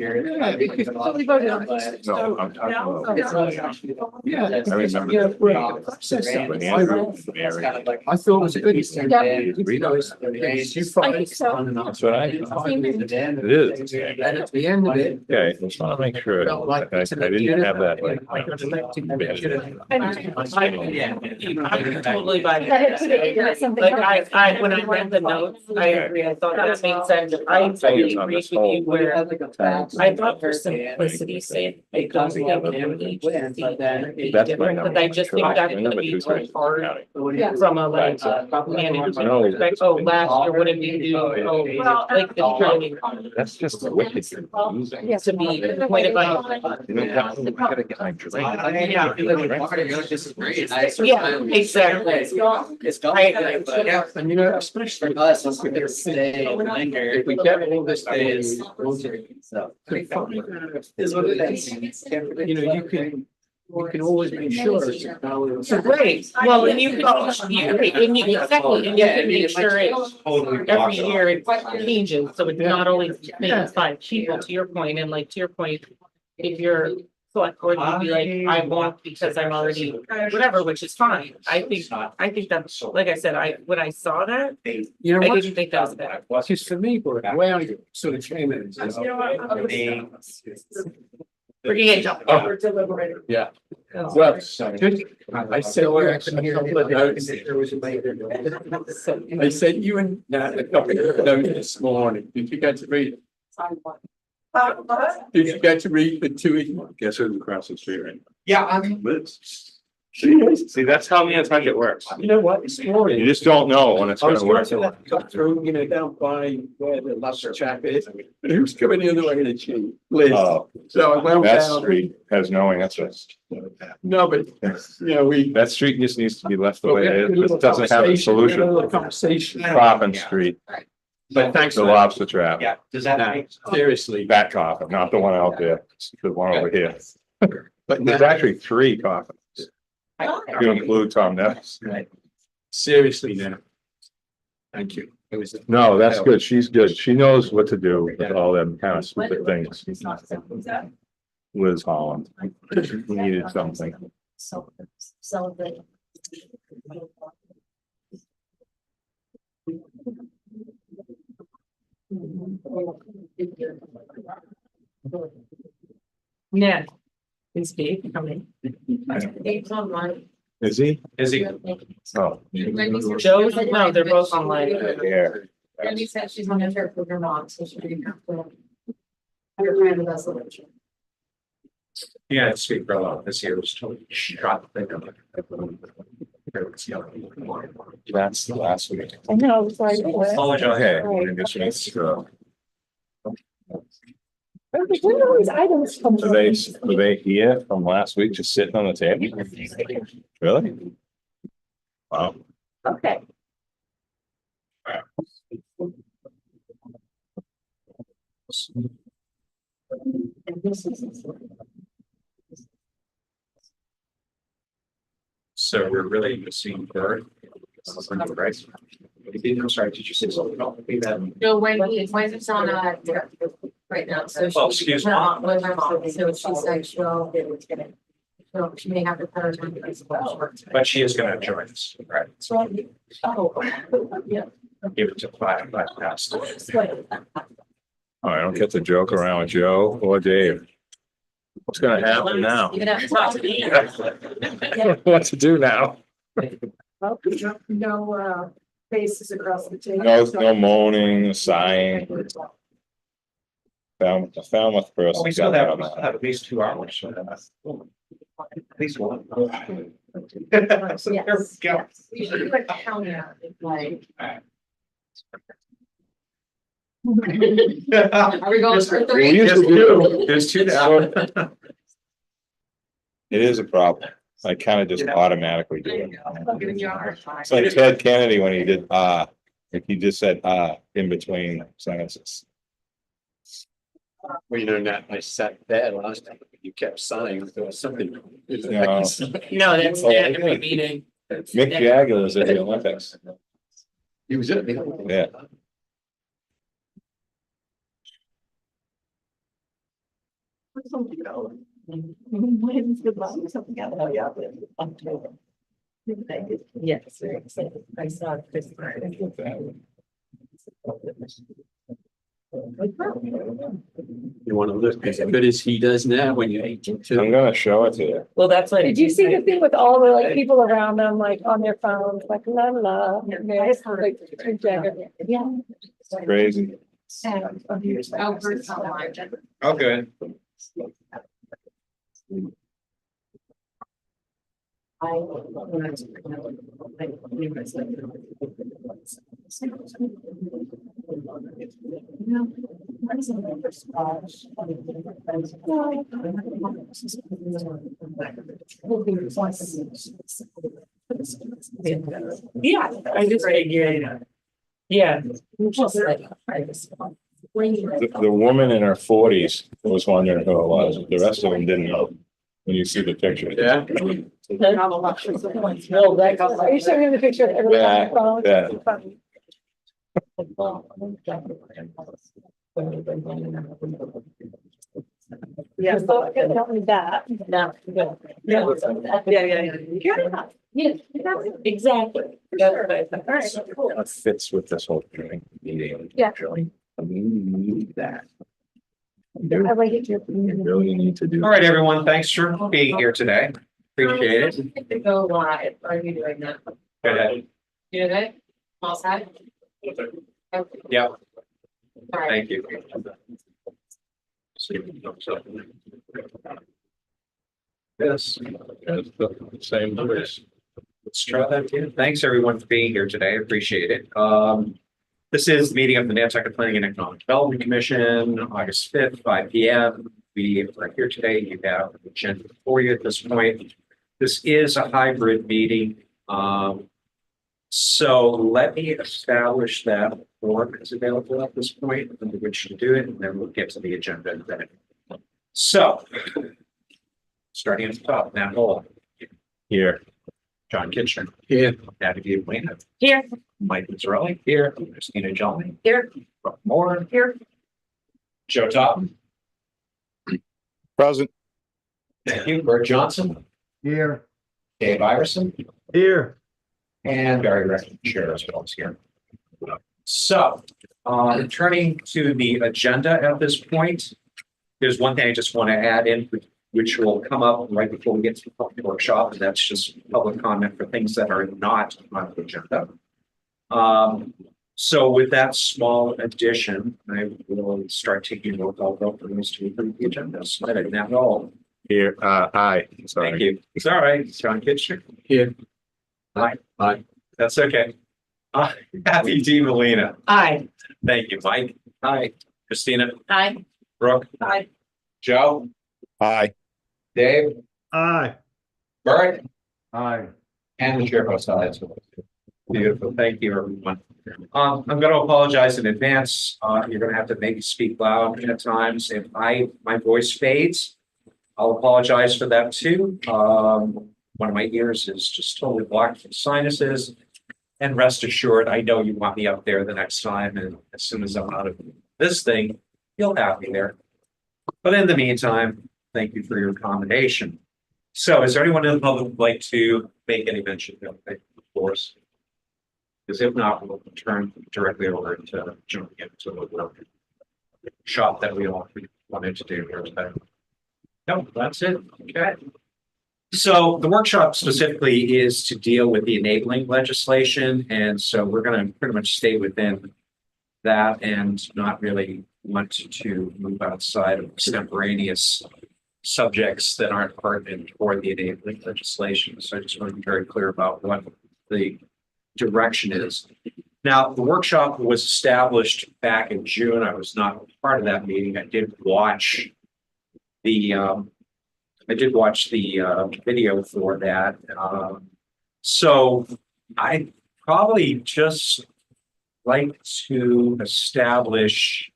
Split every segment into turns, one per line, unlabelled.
Yeah, because we voted on this.
No, I'm talking about.
Yeah.
I remember.
Yeah,
When
right.
Andrew and Mary.
I thought it was a good.
Yeah.
You
I think so.
That's what I. It is.
And at the end of it.
Okay, just want to make sure.
Felt like
I didn't have that like.
I got elected.
I'm totally by
That it could have been something
like
else.
when I read the notes, I agree. I thought that made sense. I totally agree with you where I thought for simplicity's sake, it goes together with each seat.
That's my
But I just think that's gonna be too hard
Yeah.
from a like management perspective. Oh, last year, what did we do? Oh, like the training
That's just wicked confusing.
Yes.
to be pointed by.
You know, I gotta get my drink.
Yeah, exactly.
It's
I agree, but
Yeah, and you know, especially
For us, it's gonna stay longer.
if we get all this days.
So.
Is what it is. You know, you can always make sure it's a valid.
So great, well, and you can, and you, exactly, and you can make sure it's every year it changes, so it's not only makes five people, to your point, and like to your point. If you're select board, you'd be like, I won't because I'm already, whatever, which is fine, I think that's, like I said, when I saw that,
You know
I
what?
didn't think that was bad.
Just for me, but the way I sort of came in. is-
Bringing it up.
Oh. Yeah. Well, I said, I said you and Nat a couple of notes this morning. Did you get to read? Did you get to read the two?
Guess who's across the street right
Yeah, I mean.
now? Liz. See, that's how Nantucket works.
You know what, this morning.
You just don't know when it's
I was
gonna
going
work.
to that cut through, you know, down by where the last chap is, and he was coming the other way in the cheap, Liz.
Oh,
So I went
that
down.
street has no answer.
No, but, you know, we.
That street just needs to be left the
but
way
we had
it
a
is.
little
It doesn't have a
conversation, we had
solution.
little Conversation.
Coffin Street,
But thanks
the
for that.
lobster trap.
Yeah, does that
No,
make?
seriously,
That coffin, not the one out there, it's the one over here.
but
There's
now,
actually three coffins. If you include Tom Nevis.
seriously now. Thank you. It was.
No, that's good. She's good. She knows what to do with all them kind of stupid things. Liz Holland. She needed something.
Celebrate.
Yeah. Is Dave coming?
It's online.
Is he?
Is he?
Oh.
Joe's, no, they're both online.
Yeah.
Randy said she's on a trip with her mom, so she didn't have to. Your friend was a little.
Yeah, speak for a lot. This year was totally shot.
That's the last week.
I know, it's like.
Okay. I guess it's,
When are these items come
Were they here from last week, just sitting on the table? Really? Wow.
Okay.
So we're really missing bird. Right? I'm sorry, did you say something about that?
No, Wendy's on a trip right now, so
Oh,
she's
excuse me.
not with her mom, so she said she'll. So she may have to put her time as well.
But she is gonna join us, right?
So, oh, yeah.
Give it to five past.
Oh, I don't get to joke around with Joe or Dave. What's gonna happen now?
You're gonna have to talk to me.
What to do now?
No, faces across the table.
No moaning, sighing. A Falmouth person.
We still have at least 2 hours. So that's at least one. So there we
Yes,
go.
yes. We should do a counter, like. Are we going for
We
three?
used to do.
There's two now.
It is a problem. I kind of just automatically do it.
I'm giving you a hard time.
It's like Ted Kennedy when he did, if he just said, in between sentences.
Well, you know, Nat, I sat there last time, you kept sighing, there was something.
No.
No, that's every meeting.
Mick Jagger was at the Olympics.
He was at the.
Yeah.
When's the last something out of
October. Yes, very excited. I saw it this Friday.
You want to look as good as he does now when you're 82.
I'm gonna show it to you.
Well, that's what.
Did you see the thing with all the like people around them, like on their phones, like la la? Like, yeah.
It's crazy.
Oh, first online.
Oh, good.
Yeah, I just figured. Yeah. Just like, I just.
The woman in her forties was wondering who it was. The rest of them didn't know. When you see the picture.
Yeah.
Well, that's.
Are you showing me the picture of everyone on their phone? Yeah, so I can tell me that.
No, good.
Yeah.
Yeah, exactly. That's what I thought.
All right, cool.
It fits with this whole thing. Meeting.
Yeah.
Actually. We need that.
I like it too.
We really need to do.
All right, everyone. Thanks for being here today. Appreciate it.
To go live, are you doing that?
Go ahead.
You did it? All set? Okay.
Yeah,
All right.
thank you. Yes.
Same place.
Let's try that again. Thanks, everyone, for being here today. I appreciate it. This is the meeting of the Nantucket Planning and Economic Development Commission, August 5th, 5 p.m. We are here today. You have an agenda for you at this point. This is a hybrid meeting. So let me establish that form is available at this point under which to do it, and then we'll get to the agenda in a minute. So, starting at the top, Matt Hole,
Here.
John Kitchener. Here. Patty Buchanan.
Here.
Mike Mazzarelli. Here. Christina Jolly.
Here.
Rob Moore.
Here.
Joe Top.
Present.
Thank you. Bert Johnson.
Here.
Dave Iverson.
Here.
And Barry Reckon, Chair as well is here. So, turning to the agenda at this point, there's one thing I just want to add in, which will come up right before we get to the public workshop, and that's just public comment for things that are not on the agenda. So with that small addition, I will start taking roll call vote for those to approve the agenda. So I didn't have it all.
Here. Aye. Sorry.
Thank you. It's all right. John Kitchener.
Here.
Aye. Aye. That's okay. Happy D. Molina.
Aye.
Thank you, Mike. Hi. Christina.
Aye.
Brooke.
Aye.
Joe.
Aye.
Dave.
Aye.
Bert.
Aye.
And the chair votes aye as well. Beautiful. Thank you, everyone. I'm going to apologize in advance. You're going to have to maybe speak loud at times. If my voice fades, I'll apologize for that too. One of my ears is just totally blocked from sinuses. And rest assured, I know you want me up there the next time. And as soon as I'm out of this thing, you'll have me there. But in the meantime, thank you for your accommodation. So is there anyone in the public who'd like to make any mention of course? Because if not, we'll turn directly over to jumping into the shop that we all wanted to do here today. No, that's it. Okay. So the workshop specifically is to deal with the enabling legislation. And so we're going to pretty much stay within that and not really want to move outside of extemporaneous subjects that aren't pertinent for the enabling legislation. So I just want to be very clear about what the direction is. Now, the workshop was established back in June. I was not part of that meeting. I did watch the video for that. So I probably just like to establish.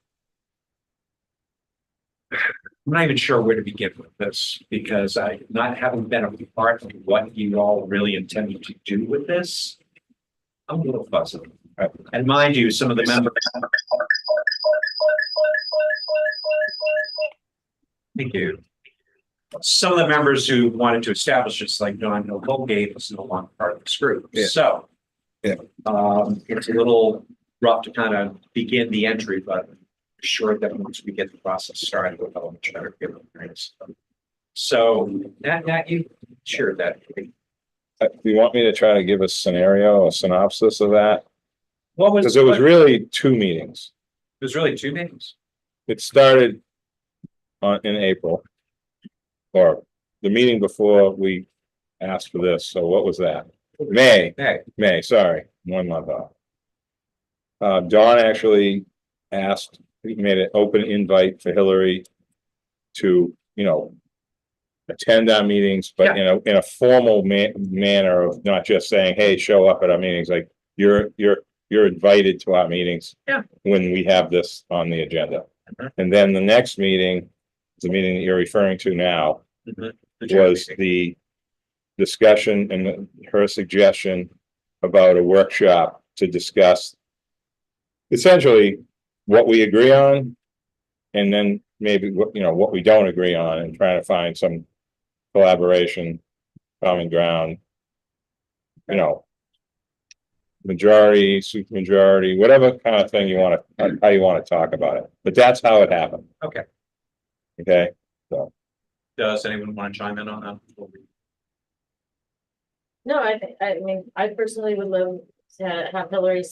I'm not even sure where to begin with this because I not having been a part of what you all really intended to do with this. I'm a little fuzzy. And mind you, some of the members. Thank you. Some of the members who wanted to establish this, like John Colgate, was no longer part of this group.
Yeah.
So.
Yeah.
It's a little rough to kind of begin the entry, but sure that once we get the process started, we'll have a much better feel of things. So, Nat, you shared that. It
Do you want me to try to give a scenario, a synopsis of that?
What was?
Because it was really 2 meetings.
It was really 2 meetings.
It started in April. Or the meeting before we asked for this. So what was that? May, sorry, 1 month off. Dawn actually asked, he made an open invite for Hillary to, attend our meetings, but in a formal manner of not just saying, hey, show up at our meetings, like you're invited to our meetings.
Yeah.
When we have this on the agenda. And then the next meeting, the meeting that you're referring to now, was the discussion and her suggestion about a workshop to discuss essentially what we agree on, and then maybe what we don't agree on, and trying to find some collaboration, common ground, majority, supermajority, whatever kind of thing you want to, how you want to talk about it. But that's how it happened.
Okay.
Okay. So.
Does anyone want to chime in on that?
No, I mean, I personally would love to have Hillary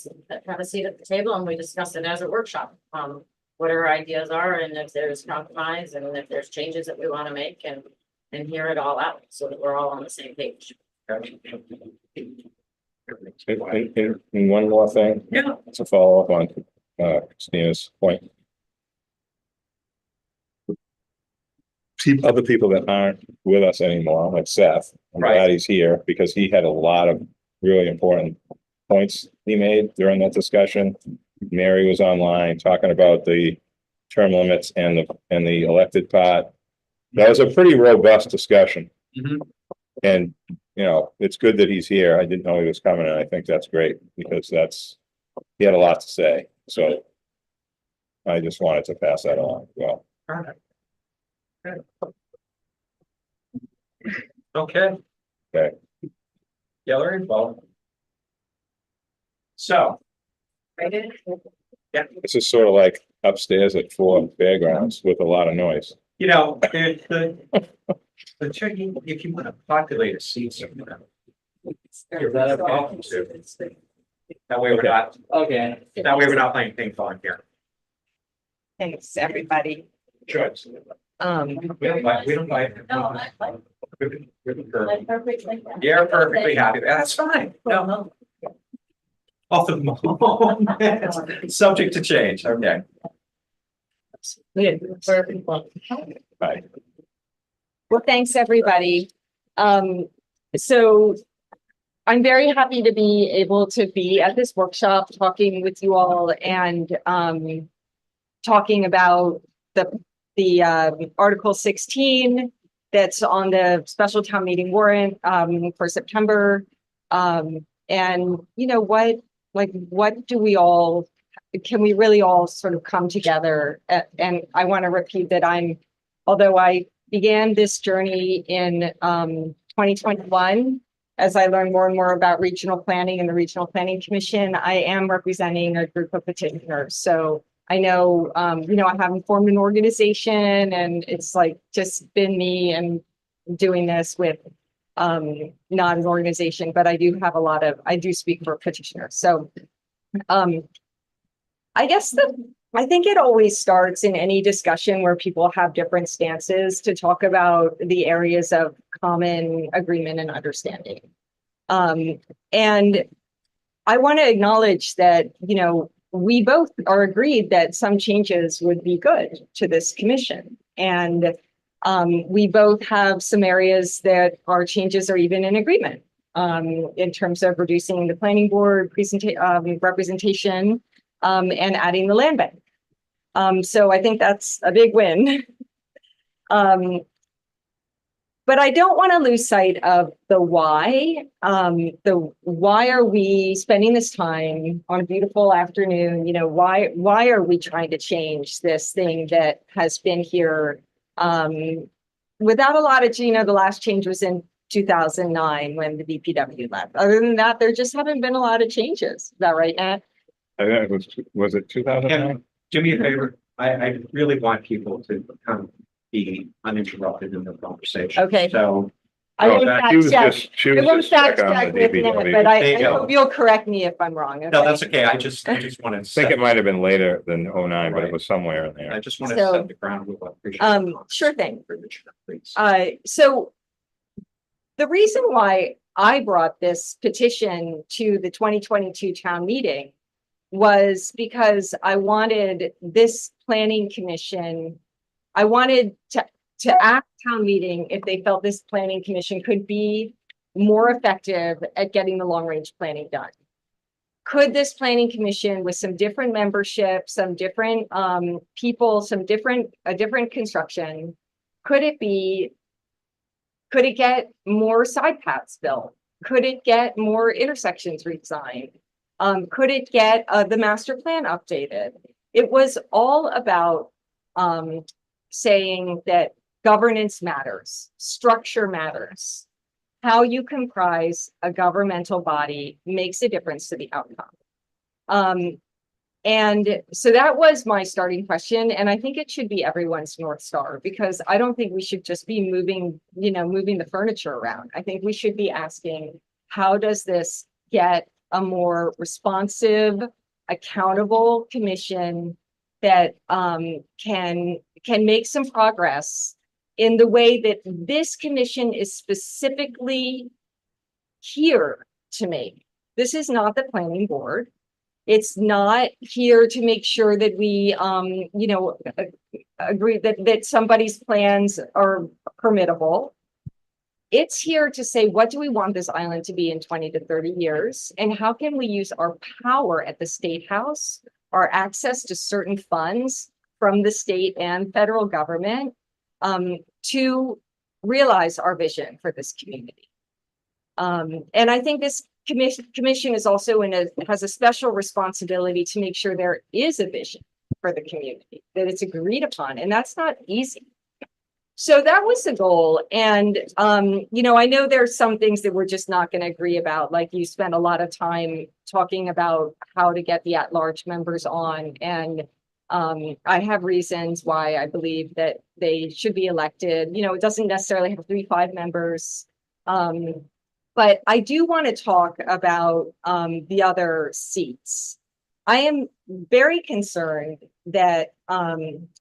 have a seat at the table and we discuss it as a workshop. What her ideas are, and if there's compromise, and if there's changes that we want to make, and hear it all out so that we're all on the same page.
And one more thing.
Yeah.
To follow up on Christina's point. Other people that aren't with us anymore, like Seth, I'm glad he's here because he had a lot of really important points he made during that discussion. Mary was online talking about the term limits and the elected part. That was a pretty robust discussion. And it's good that he's here. I didn't know he was coming, and I think that's great because he had a lot to say. So I just wanted to pass that along. Well.
Okay.
Okay.
Hillary, well. So. Yeah.
This is sort of like upstairs at 4 Fairgrounds with a lot of noise.
The tricky, if you want to populate a seat, you're welcome to. That way we're not.
Okay.
That way we're not playing ping pong here.
Thanks, everybody.
Sure. We don't like.
No, I'm perfect like that.
You're perfectly happy. That's fine. No. Off the moment. Subject to change. Okay.
Right.
Well, thanks, everybody. So I'm very happy to be able to be at this workshop, talking with you all and talking about the Article 16 that's on the special town meeting warrant for September. And what do we all, can we really all sort of come together? And I want to repeat that although I began this journey in 2021, as I learned more and more about regional planning and the Regional Planning Commission, I am representing a group of petitioners. So I know, I haven't formed an organization, and it's like just been me and doing this with not an organization, but I do have I do speak for petitioners. So I guess I think it always starts in any discussion where people have different stances to talk about the areas of common agreement and understanding. And I want to acknowledge that, we both are agreed that some changes would be good to this commission. And we both have some areas that our changes are even in agreement in terms of reducing the planning board representation and adding the land bank. So I think that's a big win. But I don't want to lose sight of the why. Why are we spending this time on a beautiful afternoon? Why are we trying to change this thing that has been here Without a lot of, the last change was in 2009 when the DPW left. Other than that, there just haven't been a lot of changes. Is that right, Nat?
I think was it 2009?
Do me a favor, I really want people to kind of be uninterrupted in the conversation.
Okay.
So,
I won't
She was
fact check.
just, she
I
was
won't
just
fact
checking on
check
the
with Nat,
DPW.
but
There you
I
go.
hope you'll correct me if I'm wrong.
no,
okay?
that's okay, I just wanted
I think
to
it might have been later than 09, but it
Right.
was somewhere in
I
there.
just wanted to
So,
set the ground rule. I appreciate it.
sure thing.
Please.
So the reason why I brought this petition to the 2022 town meeting was because I wanted this planning commission, I wanted to ask town meeting if they felt this planning commission could be more effective at getting the long range planning done. Could this planning commission with some different membership, some different people, a different construction, could it get more side paths built? Could it get more intersections redesigned? Could it get the master plan updated? It was all about saying that governance matters, structure matters. How you comprise a governmental body makes a difference to the outcome. And so that was my starting question. And I think it should be everyone's North Star, because I don't think we should just be moving the furniture around. I think we should be asking, how does this get a more responsive, accountable commission that can make some progress in the way that this commission is specifically here to make. This is not the planning board. It's not here to make sure that we, agree that somebody's plans are permittable. It's here to say, what do we want this island to be in 20 to 30 years? And how can we use our power at the State House, our access to certain funds from the state and federal government, to realize our vision for this community? And I think this commission is also has a special responsibility to make sure there is a vision for the community, that it's agreed upon, and that's not easy. So that was the goal. And, I know there's some things that we're just not going to agree about. Like, you spent a lot of time talking about how to get the at-large members on. And I have reasons why I believe that they should be elected. It doesn't necessarily have to be 5 members. But I do want to talk about the other seats. I am very concerned that,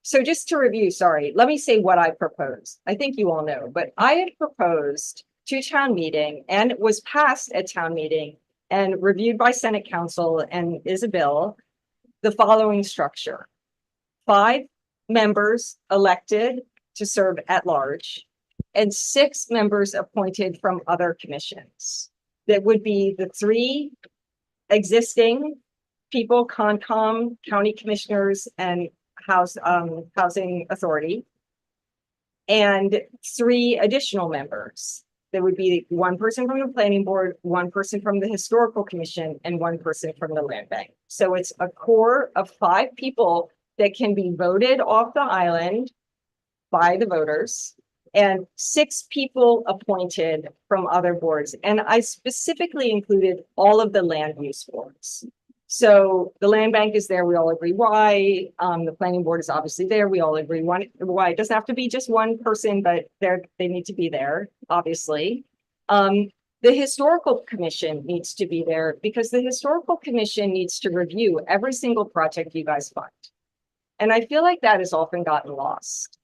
so just to review, sorry, let me say what I proposed. I think you all know, but I had proposed to town meeting, and it was passed at town meeting and reviewed by Senate Council and is a bill, the following structure: 5 members elected to serve at large, and 6 members appointed from other commissions. That would be the 3 existing people, Concom, county commissioners, and housing authority, and 3 additional members. There would be 1 person from the planning board, 1 person from the historical commission, and 1 person from the land bank. So it's a core of 5 people that can be voted off the island by the voters, and 6 people appointed from other boards. And I specifically included all of the land use boards. So the land bank is there, we all agree why. The planning board is obviously there, we all agree why. It doesn't have to be just 1 person, but they need to be there, obviously. The historical commission needs to be there, because the historical commission needs to review every single project you guys fund. And I feel like that has often gotten lost.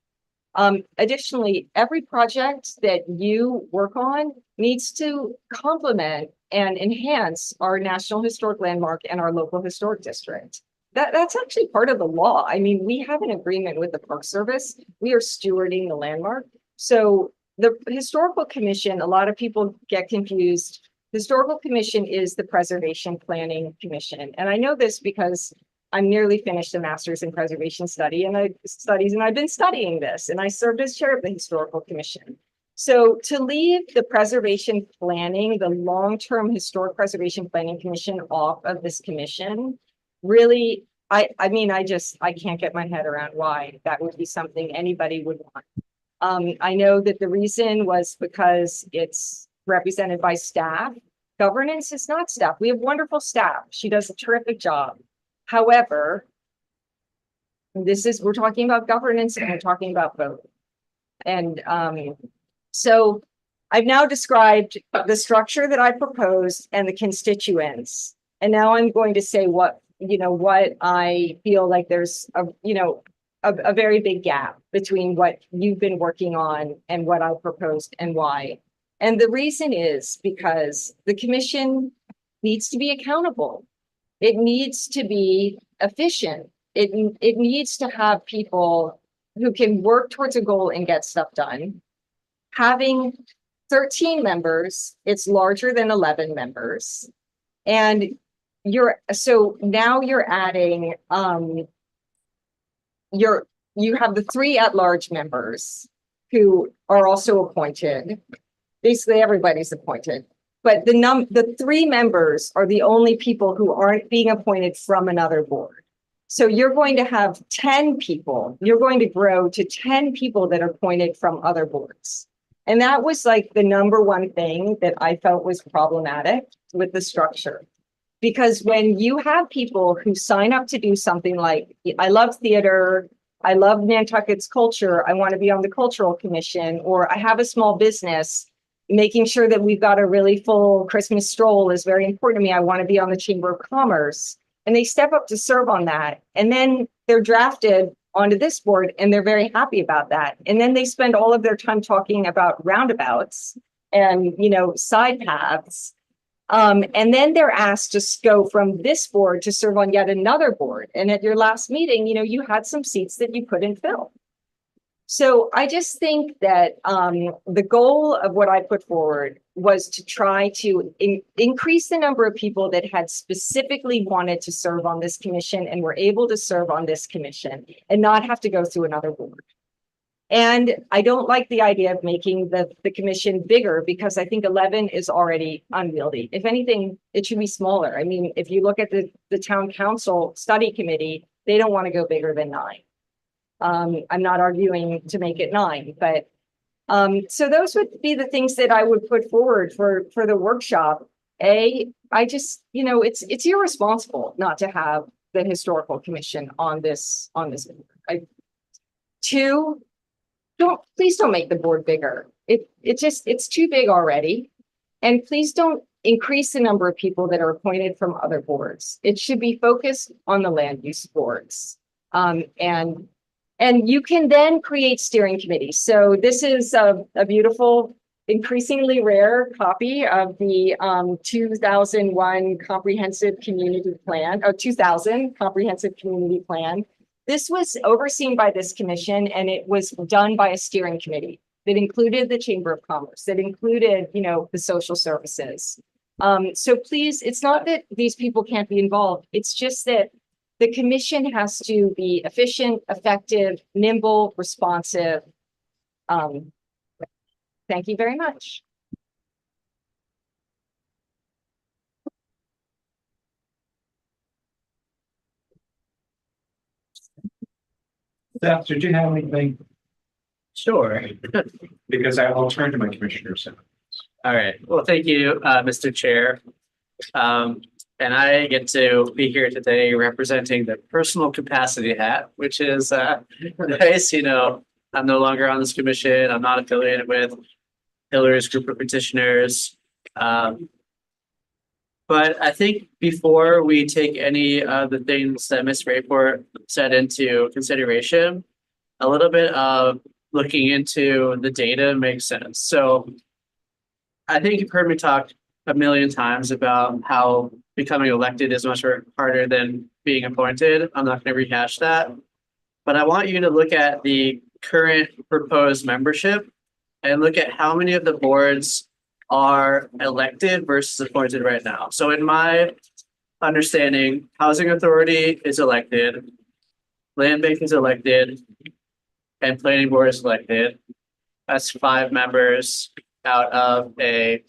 Additionally, every project that you work on needs to complement and enhance our National Historic Landmark and our local historic district. That's actually part of the law. I mean, we have an agreement with the Park Service. We are stewarding the landmark. So the Historical Commission, a lot of people get confused. Historical Commission is the Preservation Planning Commission. And I know this because I'm nearly finished a master's in preservation studies, and I've been studying this, and I served as chair of the Historical Commission. So to leave the preservation planning, the long-term historic preservation planning commission off of this commission really I mean, I can't get my head around why that would be something anybody would want. I know that the reason was because it's represented by staff. Governance is not staff. We have wonderful staff. She does a terrific job. However, we're talking about governance and we're talking about vote. And so I've now described the structure that I proposed and the constituents. And now I'm going to say what I feel like there's a very big gap between what you've been working on and what I proposed and why. And the reason is because the commission needs to be accountable. It needs to be efficient. It needs to have people who can work towards a goal and get stuff done. Having 13 members, it's larger than 11 members. And now you're adding, you have the 3 at-large members who are also appointed. Basically, everybody's appointed. But the 3 members are the only people who aren't being appointed from another board. So you're going to have 10 people. You're going to grow to 10 people that are appointed from other boards. And that was like the number one thing that I felt was problematic with the structure. Because when you have people who sign up to do something like, I love theater, I love Nantucket's culture, I want to be on the cultural commission, or I have a small business, making sure that we've got a really full Christmas stroll is very important to me. I want to be on the Chamber of Commerce. And they step up to serve on that. And then they're drafted onto this board and they're very happy about that. And then they spend all of their time talking about roundabouts and, side paths. And then they're asked to go from this board to serve on yet another board. And at your last meeting, you had some seats that you couldn't fill. So I just think that the goal of what I put forward was to try to increase the number of people that had specifically wanted to serve on this commission and were able to serve on this commission and not have to go through another board. And I don't like the idea of making the commission bigger because I think 11 is already unwieldy. If anything, it should be smaller. I mean, if you look at the town council study committee, they don't want to go bigger than 9. I'm not arguing to make it 9, but so those would be the things that I would put forward for the workshop. I just, it's irresponsible not to have the historical commission on this. 2, please don't make the board bigger. It's too big already. And please don't increase the number of people that are appointed from other boards. It should be focused on the land use boards. And you can then create steering committees. So this is a beautiful, increasingly rare copy of the 2001 Comprehensive Community Plan, or 2000 Comprehensive Community Plan. This was overseen by this commission and it was done by a steering committee that included the Chamber of Commerce, that included, the social services. So please, it's not that these people can't be involved. It's just that the commission has to be efficient, effective, nimble, responsive. Thank you very much.
Seth, did you have anything?
Sure.
Because I'll turn to my commissioners.
All right. Well, thank you, Mr. Chair. And I get to be here today representing the personal capacity hat, which is nice. I'm no longer on this commission. I'm not affiliated with Hillary's group of petitioners. But I think before we take any of the things that Ms. Rayport said into consideration, a little bit of looking into the data makes sense. So I think you've heard me talk a million times about how becoming elected is much harder than being appointed. I'm not going to rehash that, but I want you to look at the current proposed membership and look at how many of the boards are elected versus appointed right now. So in my understanding, Housing Authority is elected, Land Bank is elected, and Planning Board is elected. That's 5 members out of a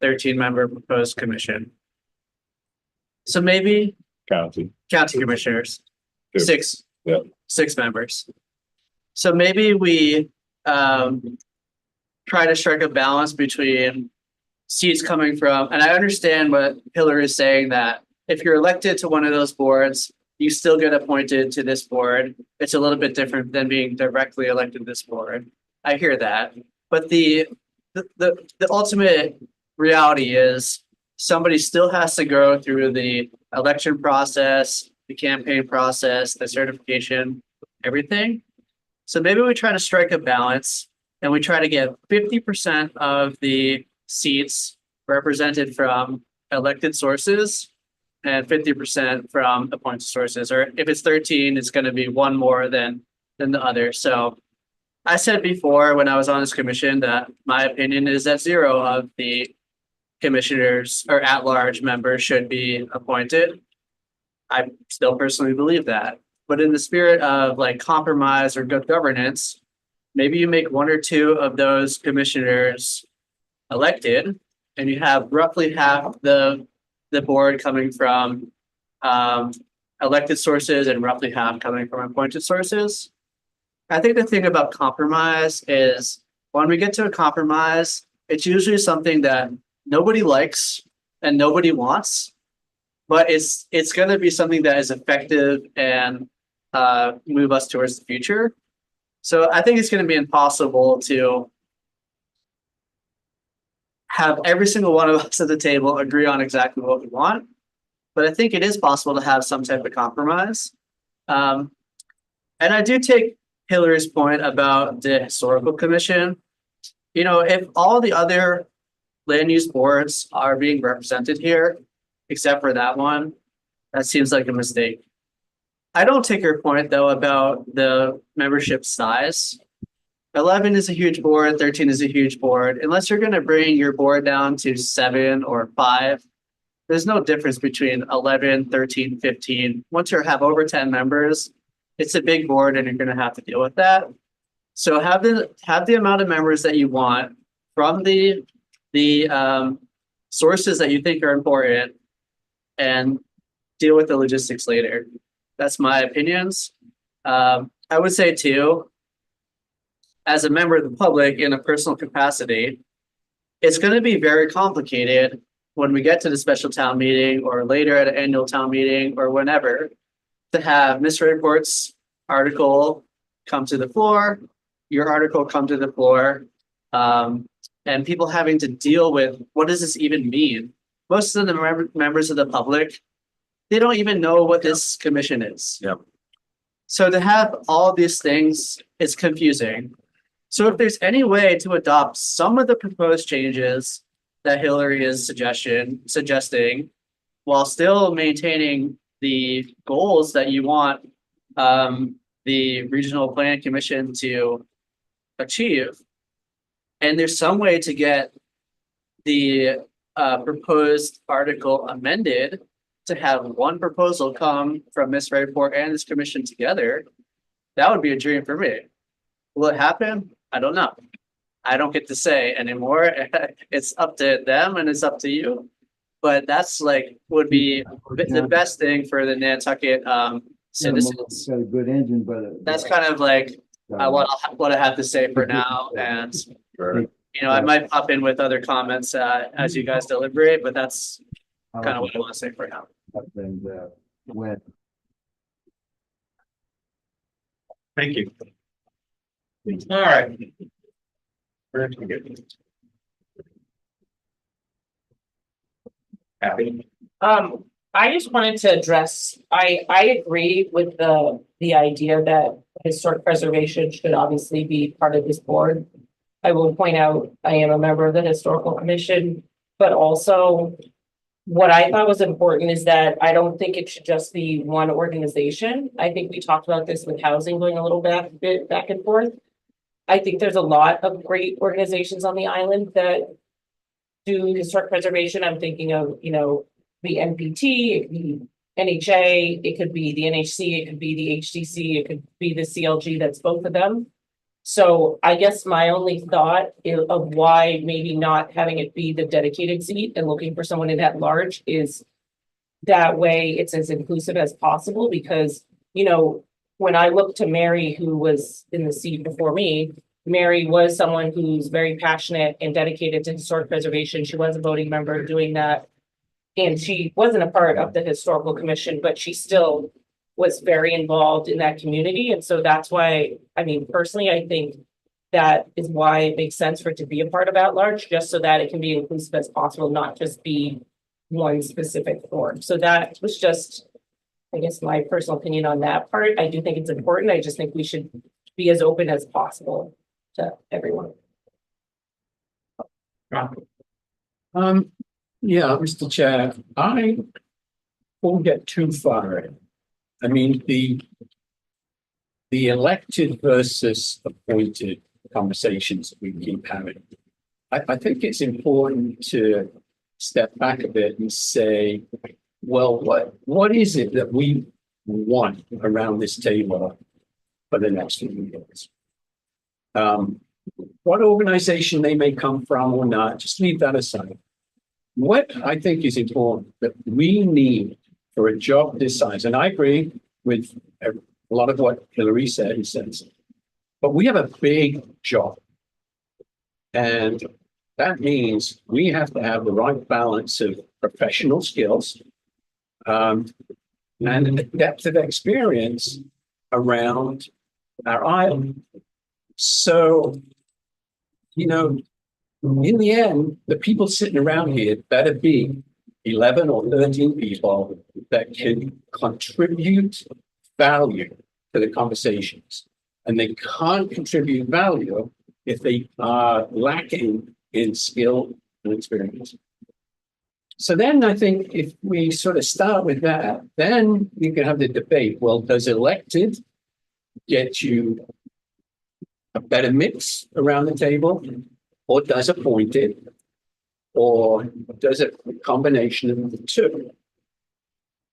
13-member proposed commission. So maybe
County.
county commissioners.
Two.
Six.
Yeah.
6 members. So maybe we try to strike a balance between seats coming from, and I understand what Hillary is saying, that if you're elected to one of those boards, you still get appointed to this board. It's a little bit different than being directly elected to this board. I hear that. But the ultimate reality is somebody still has to go through the election process, the campaign process, the certification, everything. So maybe we try to strike a balance and we try to get 50% of the seats represented from elected sources and 50% from appointed sources. Or if it's 13, it's going to be one more than the other. So I said before when I was on this commission that my opinion is that 0 of the commissioners or at-large members should be appointed. I still personally believe that. But in the spirit of like compromise or good governance, maybe you make 1 or 2 of those commissioners elected, and you have roughly half the board coming from elected sources and roughly half coming from appointed sources. I think the thing about compromise is when we get to a compromise, it's usually something that nobody likes and nobody wants, but it's going to be something that is effective and move us towards the future. So I think it's going to be impossible to have every single one of us at the table agree on exactly what we want, but I think it is possible to have some type of compromise. And I do take Hillary's point about the historical commission. You know, if all the other land use boards are being represented here, except for that one, that seems like a mistake. I don't take your point though about the membership size. 11 is a huge board, 13 is a huge board. Unless you're going to bring your board down to 7 or 5, there's no difference between 11, 13, 15. Once you have over 10 members, it's a big board and you're going to have to deal with that. So have the amount of members that you want from the sources that you think are important and deal with the logistics later. That's my opinions. I would say too, as a member of the public in a personal capacity, it's going to be very complicated when we get to the special town meeting or later at an annual town meeting or whenever to have Ms. Report's article come to the floor, your article come to the floor, and people having to deal with what does this even mean? Most of the members of the public, they don't even know what this commission is.
Yep.
So to have all these things is confusing. So if there's any way to adopt some of the proposed changes that Hillary is suggesting, while still maintaining the goals that you want the Regional Planning Commission to achieve, and there's some way to get the proposed article amended to have one proposal come from Ms. Report and this commission together, that would be a dream for me. Will it happen? I don't know. I don't get to say anymore. It's up to them and it's up to you. But that's like would be the best thing for the Nantucket citizens.
Got a good engine, but.
That's kind of like what I have to say for now. And you know, I might pop in with other comments as you guys deliberate, but that's kind of what I want to say for now.
And when.
Thank you. All right. Happy?
I just wanted to address, I agree with the idea that historic preservation should obviously be part of this board. I will point out, I am a member of the historical commission, but also what I thought was important is that I don't think it should just be one organization. I think we talked about this with housing going a little bit back and forth. I think there's a lot of great organizations on the island that do historic preservation. I'm thinking of, you know, the NPT, it could be NHA, it could be the NHC, it could be the HDC, it could be the CLG, that's both of them. So I guess my only thought of why maybe not having it be the dedicated seat and looking for someone in at large is that way it's as inclusive as possible, because you know, when I look to Mary, who was in the seat before me, Mary was someone who's very passionate and dedicated to historic preservation. She was a voting member doing that. And she wasn't a part of the historical commission, but she still was very involved in that community. And so that's why, I mean, personally, I think that is why it makes sense for it to be a part of at-large, just so that it can be inclusive as possible, not just be one specific form. So that was just, I guess, my personal opinion on that part. I do think it's important. I just think we should be as open as possible to everyone.
Yeah, Mr. Chair, I won't get too far in. I mean, the elected versus appointed conversations we keep having. I think it's important to step back a bit and say, well, what is it that we want around this table for the next few years? What organization they may come from or not, just leave that aside. What I think is important that we need for a job this size, and I agree with a lot of what Hillary said, but we have a big job. And that means we have to have the right balance of professional skills and depth of experience around our island. So, you know, in the end, the people sitting around here better be 11 or 13 people that can contribute value to the conversations. And they can't contribute value if they are lacking in skill and experience. So then I think if we sort of start with that, then you can have the debate. Well, does elected get you a better mix around the table? Or does appointed? Or does it a combination of the two?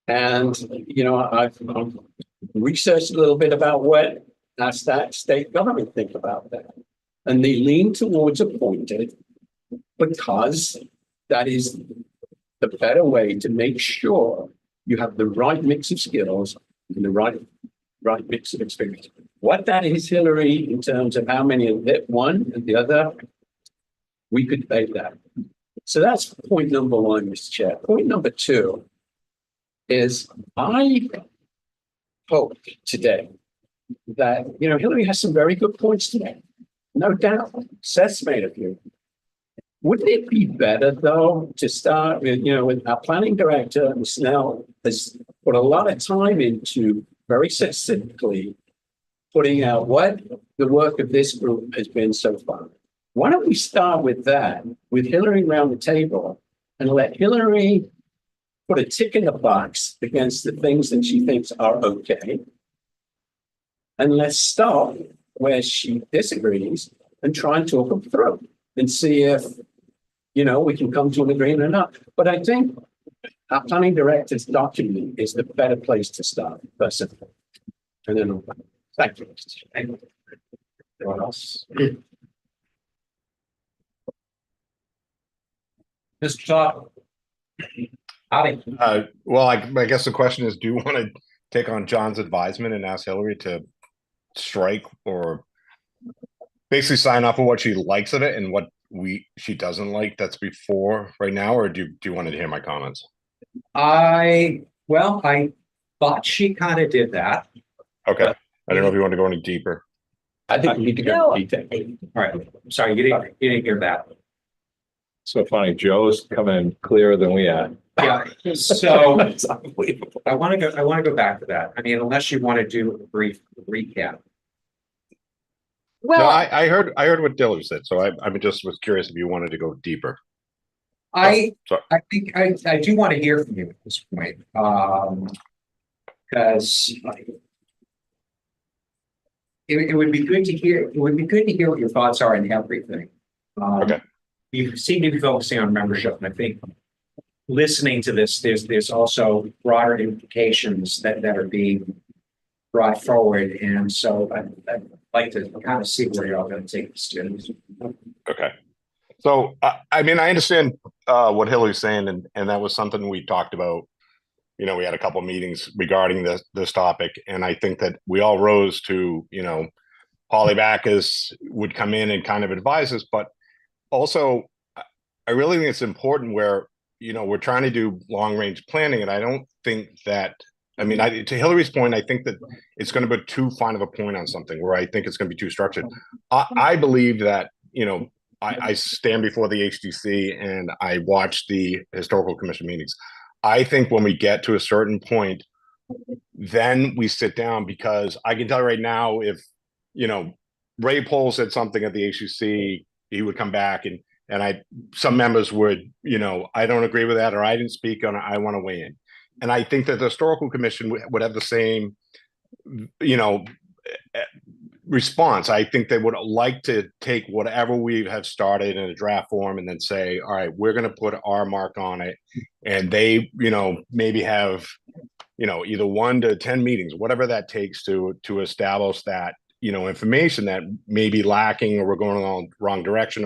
And, you know, I've researched a little bit about what our state government think about that. And they lean towards appointed because that is the better way to make sure you have the right mix of skills and the right mix of experience. What that is, Hillary, in terms of how many of it, one and the other, we could debate that. So that's point number one, Mr. Chair. Point number two is I hope today that, you know, Hillary has some very good points today. No doubt. Seth's made a few. Wouldn't it be better, though, to start with, you know, with our planning director, Ms. Snell, has put a lot of time into very succinctly putting out what the work of this group has been so far. Why don't we start with that, with Hillary around the table, and let Hillary put a tick in the box against the things that she thinks are okay. And let's stop where she disagrees and try and talk them through and see if, you know, we can come to an agreement or not. But I think our planning director's document is the better place to start, personally. And then, thank you.
Thank you. Anyone else? Mr. Todd. Howdy.
Well, I guess the question is, do you want to take on John's advisement and ask Hillary to strike or basically sign off on what she likes of it and what she doesn't like that's before right now, or do you want to hear my comments?
I thought she kind of did that.
Okay. I don't know if you want to go any deeper.
I think we need to go detail.
All right. I'm sorry, you didn't hear that.
So funny, Joe's coming in clearer than we are.
Yeah, so
It's unbelievable.
I want to go back to that. I mean, unless you want to do a brief recap.
No,
Well,
I heard what Hillary said, so I just was curious if you wanted to go deeper.
I
Sorry.
think I do want to hear from you at this point. Because it would be good to hear, what your thoughts are on everything.
Okay.
You seem to be focusing on membership, and I think listening to this, there's also broader implications that are being brought forward. And so I'd like to kind of see where you're all going to take the students.
Okay. So, I mean, I understand what Hillary's saying, and that was something we talked about we had a couple meetings regarding this topic, and I think that we all rose to, Holly Backus would come in and kind of advise us, but also I really think it's important where, we're trying to do long range planning, and I don't think that, to Hillary's point, I think that it's going to be too fine of a point on something where I think it's going to be too structured. I believe that, I stand before the HDC and I watch the historical commission meetings. I think when we get to a certain point, then we sit down, because I can tell you right now, if, Ray Pohl said something at the HDC, he would come back and some members would, I don't agree with that, or I didn't speak on it, I want to weigh in. And I think that the historical commission would have the same, response. I think they would like to take whatever we have started in a draft form and then say, all right, we're going to put our mark on it. And they, maybe have, either 1 to 10 meetings, whatever that takes to establish that, information that may be lacking, or we're going in the wrong direction,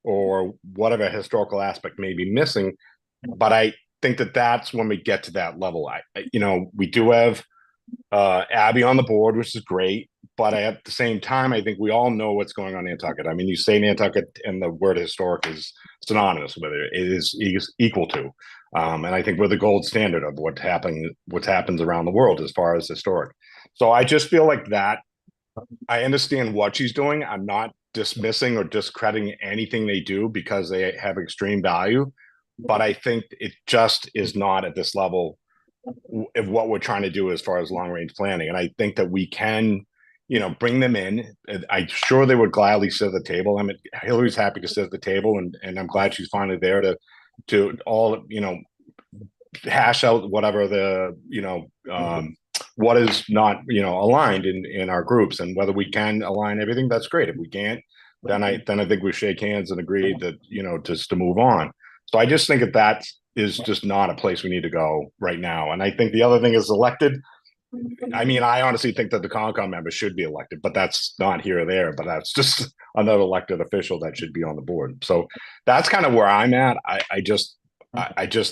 or whatever historical aspect may be missing. But I think that that's when we get to that level. We do have Abby on the board, which is great. But at the same time, I think we all know what's going on in Nantucket. You say Nantucket and the word historic is synonymous with it. It is equal to. And I think we're the gold standard of what happens around the world as far as historic. So I just feel like that. I understand what she's doing. I'm not dismissing or discrediting anything they do, because they have extreme value. But I think it just is not at this level of what we're trying to do as far as long range planning. And I think that we can, bring them in. I'm sure they would gladly sit at the table. Hillary's happy to sit at the table, and I'm glad she's finally there to all, hash out whatever the, what is not, aligned in our groups, and whether we can align everything, that's great. If we can't, then I think we shake hands and agree that, just to move on. So I just think that is just not a place we need to go right now. And I think the other thing is elected. I honestly think that the Concom members should be elected, but that's not here or there, but that's just another elected official that should be on the board. So that's kind of where I'm at. I just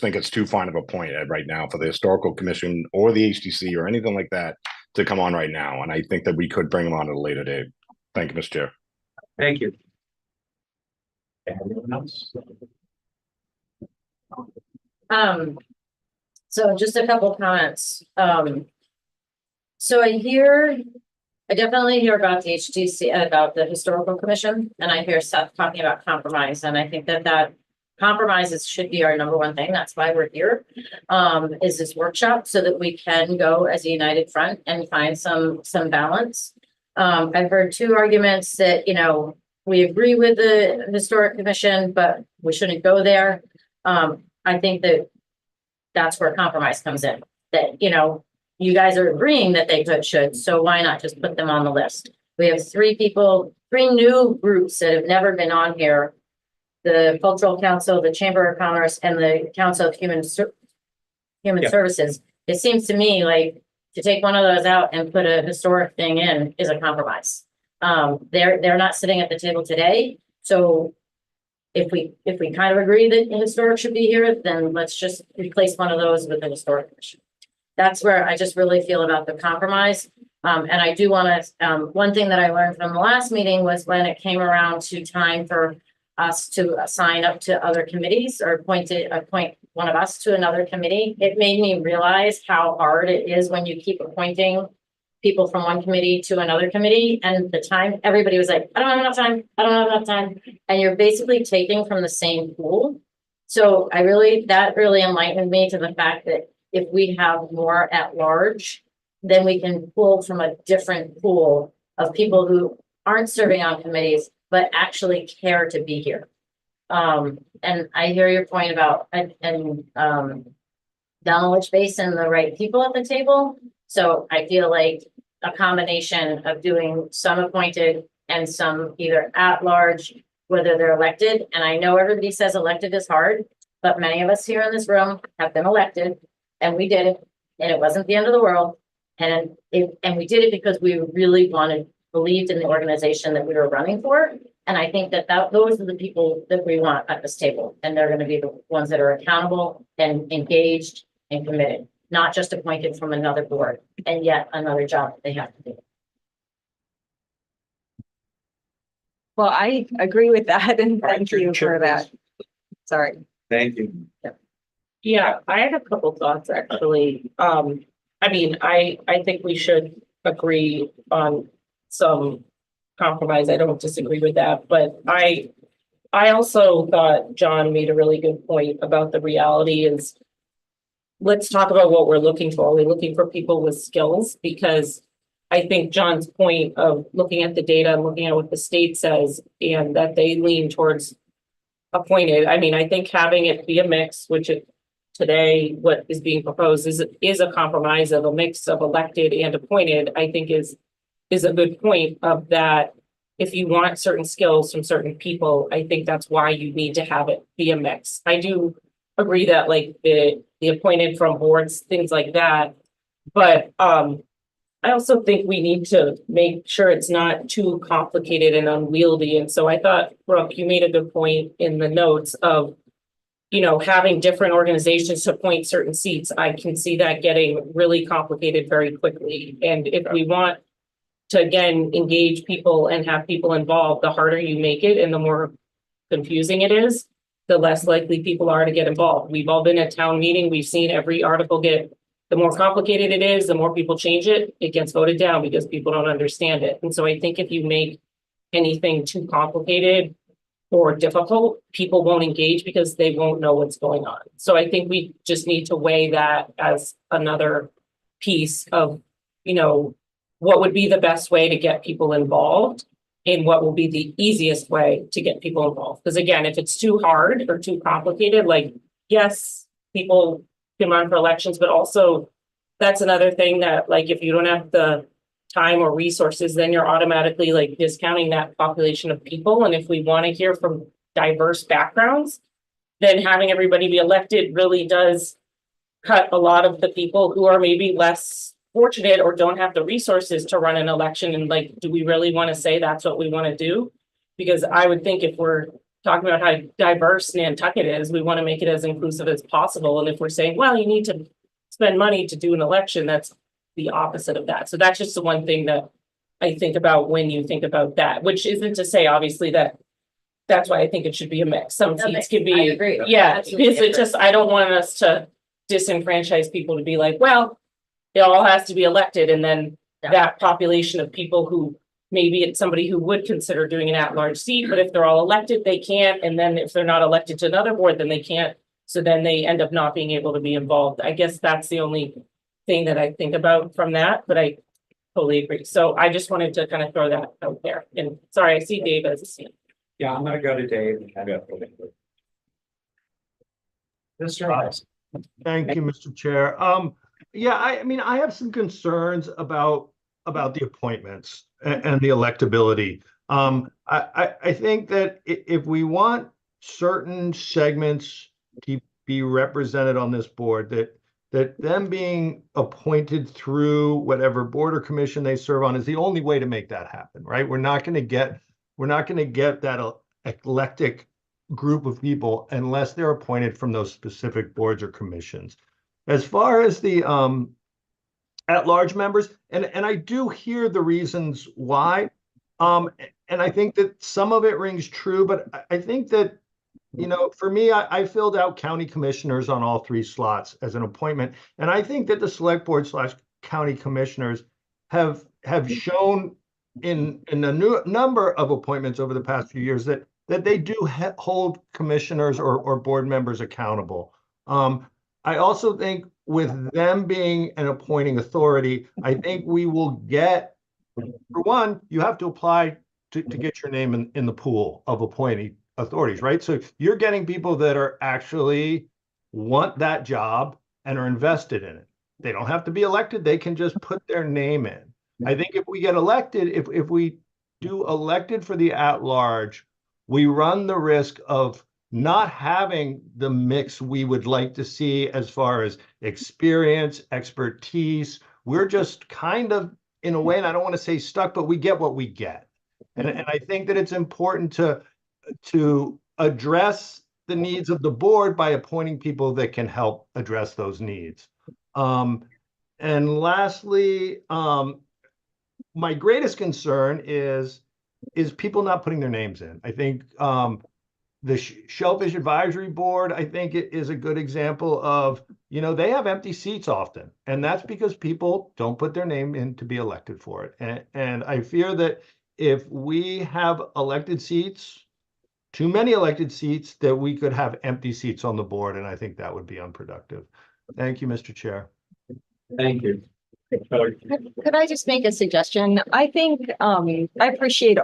think it's too fine of a point right now for the historical commission or the HDC or anything like that to come on right now. And I think that we could bring them on at a later date. Thank you, Mr. Chair.
Thank you.
Anyone else?
So just a couple comments. So I definitely hear about the HDC, about the historical commission, and I hear Seth talking about compromise, and I think that compromises should be our number one thing. That's why we're here, is this workshop, so that we can go as a united front and find some balance. I've heard 2 arguments that, we agree with the historic commission, but we shouldn't go there. I think that that's where compromise comes in, that, you guys are agreeing that they should, so why not just put them on the list? We have 3 new groups that have never been on here: the Cultural Council, the Chamber of Commerce, and the Council of Human Services. It seems to me like to take one of those out and put a historic thing in is a compromise. They're not sitting at the table today, so if we kind of agree that historic should be here, then let's just replace one of those with the historic commission. That's where I just really feel about the compromise. And I do want to, one thing that I learned from the last meeting was when it came around to time for us to sign up to other committees or appoint one of us to another committee, it made me realize how hard it is when you keep appointing people from one committee to another committee, and the time, everybody was like, I don't have enough time, I don't have enough time. And you're basically taking from the same pool. So that really enlightened me to the fact that if we have more at large, then we can pull from a different pool of people who aren't serving on committees, but actually care to be here. And I hear your point about knowledge base and the right people at the table. So I feel like a combination of doing some appointed and some either at large, whether they're elected. And I know everybody says elected is hard, but many of us here in this room have been elected, and we did it, and it wasn't the end of the world. And we did it because we really believed in the organization that we were running for. And I think that those are the people that we want at this table. And they're going to be the ones that are accountable and engaged and committed, not just appointed from another board and yet another job that they have to do.
Well, I agree with that and thank you for that. Sorry.
Thank you.
Yeah, I had a couple thoughts actually. I mean, I think we should agree on some compromise. I don't disagree with that, but I also thought John made a really good point about the reality is let's talk about what we're looking for. We're looking for people with skills because I think John's point of looking at the data and looking at what the state says and that they lean towards appointed. I mean, I think having it be a mix, which today what is being proposed is a compromise of a mix of elected and appointed, I think is a good point of that. If you want certain skills from certain people, I think that's why you need to have it be a mix. I do agree that like the appointed from boards, things like that. But I also think we need to make sure it's not too complicated and unwieldy. And so I thought, Brooke, you made a good point in the notes of, you know, having different organizations to appoint certain seats. I can see that getting really complicated very quickly. And if we want to, again, engage people and have people involved, the harder you make it and the more confusing it is, the less likely people are to get involved. We've all been at town meeting. We've seen every article the more complicated it is, the more people change it, it gets voted down because people don't understand it. And so I think if you make anything too complicated or difficult, people won't engage because they won't know what's going on. So I think we just need to weigh that as another piece of, you know, what would be the best way to get people involved and what will be the easiest way to get people involved. Because again, if it's too hard or too complicated, like, yes, people can run for elections, but also that's another thing that like, if you don't have the time or resources, then you're automatically like discounting that population of people. And if we want to hear from diverse backgrounds, then having everybody be elected really does cut a lot of the people who are maybe less fortunate or don't have the resources to run an election. And like, do we really want to say that's what we want to do? Because I would think if we're talking about how diverse Nantucket is, we want to make it as inclusive as possible. And if we're saying, well, you need to spend money to do an election, that's the opposite of that. So that's just the one thing that I think about when you think about that, which isn't to say obviously that's why I think it should be a mix. Some seats can be,
I agree.
yeah,
Absolutely
because it
agree.
just, I don't want us to disenfranchise people to be like, well, it all has to be elected. And then
Yeah.
that population of people who maybe it's somebody who would consider doing an at-large seat, but if they're all elected, they can't. And then if they're not elected to another board, then they can't. So then they end up not being able to be involved. I guess that's the only thing that I think about from that, but I totally agree. So I just wanted to kind of throw that out there. And sorry, I see Dave as a seat.
Yeah, I'm gonna go to Dave. Mr. Rice.
Thank you, Mr. Chair. Yeah, I mean, I have some concerns about the appointments and the electability. I think that if we want certain segments to be represented on this board, that them being appointed through whatever board or commission they serve on is the only way to make that happen, right? We're not going to get that eclectic group of people unless they're appointed from those specific boards or commissions. As far as the at-large members, and I do hear the reasons why, and I think that some of it rings true, but I think that, you know, for me, I filled out county commissioners on all 3 slots as an appointment, and I think that the select board / county commissioners have shown in a number of appointments over the past few years that they do hold commissioners or board members accountable. I also think with them being an appointing authority, I think we will get, for one, you have to apply to get your name in the pool of appointing authorities, right? So you're getting people that are actually want that job and are invested in it. They don't have to be elected. They can just put their name in. I think if we get elected, if we do elected for the at-large, we run the risk of not having the mix we would like to see as far as experience, expertise. We're just kind of, in a way, and I don't want to say stuck, but we get what we get. And I think that it's important to address the needs of the board by appointing people that can help address those needs. And lastly, my greatest concern is people not putting their names in. I think the Shellfish Advisory Board, I think it is a good example of, they have empty seats often, and that's because people don't put their name in to be elected for it. And I fear that if we have elected seats, too many elected seats, that we could have empty seats on the board, and I think that would be unproductive. Thank you, Mr. Chair.
Thank you.
Could I just make a suggestion? I think, I appreciate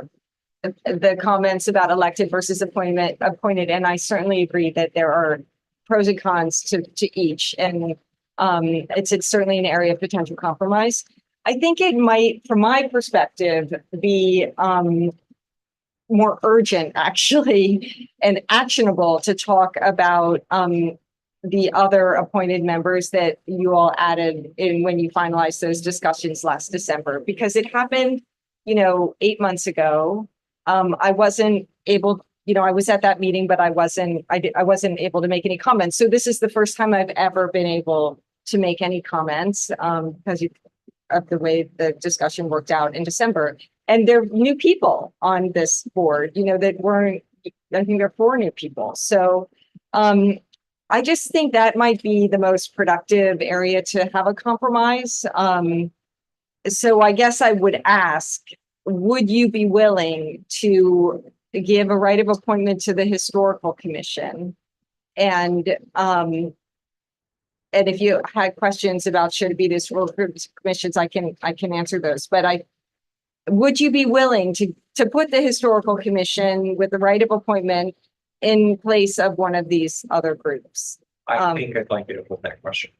the comments about elected versus appointed, and I certainly agree that there are pros and cons to each, and it's certainly an area of potential compromise. I think it might, from my perspective, be more urgent, actually, and actionable to talk about the other appointed members that you all added in when you finalized those discussions last December, because it happened, 8 months ago. I wasn't able, I was at that meeting, but I wasn't able to make any comments. So this is the first time I've ever been able to make any comments because of the way the discussion worked out in December. And there are new people on this board, that weren't, I think there are 4 new people. So I just think that might be the most productive area to have a compromise. So I guess I would ask, would you be willing to give a right of appointment to the Historical Commission? And if you had questions about should it be this role commissions, I can answer those. But would you be willing to put the Historical Commission with the right of appointment in place of one of these other groups?
I think I'd like you to put that question.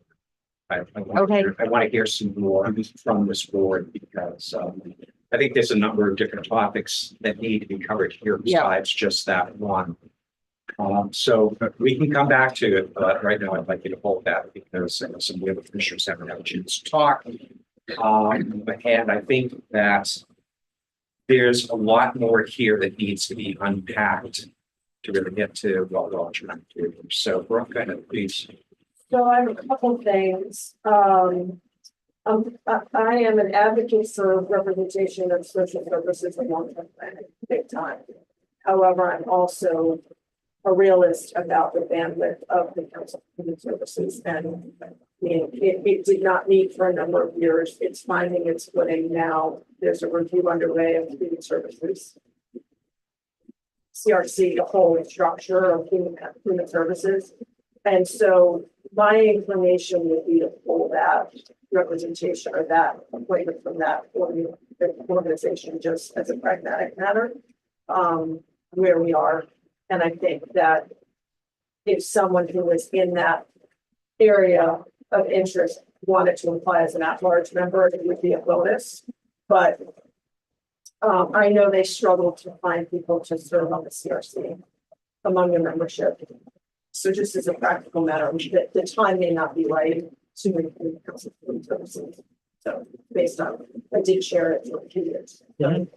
I
Okay.
want to hear some more from this board because I think there's a number of different topics that need to be covered here besides just that one. So we can come back to it, but right now I'd like you to hold that because some of the other commissioners haven't had a chance to talk. And I think that there's a lot more here that needs to be unpacked to really get to what we're all trying to do. So Brooke, go ahead, please.
So I have a couple things. I am an advocate for representation of social services and long-term planning, big time. However, I'm also a realist about the bandwidth of the Council of Human Services, and it did not meet for a number of years. It's finding its footing now. There's a review underway of human services, CRC, the whole structure of human services. And so my inclination would be to pull that representation or that appointment from that organization just as a pragmatic matter, where we are. And I think that if someone who is in that area of interest wanted to apply as an at-large member, it would be a bonus. But I know they struggle to find people to serve on the CRC among the membership. So just as a practical matter, the time may not be right to include Council of Human Services. So based on, I did share it for 2 years. And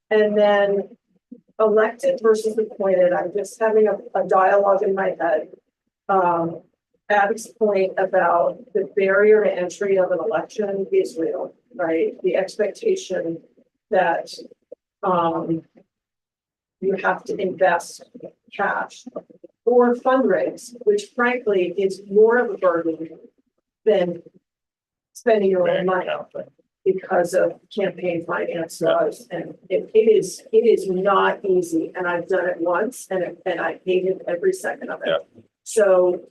then elected versus appointed, I'm just having a dialogue in my head. Abby's point about the barrier to entry of an election is real, right? The expectation that you have to invest cash or fundraise, which frankly is more of a burden than spending your own money because of campaign finance laws. And it is not easy. And I've done it once and I hated every second of it. Yeah. So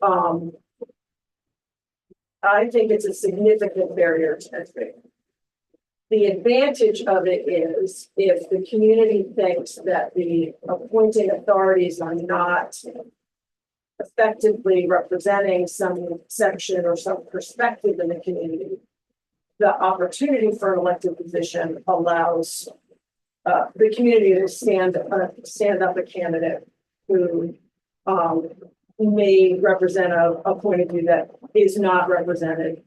I think it's a significant barrier to entry. The advantage of it is if the community thinks that the appointing authorities are not effectively representing some section or some perspective in the community, the opportunity for an elected position allows the community to stand up a candidate who may represent a point of view that is not represented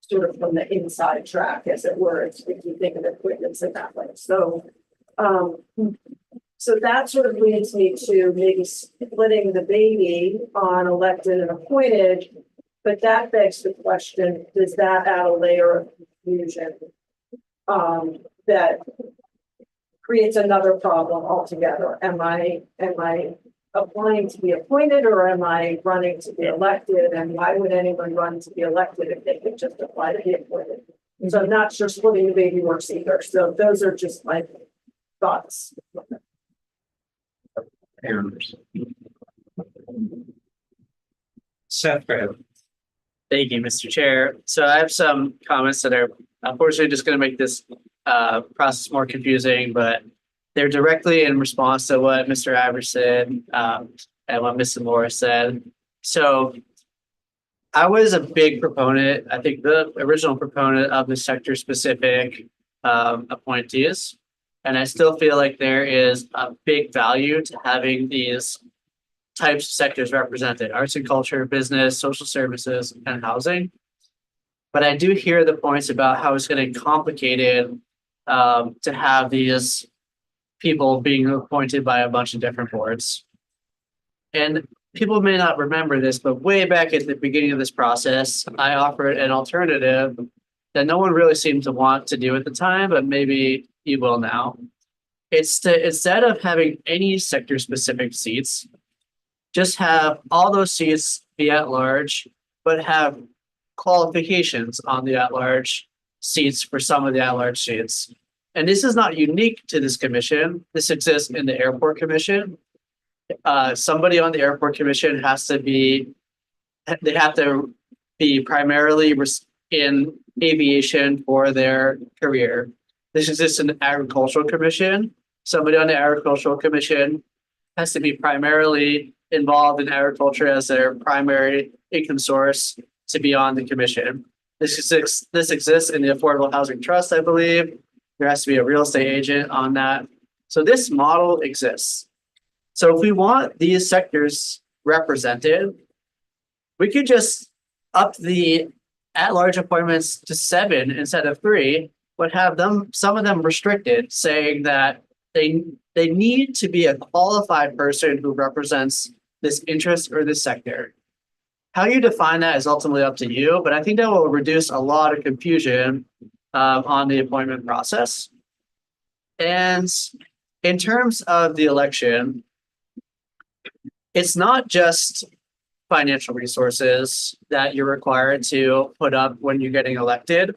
sort of from the inside track, as it were, if you think of appointments in that way. So, so that sort of leads me to maybe splitting the baby on elected and appointed But that begs the question, does that add a layer of confusion? That creates another problem altogether. Am I applying to be appointed or am I running to be elected? And why would anyone run to be elected if they could just apply to be appointed? So I'm not sure splitting the baby works either. So those are just my thoughts.
Seth, go ahead.
Thank you, Mr. Chair. So I have some comments that are unfortunately just going to make this process more confusing, but they're directly in response to what Mr. Aver said and what Mr. Morris said. So I was a big proponent, I think the original proponent of the sector specific appointees. And I still feel like there is a big value to having these types of sectors represented: arts and culture, business, social services, and housing. But I do hear the points about how it's getting complicated to have these people being appointed by a bunch of different boards. And people may not remember this, but way back at the beginning of this process, I offered an alternative that no one really seemed to want to do at the time, but maybe you will now. It's to, instead of having any sector specific seats, just have all those seats be at large, but have qualifications on the at large seats for some of the at large seats. And this is not unique to this commission. This exists in the airport commission. Somebody on the airport commission has to be, they have to be primarily in aviation for their career. This exists in the agricultural commission. Somebody on the agricultural commission has to be primarily involved in agriculture as their primary income source to be on the commission. This exists in the Affordable Housing Trust, I believe. There has to be a real estate agent on that. So this model exists. So if we want these sectors represented, we could just up the at-large appointments to 7 instead of 3, but have them, some of them restricted, saying that they need to be a qualified person who represents this interest or this sector. How you define that is ultimately up to you, but I think that will reduce a lot of confusion on the appointment process. And in terms of the election, it's not just financial resources that you're required to put up when you're getting elected.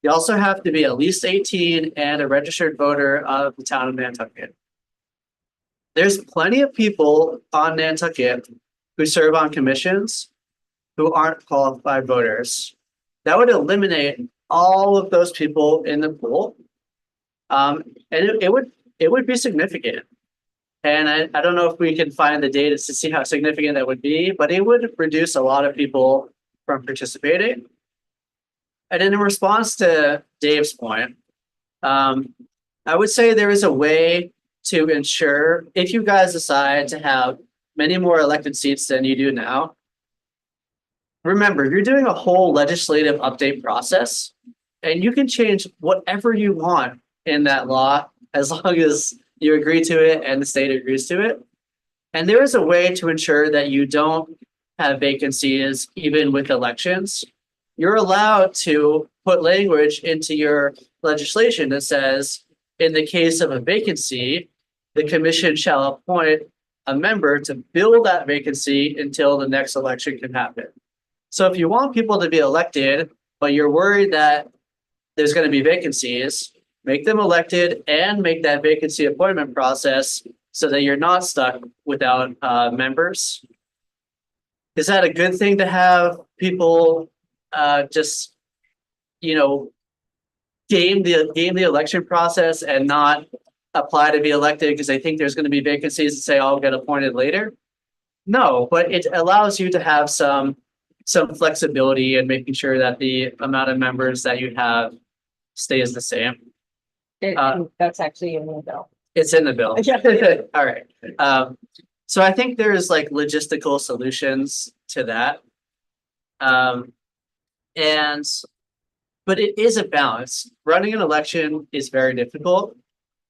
You also have to be at least 18 and a registered voter of the town of Nantucket. There's plenty of people on Nantucket who serve on commissions who aren't qualified voters. That would eliminate all of those people in the pool. And it would be significant. And I don't know if we can find the data to see how significant that would be, but it would reduce a lot of people from participating. And in response to Dave's point, I would say there is a way to ensure, if you guys decide to have many more elected seats than you do now, remember, you're doing a whole legislative update process, and you can change whatever you want in that law as long as you agree to it and the state agrees to it. And there is a way to ensure that you don't have vacancies even with elections. You're allowed to put language into your legislation that says, in the case of a vacancy, the commission shall appoint a member to fill that vacancy until the next election can happen. So if you want people to be elected, but you're worried that there's going to be vacancies, make them elected and make that vacancy appointment process so that you're not stuck without members. Is that a good thing to have people just, you know, game the election process and not apply to be elected because they think there's going to be vacancies and say, I'll get appointed later? No, but it allows you to have some flexibility in making sure that the amount of members that you have stays the same.
That's actually in the bill.
It's in the bill.
Yeah.
All right. So I think there's like logistical solutions to that. But it is a balance. Running an election is very difficult.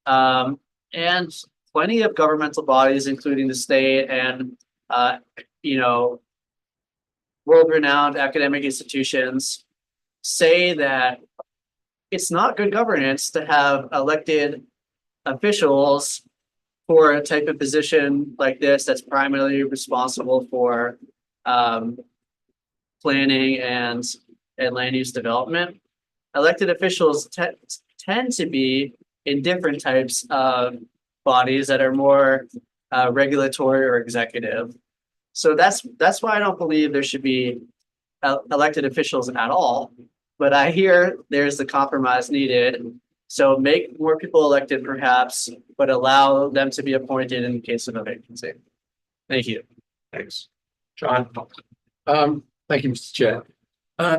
And plenty of governmental bodies, including the state and, you know, world-renowned academic institutions say that it's not good governance to have elected officials for a type of position like this that's primarily responsible for planning and land use development. Elected officials tend to be in different types of bodies that are more regulatory or executive. So that's why I don't believe there should be elected officials at all. But I hear there's the compromise needed. So make more people elected perhaps, but allow them to be appointed in case of a vacancy. Thank you.
Thanks. John?
Thank you, Mr. Chair.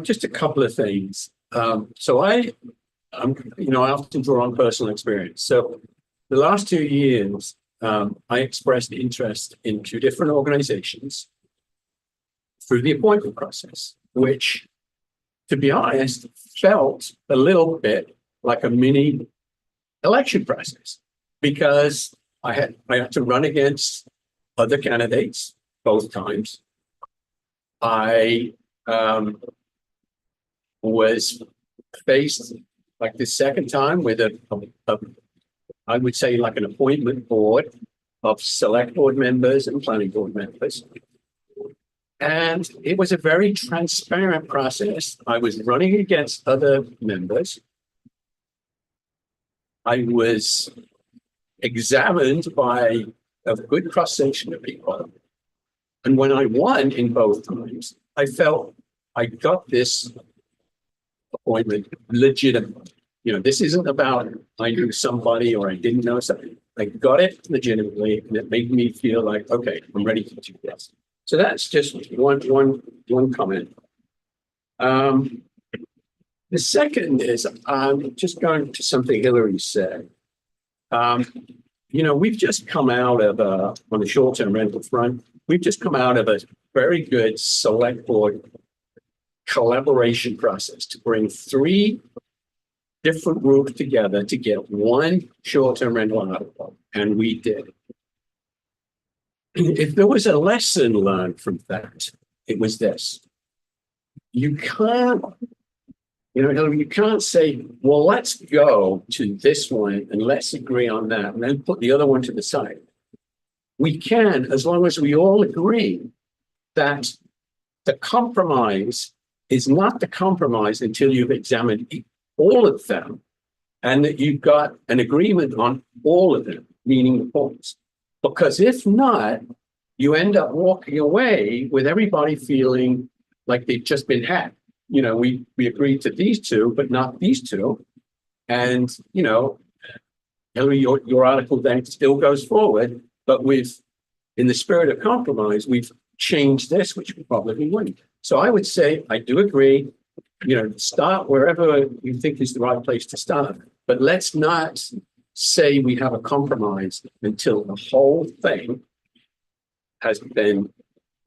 Just a couple of things. So I often draw on personal experience. So the last 2 years, I expressed interest in 2 different organizations through the appointment process, which, to be honest, felt a little bit like a mini election process, because I had to run against other candidates both times. I was faced, like the second time, with I would say like an appointment board of select board members and planning board members. And it was a very transparent process. I was running against other members. I was examined by a good cross-section of people. And when I won in both times, I felt I got this appointment legitimately. This isn't about I knew somebody or I didn't know somebody. I got it legitimately, and it made me feel like, okay, I'm ready to do this. So that's just one comment. The second is, just going to something Hillary said. We've just come out of, on the short-term rental front, we've just come out of a very good select board collaboration process to bring 3 different groups together to get one short-term rental article, and we did. If there was a lesson learned from that, it was this. You can't say, well, let's go to this one and let's agree on that and then put the other one to the side. We can, as long as we all agree that the compromise is not the compromise until you've examined all of them and that you've got an agreement on all of them, meaning the points. Because if not, you end up walking away with everybody feeling like they've just been hacked. We agreed to these 2, but not these 2. And, Hillary, your article then still goes forward, but in the spirit of compromise, we've changed this, which we probably wouldn't. So I would say, I do agree, start wherever you think is the right place to start, but let's not say we have a compromise until the whole thing has been,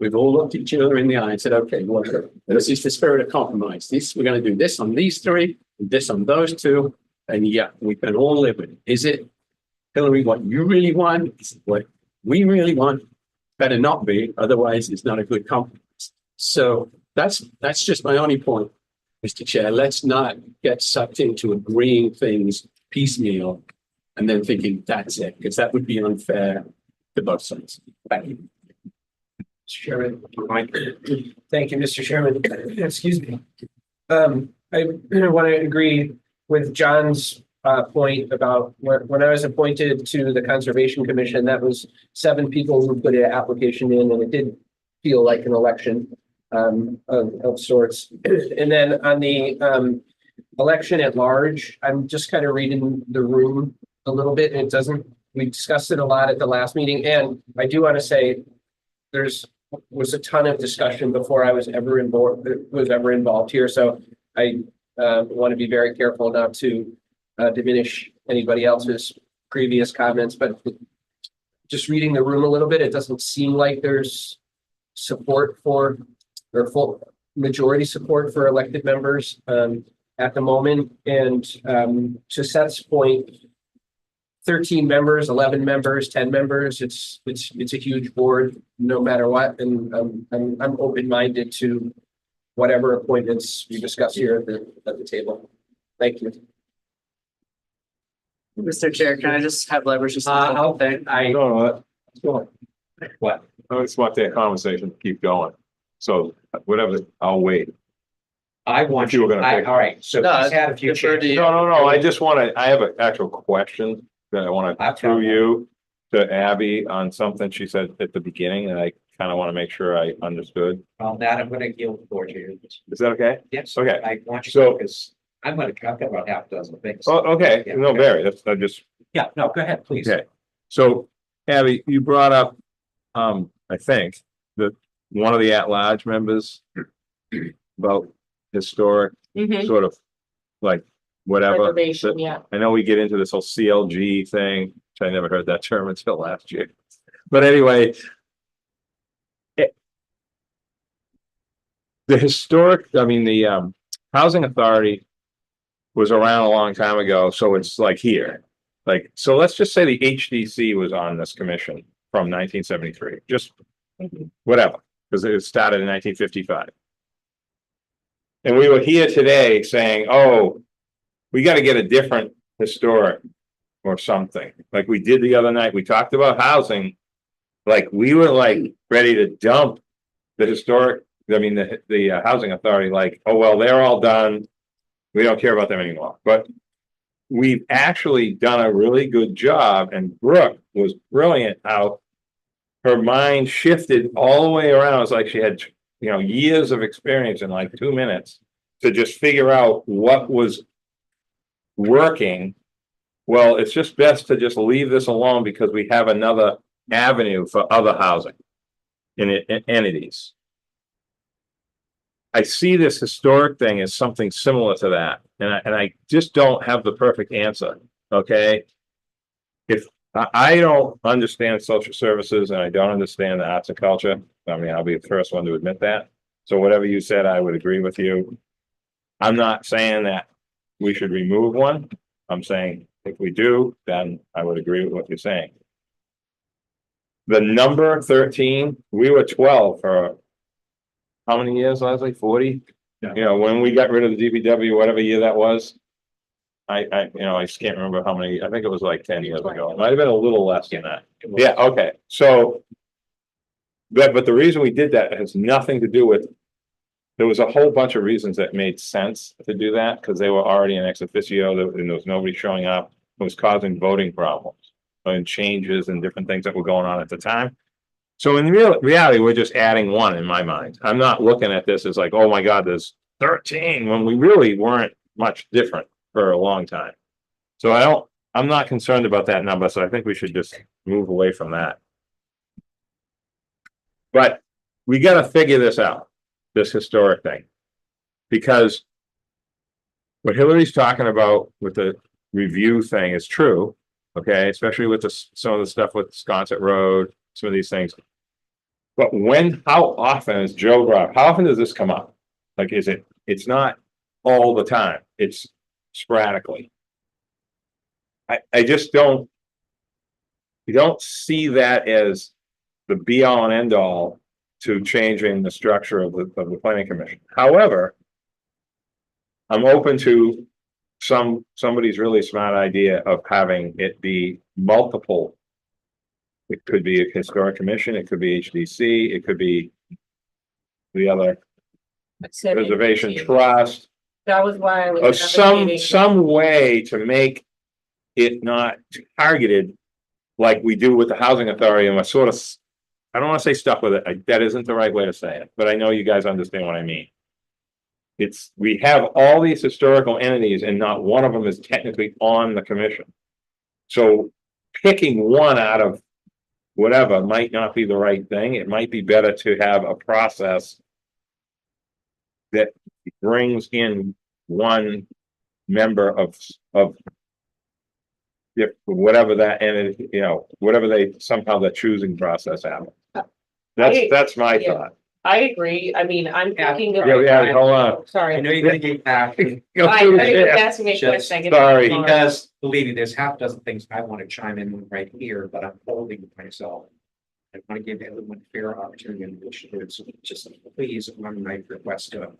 we've all looked at each other in the eye and said, okay, well, this is the spirit of compromise. We're going to do this on these 3, and this on those 2, and yeah, we can all live with it. Is it, Hillary, what you really want? Is it what we really want? Better not be, otherwise it's not a good compromise. So that's just my only point, Mr. Chair. Let's not get sucked into agreeing things piecemeal and then thinking that's it, because that would be unfair to both sides. Thank you.
Chairman, thank you, Mr. Chairman. Excuse me. I want to agree with John's point about when I was appointed to the Conservation Commission, that was 7 people who put an application in, and it did feel like an election of sorts. And then on the election at large, I'm just kind of reading the room a little bit, and we discussed it a lot at the last meeting, and I do want to say was a ton of discussion before I was ever involved here. So I want to be very careful not to diminish anybody else's previous comments, but just reading the room a little bit, it doesn't seem like there's support for, or full majority support for elected members at the moment. And to Seth's point, 13 members, 11 members, 10 members. It's a huge board, no matter what, and I'm open-minded to whatever appointments we discuss here at the table. Thank you.
Mr. Chair, can I just have leverage? Just
I
No, no,
what?
I just want that conversation to keep going. So whatever, I'll wait.
I want
If you were gonna pick-
all right, so
No,
he's had a few
defer to
changes.
you.
No, I just wanna, I have an actual question that I wanna
I've got
through
one.
you to Abby on something she said at the beginning, and I kinda wanna make sure I understood.
On that, I'm gonna yield the floor to you.
Is that okay?
Yes.
Okay.
I want you
So-
to, because I'm gonna talk about half a dozen things.
Oh, okay,
Yeah,
no,
okay.
Barry, that's, I just,
Yeah, no, go ahead, please.
okay. So Abby, you brought up, I think, that one of the at-large members about historic,
Mhm.
sort of, like, whatever.
Reservation, yeah.
I know we get into this whole CLG thing, which I never heard that term until last year. But anyway. The historic, I mean, the housing authority was around a long time ago, so it's like here. Like, so let's just say the HDC was on this commission from 1973, just whatever, because it started in 1955. And we were here today saying, oh, we got to get a different historic or something, like we did the other night. We talked about housing, like we were like ready to dump the historic, I mean, the housing authority, like, oh, well, they're all done. We don't care about them anymore. But we've actually done a really good job, and Brooke was brilliant how her mind shifted all the way around. It's like she had, years of experience in like 2 minutes to just figure out what was working. Well, it's just best to just leave this alone because we have another avenue for other housing in entities. I see this historic thing as something similar to that, and I just don't have the perfect answer, okay? If I don't understand social services and I don't understand the arts and culture, I mean, I'll be the first one to admit that. So whatever you said, I would agree with you. I'm not saying that we should remove one. I'm saying if we do, then I would agree with what you're saying. The number 13, we were 12 for how many years, Leslie? 40?
Yeah.
When we got rid of the DPW, whatever year that was. I just can't remember how many, I think it was like 10 years ago. It might have been a little less than that. Yeah, okay, so. But the reason we did that has nothing to do with. There was a whole bunch of reasons that made sense to do that, because they were already in ex officio, and there was nobody showing up. It was causing voting problems and changes and different things that were going on at the time. So in reality, we're just adding one in my mind. I'm not looking at this as like, oh my God, there's 13, when we really weren't much different for a long time. So I'm not concerned about that number, so I think we should just move away from that. But we got to figure this out, this historic thing, because what Hillary's talking about with the review thing is true, okay, especially with some of the stuff with Sconset Road, some of these things. But how often is Joe Rob, how often does this come up? Like, it's not all the time, it's sporadically. I just don't see that as the be all and end all to changing the structure of the planning commission. However, I'm open to somebody's really smart idea of having it be multiple. It could be a historic commission, it could be HDC, it could be the other reservation trust,
That was why I was.
or
advocating-
some way to make it not targeted like we do with the housing authority, and we're sort of, I don't want to say stuck with it. That isn't the right way to say it, but I know you guys understand what I mean. We have all these historical entities and not one of them is technically on the commission. So picking one out of whatever might not be the right thing. It might be better to have a process that brings in one member of whatever that entity, whatever somehow the choosing process happens. That's my
Yeah.
thought.
I agree. I mean, I'm thinking of.
hold on.
Sorry.
I know you're gonna get back.
Go
I
through the
thought you were
chair.
asking me a
Just
question.
sorry.
Because believe me, there's half a dozen things I want to chime in with right here, but I'm holding myself. I want to give everyone fair opportunity and initiatives. Just please, one night request to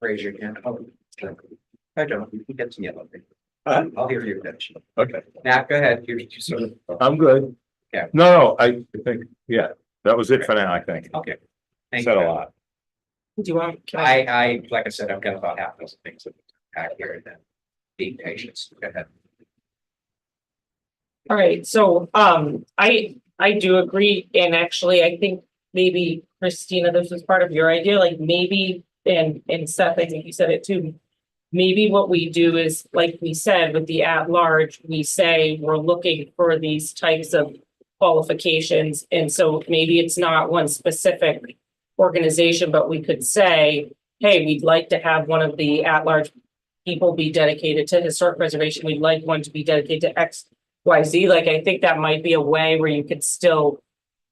raise your hand. Oh, I don't, you can get to me. I'll hear you eventually.
Okay,
Nat, go ahead. So,
I'm good.
Yeah.
No, I think, yeah, that was it for now, I think.
okay. Thank
Said
you.
a lot.
Do you want? Can I?
Like I said, I've got about half dozen things to pack here and then being patient. Go ahead.
All right, so, I do agree, and actually, I think maybe Christina, this was part of your idea, like maybe, and Seth, I think you said it too. Maybe what we do is, like we said, with the at-large, we say we're looking for these types of qualifications, and so maybe it's not one specific organization, but we could say, hey, we'd like to have one of the at-large people be dedicated to historic preservation, we'd like one to be dedicated to X, Y, Z, like, I think that might be a way where you could still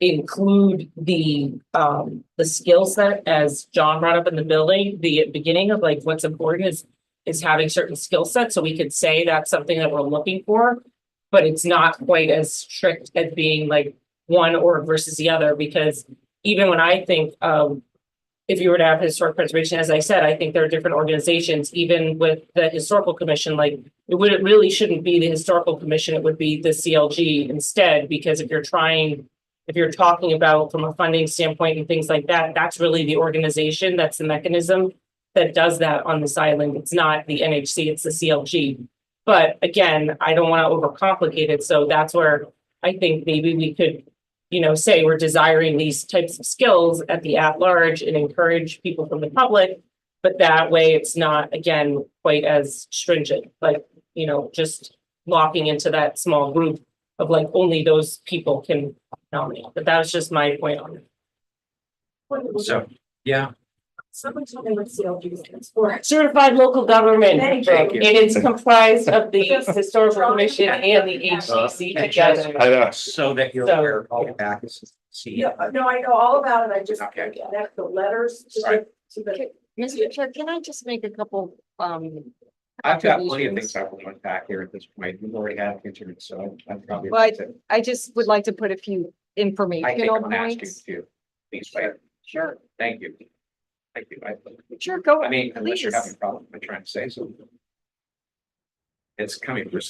include the skill set, as John brought up in the building, the beginning of like what's important is having certain skill sets, so we could say that's something that we're looking for, but it's not quite as strict as being like one or versus the other, because even when I think if you were to have historic preservation, as I said, I think there are different organizations, even with the historical commission, like it really shouldn't be the historical commission, it would be the CLG instead, because if you're talking about from a funding standpoint and things like that, that's really the organization, that's the mechanism that does that on this island. It's not the NHC, it's the CLG. But again, I don't want to overcomplicate it. So that's where I think maybe we could, say we're desiring these types of skills at the at-large and encourage people from the public. But that way it's not, again, quite as stringent, like, just locking into that small group of like only those people can nominate. But that was just my point on it.
So, yeah,
Someone told me what CLG stands for.
Certified local government,
Thank
Thank
and
you.
it's comprised of the historical commission and the HCC together.
I know.
so that you're
So,
aware of all the back. See,
Yeah, no, I know all about it. I just
Okay.
connect the letters
Right.
to the.
Mr. Chair, can I just make a couple,
I've got plenty of things I want to unpack here at this point. We've already had internet, so I'm probably.
Well, I just would like to put a few
I think
informational
I'm gonna ask you
points.
to, please, wait.
Sure,
Thank you. Thank you.
sure, go.
I mean, unless you're
please.
having a problem with trying to say something. It's coming from.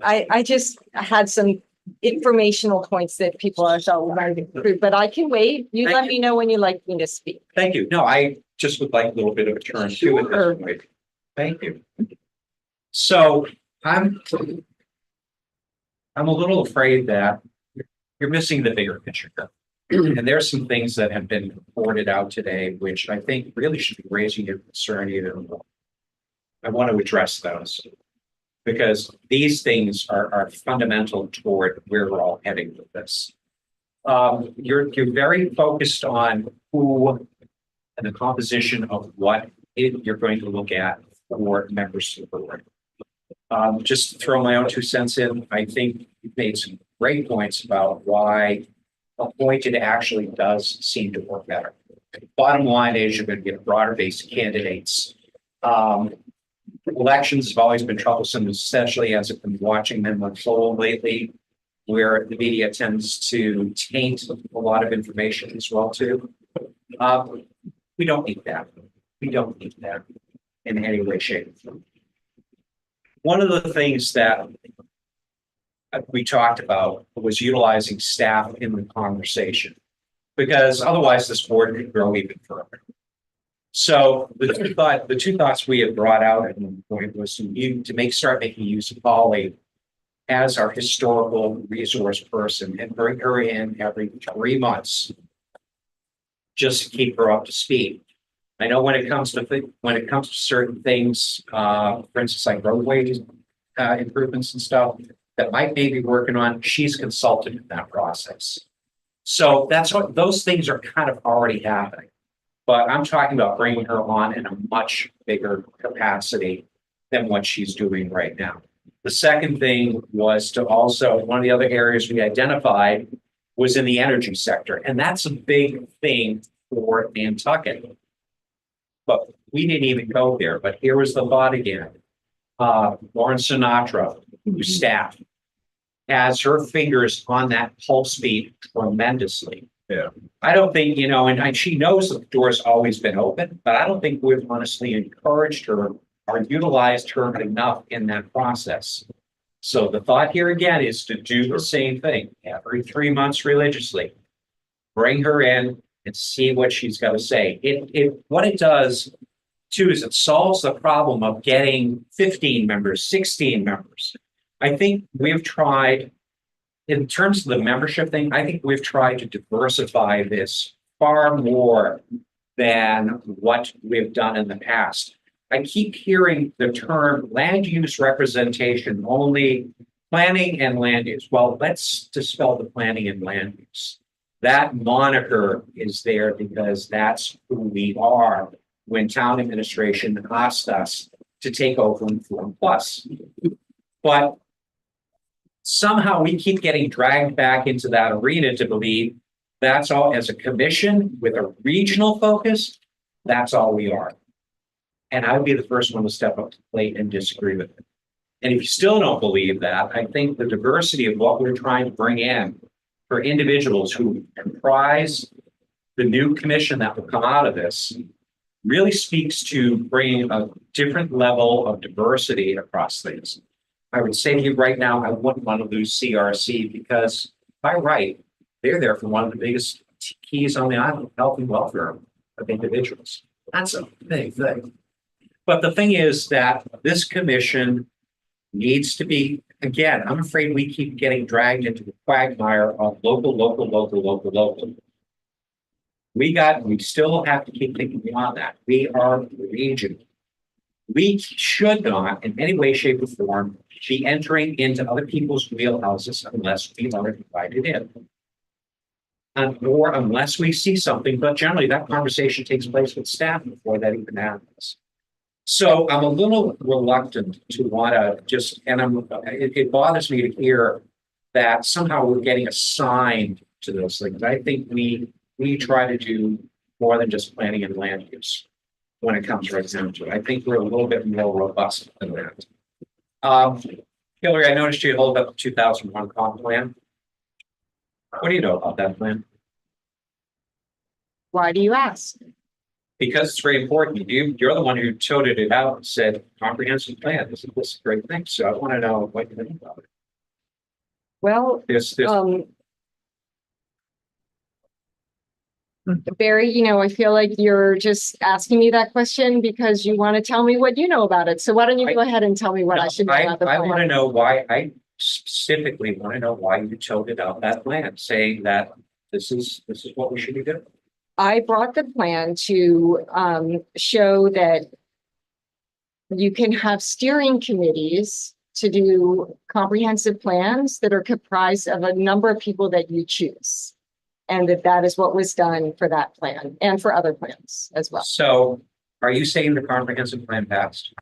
I just had some informational points that people I thought might improve, but I can wait. You
Thank
let
you.
me know when you'd like me to speak.
Thank you. No, I just would like a little bit of a turn too at
Sure.
this point. Thank you. So I'm a little afraid that you're missing the bigger picture. And there's some things that have been reported out today, which I think really should be raising your concern even more. I want to address those because these things are fundamental toward where we're all heading with this. You're very focused on who and the composition of what you're going to look at for members of the board. Just to throw my own 2 cents in, I think you've made some great points about why appointed actually does seem to work better. Bottom line is you're going to get a broader base of candidates. Elections have always been troublesome, especially as I've been watching them unfold lately, where the media tends to taint a lot of information as well too. We don't need that. We don't need that in any way, shape, or form. One of the things that we talked about was utilizing staff in the conversation, because otherwise this board could grow even further. So the two thoughts we had brought out at one point was to start making use of Polly as our historical resource person and bring her in every 3 months, just to keep her up to speed. I know when it comes to certain things, for instance, like roadway improvements and stuff that Mike may be working on, she's consulted in that process. So that's what those things are kind of already happening. But I'm talking about bringing her on in a much bigger capacity than what she's doing right now. The second thing was to also, one of the other areas we identified was in the energy sector. And that's a big thing for Nantucket. But we didn't even go there, but here was the thought again. Lauren Sinatra, whose staff has her fingers on that pulse beat tremendously.
Yeah.
I don't think, and she knows the door's always been open, but I don't think we've honestly encouraged her or utilized her enough in that process. So the thought here again is to do the same thing every 3 months religiously. Bring her in and see what she's got to say. What it does too is it solves the problem of getting 15 members, 16 members. I think we've tried, in terms of the membership thing, I think we've tried to diversify this far more than what we've done in the past. I keep hearing the term land use representation only, planning and land use. Well, let's dispel the planning and land use. That moniker is there because that's who we are when town administration asked us to take over Inform Plus. But somehow we keep getting dragged back into that arena to believe that's all, as a commission with a regional focus, that's all we are. And I would be the first one to step up to the plate and disagree with it. And if you still don't believe that, I think the diversity of what we're trying to bring in for individuals who comprise the new commission that will come out of this really speaks to bringing a different level of diversity across things. I would say to you right now, I wouldn't want to lose CRC because by right, they're there for one of the biggest keys on the island, health and welfare of individuals. That's a big thing. But the thing is that this commission needs to be, again, I'm afraid we keep getting dragged into the quagmire of local. We still have to keep thinking beyond that. We are regional. We should not in any way, shape, or form be entering into other people's wheelhouses unless we are invited in. Or unless we see something, but generally that conversation takes place with staff before that even happens. So I'm a little reluctant to want to just, and it bothers me to hear that somehow we're getting assigned to those things. I think we try to do more than just planning and land use when it comes right down to it. I think we're a little bit more robust than that. Hillary, I noticed you hold up the 2001 comp plan. What do you know about that plan?
Why do you ask?
Because it's very important. You're the one who toted it out and said, comprehensive plan, this is a great thing. So I want to know what you think about it.
Well,
This
Barry, I feel like you're just asking me that question because you want to tell me what you know about it. So why don't you go ahead and tell me what I should know about the
I want to
plan?
know why, I specifically want to know why you toted out that plan, saying that this is what we should be doing.
I brought the plan to show that you can have steering committees to do comprehensive plans that are comprised of a number of people that you choose. And that is what was done for that plan and for other plans as well.
So are you saying the comprehensive plan passed?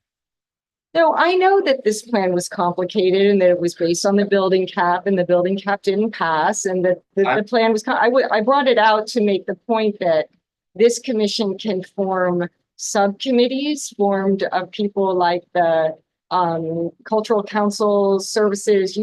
No, I know that this plan was complicated and that it was based on the building cap and the building cap didn't pass and that the plan was, I brought it out to make the point that this commission can form subcommittees formed of people like the cultural council services.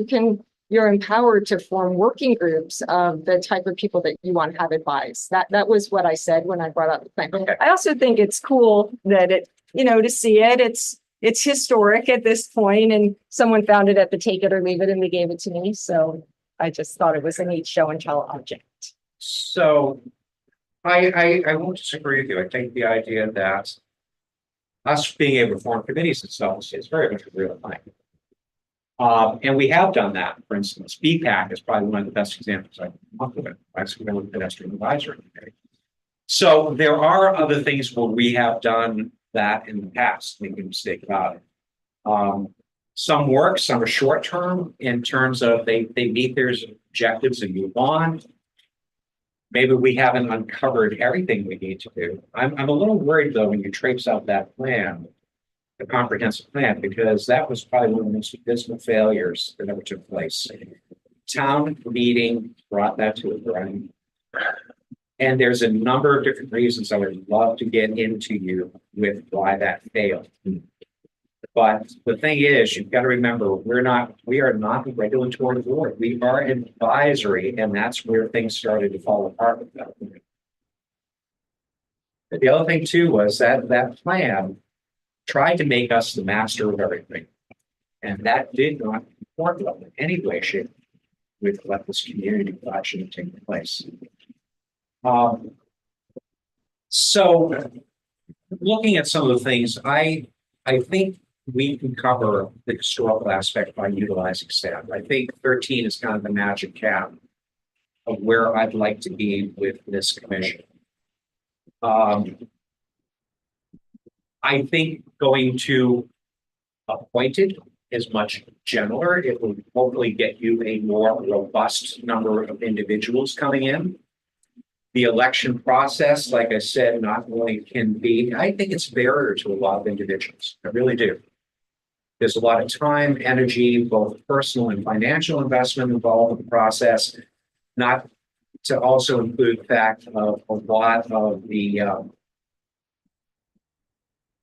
You're empowered to form working groups of the type of people that you want to have advised. That was what I said when I brought up the plan.
Okay.
I also think it's cool that to see it, it's historic at this point and someone found it at the Take It or Leave It and they gave it to me. So I just thought it was a neat show and tell object.
So I won't disagree with you. I think the idea that us being able to form committees itself is very much a real thing. And we have done that. For instance, BPAC is probably one of the best examples I can come up with. Actually, with pedestrian advisory committee. So there are other things where we have done that in the past. Make no mistake about it. Some work, some are short term in terms of they meet their objectives and move on. Maybe we haven't uncovered everything we need to do. I'm a little worried though when you traipse out that plan, the comprehensive plan, because that was probably one of the most abysmal failures that ever took place. Town meeting brought that to a grind. And there's a number of different reasons I would love to get into you with why that failed. But the thing is, you've got to remember, we are not the regulatory board. We are advisory, and that's where things started to fall apart with that. But the other thing too was that plan tried to make us the master of everything. And that did not work well in any way, shape, with what this community thought should have taken place. So looking at some of the things, I think we can cover the historical aspect by utilizing staff. I think 13 is kind of the magic cap of where I'd like to be with this commission. I think going to appointed is much gentler. It will hopefully get you a more robust number of individuals coming in. The election process, like I said, not only can be, I think it's a barrier to a lot of individuals. I really do. There's a lot of time, energy, both personal and financial investment involved in the process, not to also include the fact of a lot of the,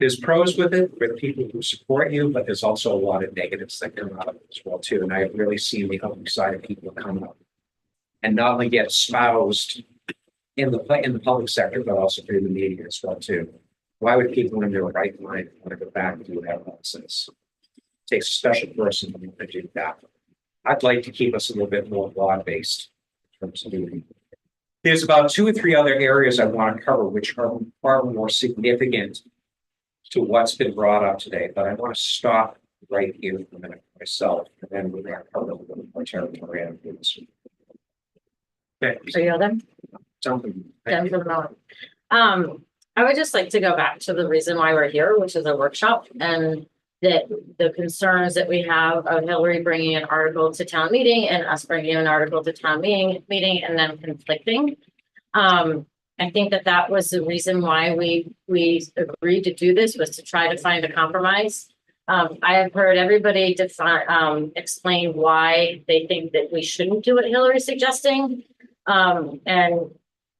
there's pros with it, with people who support you, but there's also a lot of negatives that come out of it as well too. And I've really seen the other side of people come up and not only get espoused in the public sector, but also through the media as well too. Why would people in their right mind want to go back and do that nonsense? It takes a special person to do that. I'd like to keep us a little bit more broad-based in terms of doing. There's about 2 or 3 other areas I want to cover, which are far more significant to what's been brought up today, but I want to stop right here for a minute myself, and then we're going to cover a little bit more territory. Okay.
Are you all done?
Something.
Done for the moment. I would just like to go back to the reason why we're here, which is a workshop, and that the concerns that we have of Hillary bringing an article to town meeting and us bringing an article to town meeting and then conflicting. I think that was the reason why we agreed to do this, was to try to find a compromise. I have heard everybody explain why they think that we shouldn't do what Hillary's suggesting.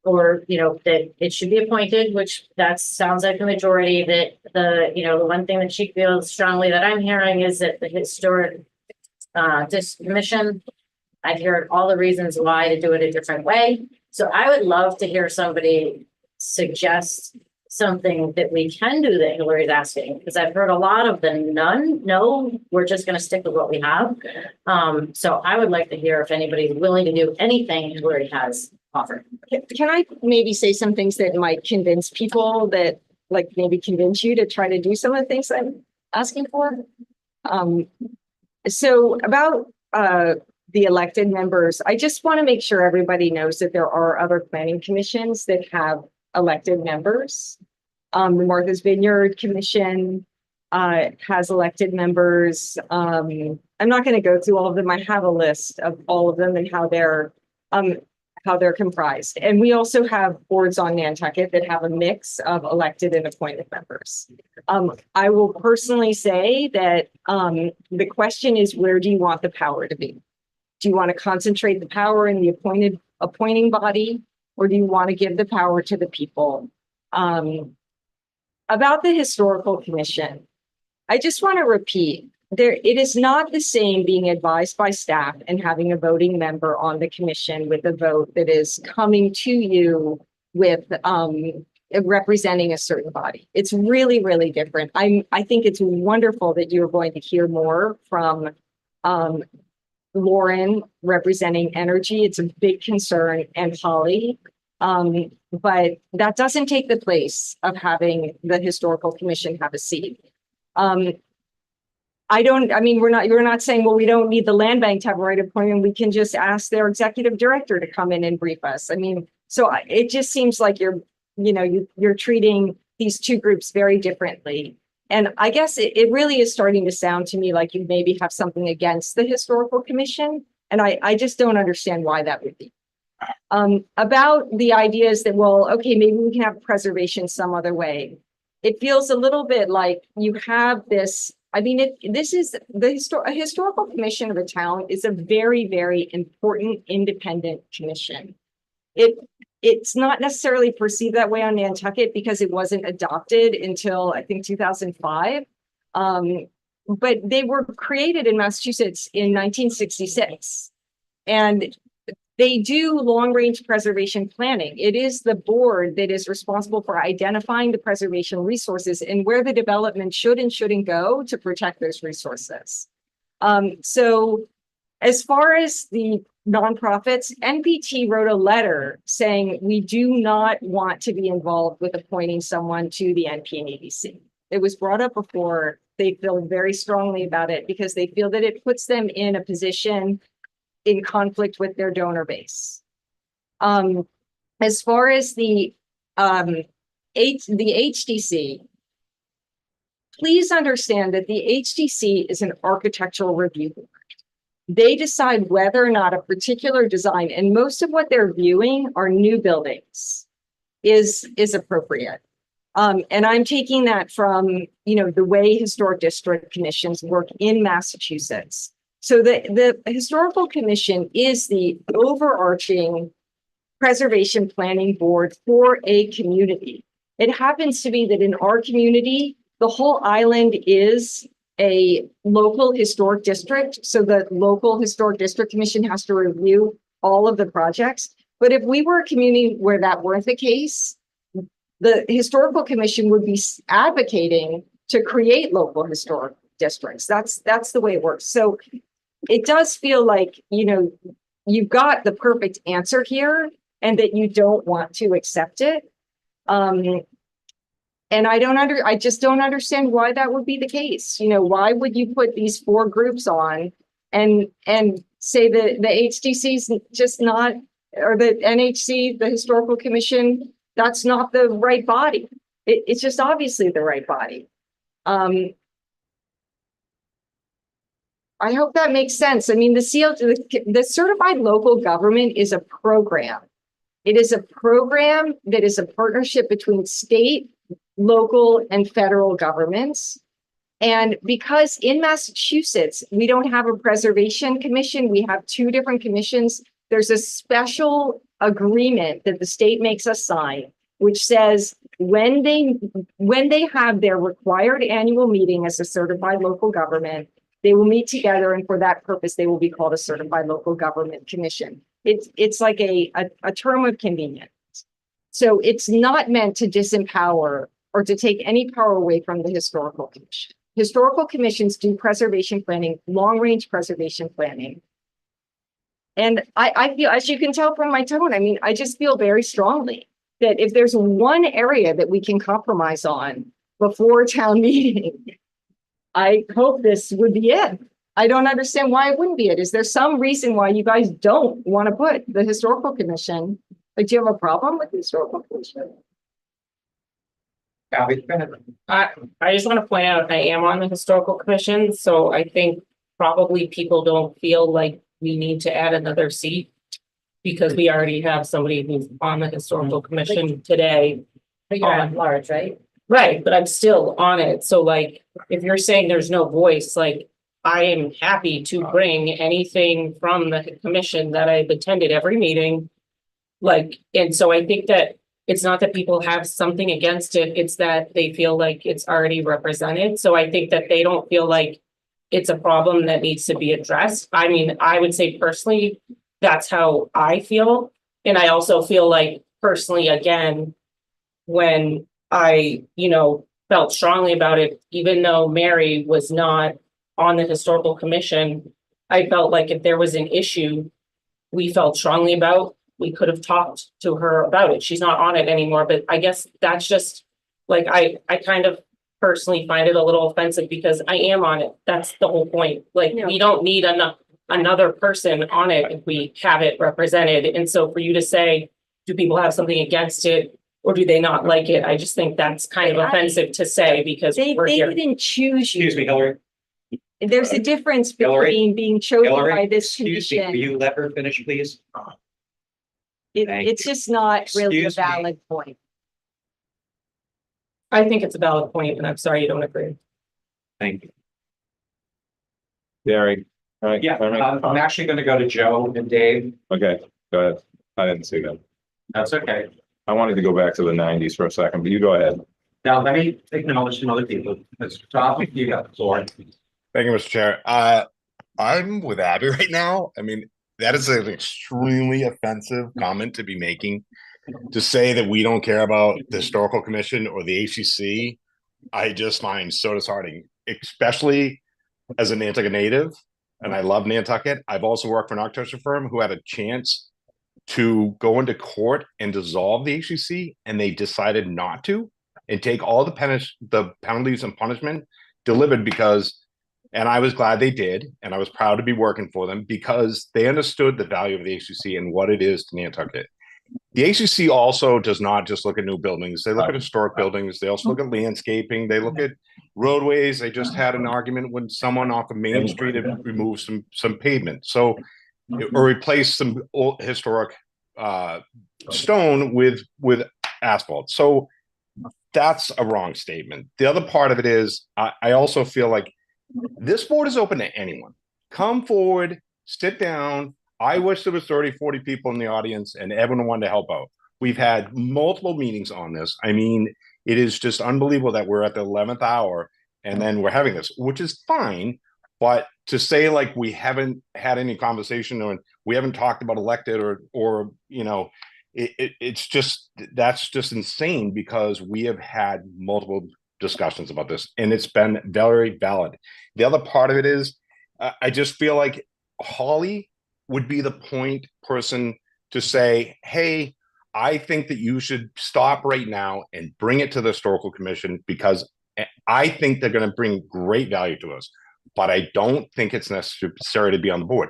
Or, that it should be appointed, which that sounds like a majority. That the one thing that she feels strongly that I'm hearing is that the historic commission, I've heard all the reasons why to do it a different way. So I would love to hear somebody suggest something that we can do that Hillary's asking, because I've heard a lot of the no, we're just going to stick with what we have. So I would like to hear if anybody's willing to do anything Hillary has offered.
Can I maybe say some things that might convince people that, like, maybe convince you to try to do some of the things I'm asking for? So about the elected members, I just want to make sure everybody knows that there are other planning commissions that have elected members. The Martha's Vineyard Commission has elected members. I'm not going to go through all of them. I have a list of all of them and how they're comprised. And we also have boards on Nantucket that have a mix of elected and appointed members. I will personally say that the question is, where do you want the power to be? Do you want to concentrate the power in the appointing body, or do you want to give the power to the people? About the historical commission, I just want to repeat, it is not the same being advised by staff and having a voting member on the commission with a vote that is coming to you with representing a certain body. It's really, really different. I think it's wonderful that you're going to hear more from Lauren representing energy. It's a big concern, and Holly. But that doesn't take the place of having the historical commission have a seat. You're not saying, well, we don't need the land bank to have a right appointment. We can just ask their executive director to come in and brief us. It just seems like you're treating these two groups very differently. And I guess it really is starting to sound to me like you maybe have something against the historical commission. And I just don't understand why that would be. About the ideas that, well, okay, maybe we can have preservation some other way. It feels a little bit like you have this. This is a historical commission of a town is a very, very important independent commission. it's not necessarily perceived that way on Nantucket because it wasn't adopted until I think 2005. But they were created in Massachusetts in 1966. And they do long-range preservation planning. It is the board that is responsible for identifying the preservation resources and where the development should and shouldn't go to protect those resources. So as far as the nonprofits, NPT wrote a letter saying we do not want to be involved with appointing someone to the NPNEDC. It was brought up before. They feel very strongly about it because they feel that it puts them in a position in conflict with their donor base. As far as the HDC, please understand that the HDC is an architectural review board. They decide whether or not a particular design, and most of what they're viewing are new buildings, is appropriate. And I'm taking that from, the way historic district commissions work in Massachusetts. So the Historical Commission is the overarching preservation planning board for a community. It happens to be that in our community, the whole island is a local historic district. So the local historic district commission has to review all of the projects. But if we were a community where that weren't the case, the Historical Commission would be advocating to create local historic districts. That's the way it works. So it does feel like, you've got the perfect answer here and that you don't want to accept it. And I just don't understand why that would be the case. Why would you put these 4 groups on and say that the HDC is just not, or the NHC, the Historical Commission, that's not the right body. It's just obviously the right body. I hope that makes sense. I mean, the certified local government is a program. It is a program that is a partnership between state, local, and federal governments. And because in Massachusetts, we don't have a preservation commission, we have 2 different commissions. There's a special agreement that the state makes us sign, which says when they have their required annual meeting as a certified local government, they will meet together, and for that purpose, they will be called a certified local government commission. It's like a term of convenience. So it's not meant to disempower or to take any power away from the Historical Commission. Historical commissions do preservation planning, long-range preservation planning. And I feel, as you can tell from my tone, I mean, I just feel very strongly that if there's one area that we can compromise on before town meeting, I hope this would be it. I don't understand why it wouldn't be it. Is there some reason why you guys don't want to put the Historical Commission? Like, do you have a problem with the Historical Commission?
Abby, go ahead.
I just want to point out, I am on the Historical Commission, so I think probably people don't feel like we need to add another seat because we already have somebody who's on the Historical Commission today.
But you're at large, right?
Right, but I'm still on it. So like, if you're saying there's no voice, like, I am happy to bring anything from the commission that I've attended every meeting. Like, and so I think that it's not that people have something against it, it's that they feel like it's already represented. So I think that they don't feel like it's a problem that needs to be addressed. I mean, I would say personally, that's how I feel. And I also feel like personally, again, when I, felt strongly about it, even though Mary was not on the Historical Commission, I felt like if there was an issue we felt strongly about, we could have talked to her about it. She's not on it anymore, but I guess that's just like, I kind of personally find it a little offensive because I am on it. That's the whole point. Like, we don't need another person on it if we have it represented. And so for you to say, do people have something against it? Or do they not like it? I just think that's kind of offensive to say because we're
They
here.
didn't choose you.
Excuse me, Hillary.
There's a difference
Hillary?
between being chosen
Hillary,
by this
excuse me, will
commission.
you let her finish, please? Thank
It's just not really a
Excuse me.
valid point.
I think it's a valid point, and I'm sorry you don't agree.
Thank you.
Gary, all right.
Yeah,
all right.
I'm actually gonna go to Joe and Dave.
Okay, go ahead. I didn't see that.
That's okay.
I wanted to go back to the nineties for a second, but you go ahead.
Now, let me acknowledge some other people. Mr. Topic, you got the floor.
Thank you, Mr. Chair. I'm with Abby right now. I mean, that is an extremely offensive comment to be making. To say that we don't care about the Historical Commission or the HCC, I just find so disheartening, especially as a Nantucket native, and I love Nantucket. I've also worked for an architecture firm who had a chance to go into court and dissolve the HCC, and they decided not to, and take all the penalties and punishment delivered because, and I was glad they did, and I was proud to be working for them because they understood the value of the HCC and what it is to Nantucket. The HCC also does not just look at new buildings. They look at historic buildings. They also look at landscaping. They look at roadways. They just had an argument when someone off of Main Street had removed some pavement. So, or replaced some old historic stone with asphalt. So that's a wrong statement. The other part of it is I also feel like this board is open to anyone. Come forward, sit down. I wish there was 30, 40 people in the audience and everyone wanted to help out. We've had multiple meetings on this. I mean, it is just unbelievable that we're at the 11th hour and then we're having this, which is fine. But to say like we haven't had any conversation or we haven't talked about elected or you know, it's just, that's just insane because we have had multiple discussions about this and it's been very valid. The other part of it is I just feel like Holly would be the point person to say, hey, I think that you should stop right now and bring it to the Historical Commission because I think they're going to bring great value to us, but I don't think it's necessary to be on the board.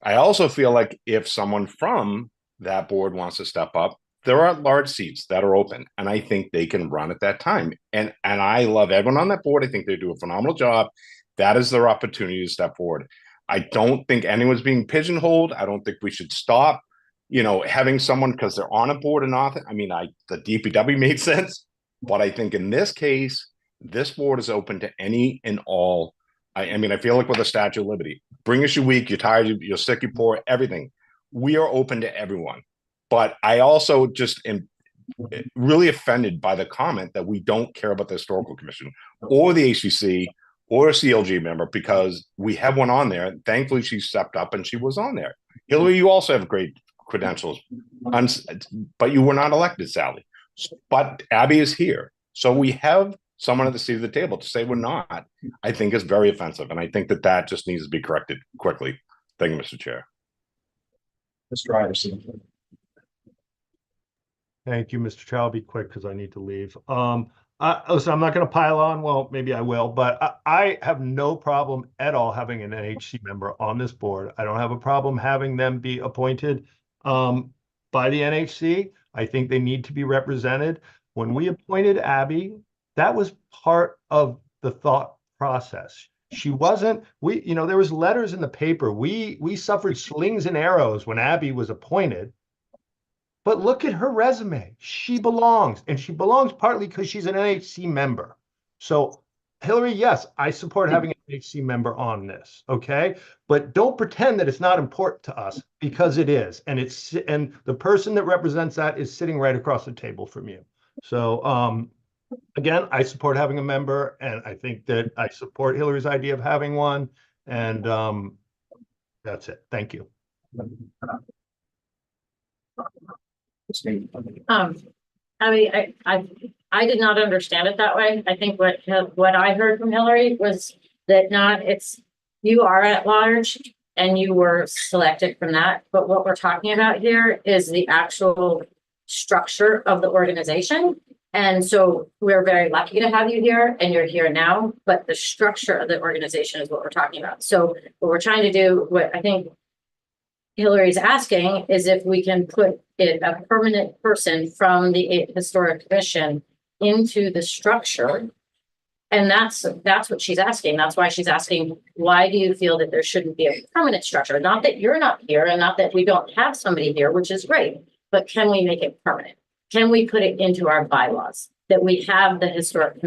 I also feel like if someone from that board wants to step up, there are large seats that are open, and I think they can run at that time. And I love everyone on that board. I think they do a phenomenal job. That is their opportunity to step forward. I don't think anyone's being pigeonholed. I don't think we should stop, you know, having someone because they're on a board or not. I mean, the DPW made sense, but I think in this case, this board is open to any and all. I mean, I feel like with a Statue of Liberty, bring us your week, you're tired, you're sick, you're poor, everything. We are open to everyone. But I also just am really offended by the comment that we don't care about the Historical Commission or the HCC or a CLG member because we have one on there. Thankfully, she stepped up and she was on there. Hillary, you also have great credentials, but you were not elected, Sally. But Abby is here. So we have someone at the seat of the table. To say we're not, I think is very offensive. And I think that that just needs to be corrected quickly. Thank you, Mr. Chair.
Mr. Iverson.
Thank you, Mr. Chair. I'll be quick because I need to leave. Listen, I'm not going to pile on. Well, maybe I will, but I have no problem at all having an NHC member on this board. I don't have a problem having them be appointed by the NHC. I think they need to be represented. When we appointed Abby, that was part of the thought process. She wasn't, there was letters in the paper. We suffered slings and arrows when Abby was appointed. But look at her resume. She belongs, and she belongs partly because she's an NHC member. So, Hillary, yes, I support having an NHC member on this, okay? But don't pretend that it's not important to us because it is. And the person that represents that is sitting right across the table from you. So, again, I support having a member, and I think that I support Hillary's idea of having one. And that's it. Thank you.
I mean, I did not understand it that way. I think what I heard from Hillary was that you are at large and you were selected from that. But what we're talking about here is the actual structure of the organization. And so we're very lucky to have you here and you're here now, but the structure of the organization is what we're talking about. So what we're trying to do, what I think Hillary's asking is if we can put a permanent person from the Historic Commission into the structure. And that's what she's asking. That's why she's asking, why do you feel that there shouldn't be a permanent structure? Not that you're not here and not that we don't have somebody here, which is great, but can we make it permanent? Can we put it into our bylaws that we have the Historic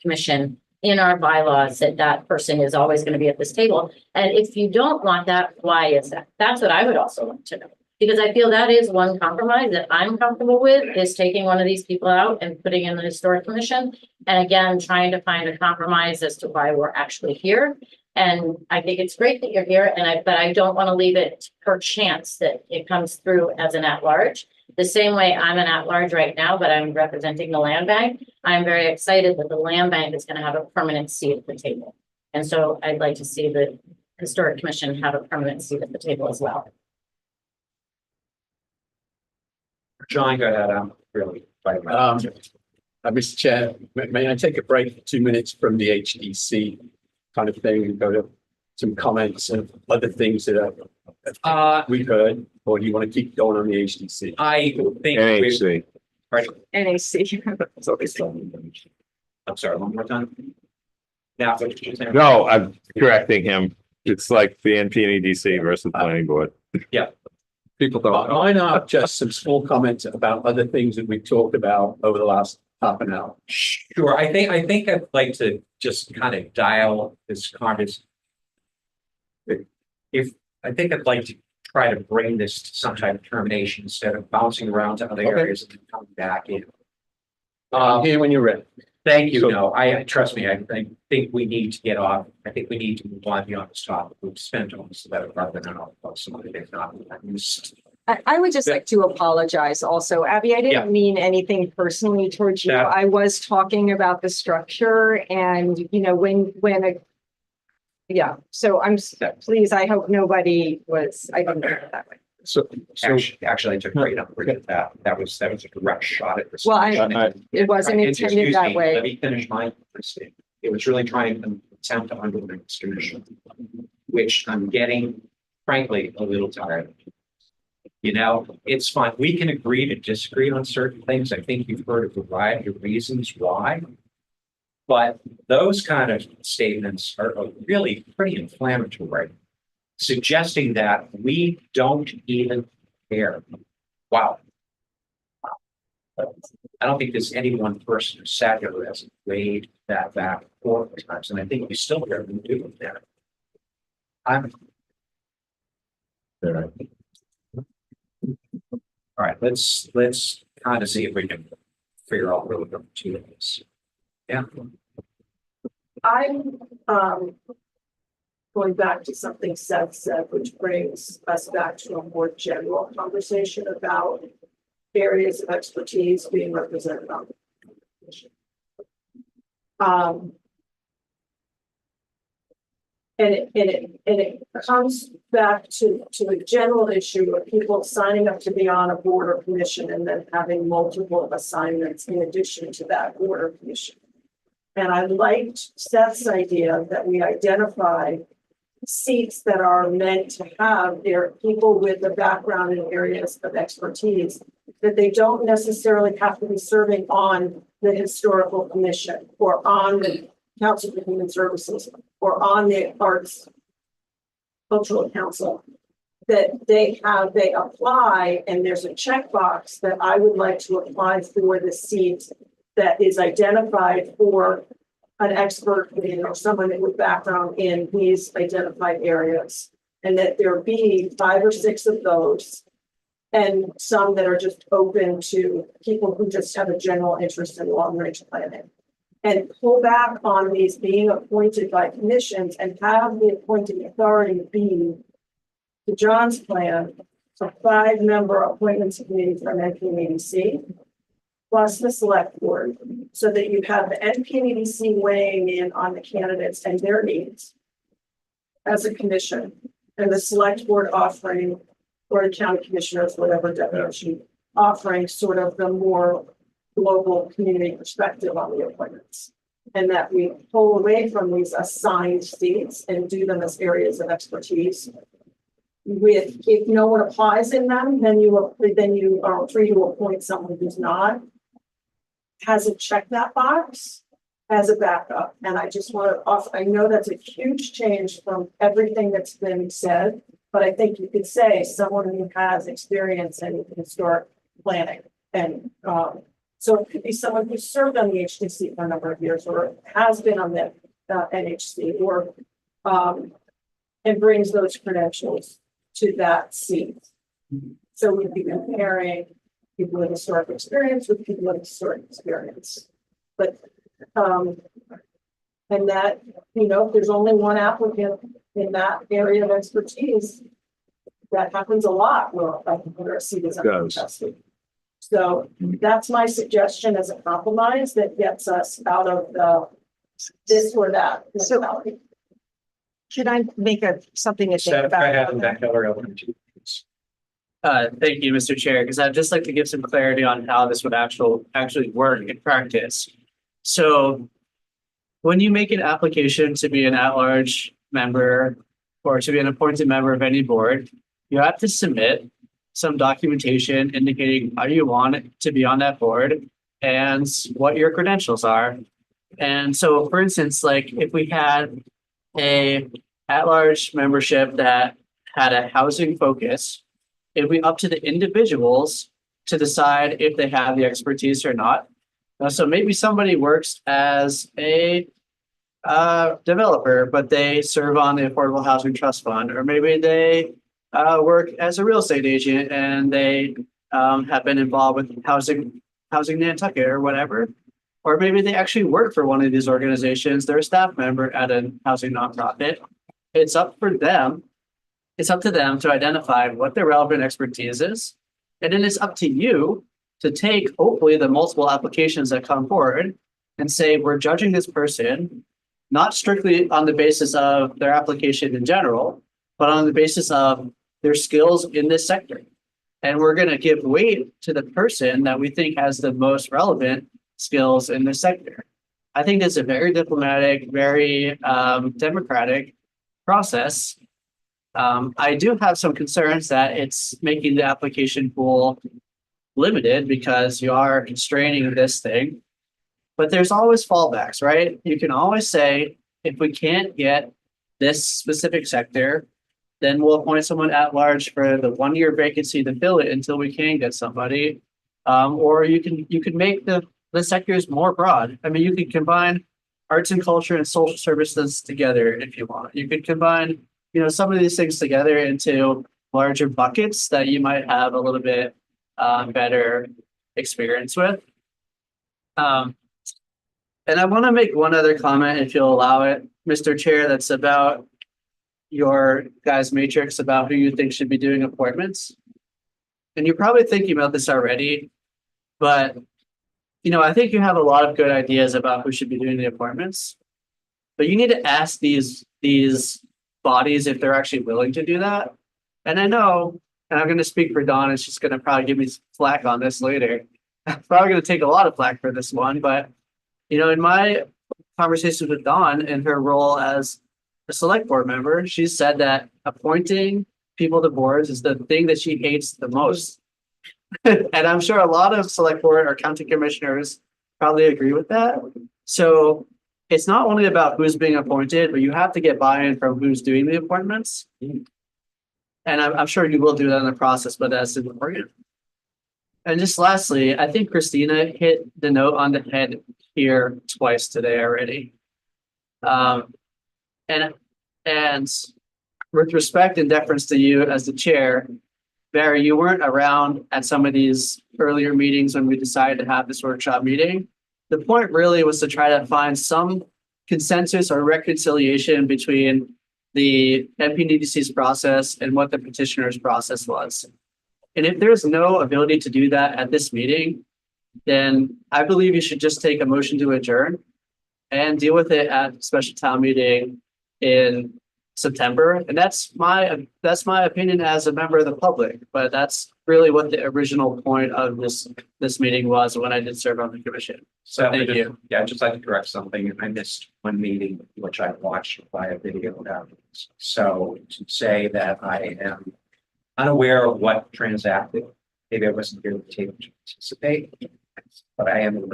Commission in our bylaws, that person is always going to be at this table? And if you don't want that, why is that? That's what I would also want to know. Because I feel that is one compromise that I'm comfortable with, is taking one of these people out and putting in the historic commission. And again, trying to find a compromise as to why we're actually here. And I think it's great that you're here, but I don't want to leave it per chance that it comes through as an at-large. The same way I'm an at-large right now, but I'm representing the land bank. I'm very excited that the land bank is going to have a permanent seat at the table. And so I'd like to see the historic commission have a permanent seat at the table as well.
John, go ahead, I'm really.
Mr. Chair, may I take a break for 2 minutes from the HDC kind of thing and go to some comments and other things that we've heard, or do you want to keep going on the HDC?
I think.
NHC.
NAC.
I'm sorry, one more time. Now, what did you say?
No, I'm correcting him. It's like the NPNEDC versus planning board.
People don't. Mine are just some small comments about other things that we've talked about over the last half an hour.
Sure, I think I'd like to just kind of dial this conversation. I think I'd like to try to bring this to some type of termination instead of bouncing around to other areas and then coming back in.
Here when you're ready.
Thank you.
So-
No, trust me, I think we need to get off. I think we need to move on beyond this topic. We've spent almost the better part of an hour about some of the things not.
I would just like to apologize also. Abby, I
Yeah.
didn't mean anything personally towards you.
Yeah.
I was talking about the structure and, so please, I hope nobody was, I didn't mean it that way.
So
Actually, I took great umbrage at that. That was a direct shot at this.
Well, it wasn't
And excuse
intended that
me,
way.
Let me finish my statement. It was really trying to attempt to undermine this commission, which I'm getting frankly a little tired of. You know, it's fine. We can agree to disagree on certain things. I think you've heard a variety of reasons why. But those kind of statements are really pretty inflammatory, suggesting that we don't even care. Wow. I don't think there's any one person who sat here who hasn't weighed that back 4 times, and I think we still hear them do that. All right, let's kind of see if we can figure out where we're going to this. Yeah.
I'm going back to something Seth said, which brings us back to a more general conversation about areas of expertise being represented on the commission. And it comes back to a general issue of people signing up to be on a board or commission and then having multiple assignments in addition to that board or commission. And I liked Seth's idea that we identify seats that are meant to have their people with a background in areas of expertise, that they don't necessarily have to be serving on the historical commission or on the Council for Human Services or on the Arts Cultural Council, that they apply and there's a checkbox that I would like to apply for the seat that is identified for an expert in or someone with background in these identified areas. And that there be 5 or 6 of those and some that are just open to people who just have a general interest in long range planning. And pull back on these being appointed by commissions and have the appointing authority be, to John's plan, a 5-member appointments committee from NPNEDC, plus the select board, so that you have the NPNEDC weighing in on the candidates and their needs as a commission, and the select board offering, or the county commissioners, whatever definition, offering sort of the more global community perspective on the appointments. And that we pull away from these assigned seats and do them as areas of expertise. If no one applies in them, then you are free to appoint someone who's not, hasn't checked that box as a backup. And I just want to offer, I know that's a huge change from everything that's been said, but I think you could say someone who has experience in historic planning. And so it could be someone who served on the HDC for a number of years or has been on the NHC or and brings those credentials to that seat. So we'd be comparing people with historic experience with people with historic experience. But, and that, you know, if there's only one applicant in that area of expertise, that happens a lot where a seat is uncontested. So that's my suggestion as a compromise that gets us out of the this or that
So-
mentality.
Should I make something to think
Steph, I have
about?
that Hillary over to you.
Thank you, Mr. Chair, because I'd just like to give some clarity on how this would actually work in practice. So when you make an application to be an at-large member or to be an appointed member of any board, you have to submit some documentation indicating how you want to be on that board and what your credentials are. And so, for instance, like if we had a at-large membership that had a housing focus, it'd be up to the individuals to decide if they have the expertise or not. So maybe somebody works as a developer, but they serve on the Affordable Housing Trust Fund, or maybe they work as a real estate agent and they have been involved with housing Nantucket or whatever. Or maybe they actually work for one of these organizations. They're a staff member at a housing nonprofit. It's up for them. It's up to them to identify what their relevant expertise is. And then it's up to you to take, hopefully, the multiple applications that come forward and say, we're judging this person, not strictly on the basis of their application in general, but on the basis of their skills in this sector. And we're going to give weight to the person that we think has the most relevant skills in this sector. I think it's a very diplomatic, very democratic process. I do have some concerns that it's making the application pool limited because you are constraining this thing. But there's always fallbacks, right? You can always say, if we can't get this specific sector, then we'll appoint someone at large for the 1 year vacancy to fill it until we can get somebody. Or you can make the sectors more broad. I mean, you could combine arts and culture and social services together if you want. You could combine, you know, some of these things together into larger buckets that you might have a little bit better experience with. And I want to make one other comment, if you'll allow it, Mr. Chair, that's about your guys' matrix about who you think should be doing appointments. And you're probably thinking about this already, but you know, I think you have a lot of good ideas about who should be doing the appointments. But you need to ask these bodies if they're actually willing to do that. And I know, and I'm going to speak for Dawn, and she's going to probably give me flack on this later. I'm probably going to take a lot of flack for this one, but you know, in my conversations with Dawn and her role as a select board member, she said that appointing people to boards is the thing that she hates the most. And I'm sure a lot of select board or county commissioners probably agree with that. So it's not only about who's being appointed, but you have to get buy-in from who's doing the appointments. And I'm sure you will do that in the process, but that's important. And just lastly, I think Christina hit the note on the head here twice today already. And with respect and deference to you as the chair, Barry, you weren't around at some of these earlier meetings when we decided to have this workshop meeting. The point really was to try to find some consensus or reconciliation between the NPDC's process and what the petitioner's process was. And if there's no ability to do that at this meeting, then I believe you should just take a motion to adjourn and deal with it at special town meeting in September. And that's my opinion as a member of the public, but that's really what the original point of this meeting was when I did serve on the commission. So thank you.
Yeah, I'd just like to correct something. I missed one meeting, which I watched via video afterwards. So to say that I am unaware of what transacted, maybe I wasn't here to participate, but I am.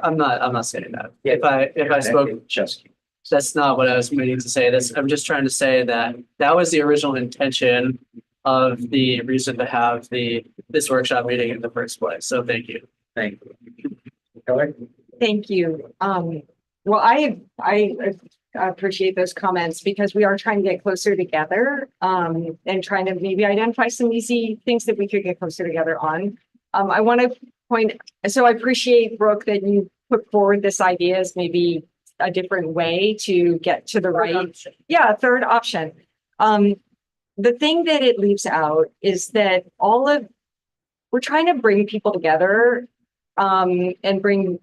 I'm not saying that. If I spoke,
Just.
that's not what I was meaning to say. I'm just trying to say that that was the original intention of the reason to have this workshop meeting in the first place. So thank you.
Thank you. Kelly?
Thank you. Well, I I appreciate those comments because we are trying to get closer together, and trying to maybe identify some easy things that we could get closer together on. I want to so I appreciate, Brooke, that you put forward this idea as maybe a different way to get to the right. Yeah, third option. The thing that it leaves out is that we're trying to bring people together, and bring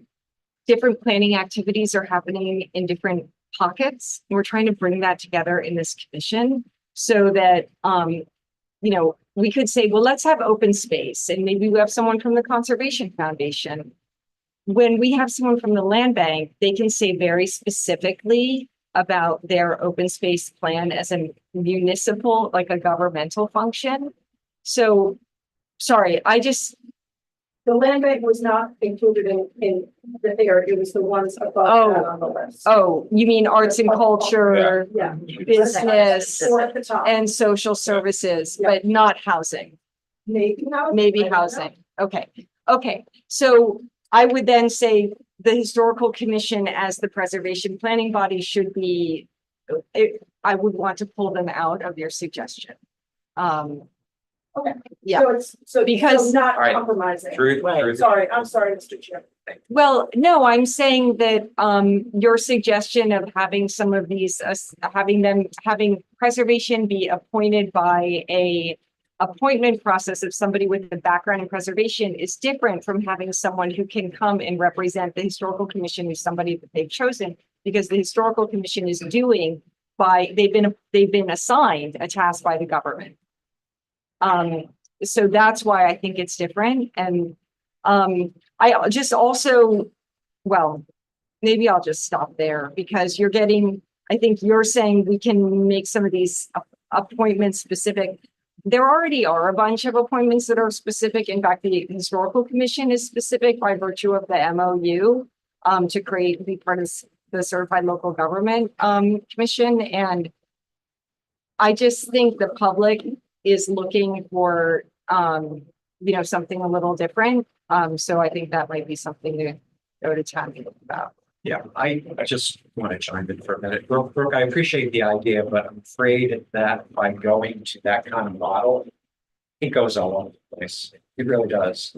different planning activities are happening in different pockets. And we're trying to bring that together in this commission so that, we could say, well, let's have open space and maybe we have someone from the Conservation Foundation. When we have someone from the land bank, they can say very specifically about their open space plan as a municipal, like a governmental function. So, sorry,
The land bank was not included in the area, it was the ones above that on the list.
oh, you mean arts and culture,
Yeah.
business,
Or at the top.
and social services, but not housing,
Maybe housing.
maybe
I don't know.
housing. Okay, so I would then say the historical commission as the preservation planning body should be, I would want to pull them out of your suggestion.
Okay.
Yeah.
So
Because-
not
All right.
compromising.
Truth,
Right.
truth.
Sorry, I'm sorry, Mr. Chair.
Well, no, I'm saying that your suggestion of having some of these, having preservation be appointed by a appointment process of somebody with a background in preservation is different from having someone who can come and represent the historical commission, who's somebody that they've chosen, because the historical commission is they've been assigned a task by the government. So that's why I think it's different. And I just also, well, maybe I'll just stop there because I think you're saying we can make some of these appointments specific. There already are a bunch of appointments that are specific. In fact, the historical commission is specific by virtue of the MOU to be part of the certified local government commission. And I just think the public is looking for, something a little different. So I think that might be something to go to town meeting about.
Yeah, I just want to chime in for a minute. Brooke, I appreciate the idea, but I'm afraid that by going to that kind of model, it goes all over the place. It really does.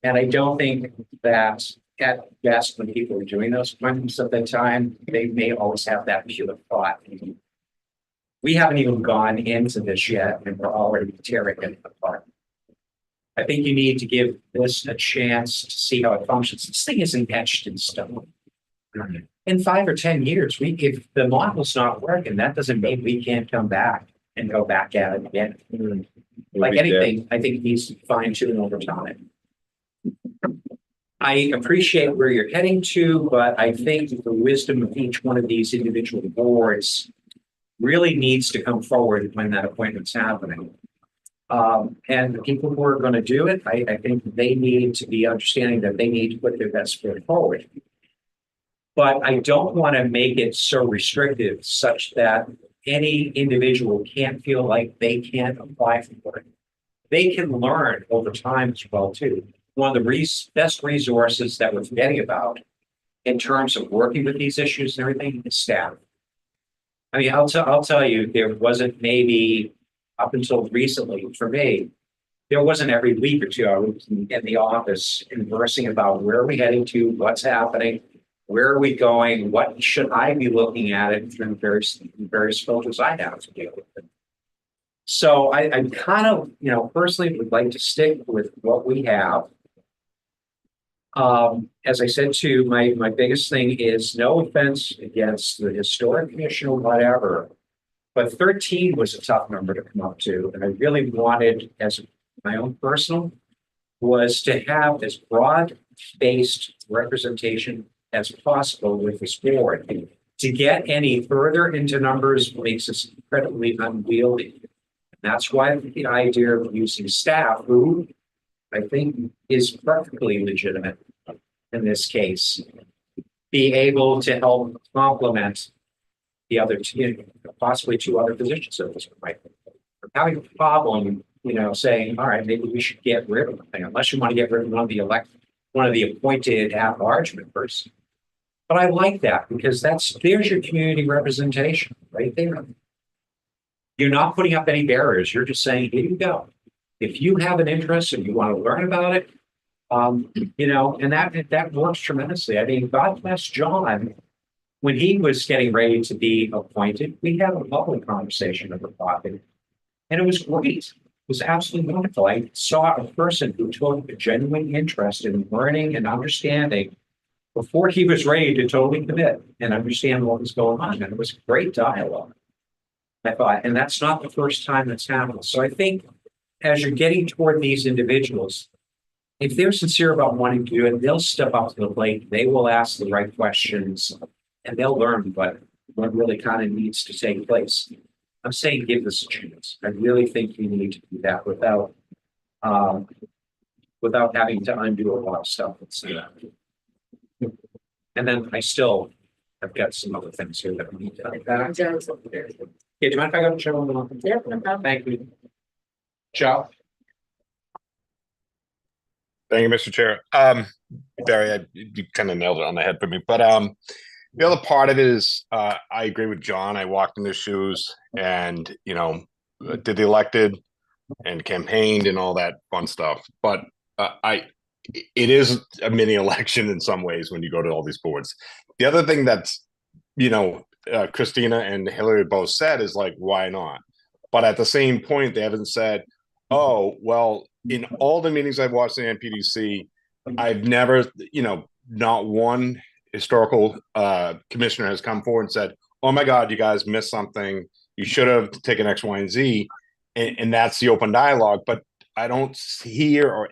And I don't think that at best, when people are doing those appointments at that time, they may always have that pure thought. We haven't even gone into this yet, and we're already tearing it apart. I think you need to give this a chance to see how it functions. This thing isn't etched in stone. In 5 or 10 years, if the model's not working, that doesn't mean we can't come back and go back at it again. Like anything, I think it needs to be fine-tuned over time. I appreciate where you're heading to, but I think the wisdom of each one of these individual boards really needs to come forward when that appointment's happening. And the people who are going to do it, I think they need to be understanding that they need to put their best foot forward. But I don't want to make it so restrictive such that any individual can't feel like they can't apply for it. They can learn over time as well too. One of the best resources that we're forgetting about in terms of working with these issues and everything is staff. I mean, I'll tell you, there wasn't maybe up until recently for me, there wasn't every week or two I was in the office conversing about where are we heading to, what's happening, where are we going, what should I be looking at it through various filters I have to deal with it. So I kind of, personally would like to stick with what we have. As I said too, my biggest thing is no offense against the historic commission or whatever, but 13 was a tough number to come up to. And I really wanted, as my own personal, was to have as broad-based representation as possible with this board. To get any further into numbers makes us incredibly unwieldy. And that's why the idea of using staff, who I think is perfectly legitimate in this case, be able to help complement the other two, possibly 2 other positions at this point. Having a problem, saying, all right, maybe we should get rid of them, unless you want to get rid of one of the appointed at-large members. But I like that because there's your community representation right there. You're not putting up any barriers. You're just saying, here you go. If you have an interest and you want to learn about it, and that works tremendously. I mean, God bless John. When he was getting ready to be appointed, we had a lovely conversation at the topic. And it was great. It was absolutely wonderful. I saw a person who took a genuine interest in learning and understanding before he was ready to totally commit and understand what was going on. And it was great dialogue. I thought, and that's not the first time that's happened. So I think as you're getting toward these individuals, if they're sincere about wanting to do it, they'll step up to the plate. They will ask the right questions and they'll learn what really kind of needs to take place. I'm saying give this a chance. I really think you need to do that without having to undo a lot of stuff. And then I've got some other things here that we need to. Yeah, do you mind if I go to Joe?
Yeah, no problem.
Thank you. Joe?
Thank you, Mr. Chair. Barry, you kind of nailed it on the head for me. But the other part of it is, I agree with John. I walked in his shoes and, did the elected and campaigned and all that fun stuff. But it is a mini election in some ways when you go to all these boards. The other thing that's, Christina and Hillary both said is like, why not? But at the same point, they haven't said, oh, well, in all the meetings I've watched in NPDC, I've never, not one historical commissioner has come forward and said, oh my God, you guys missed something. You should have taken X, Y, and Z. And that's the open dialogue. But I don't hear or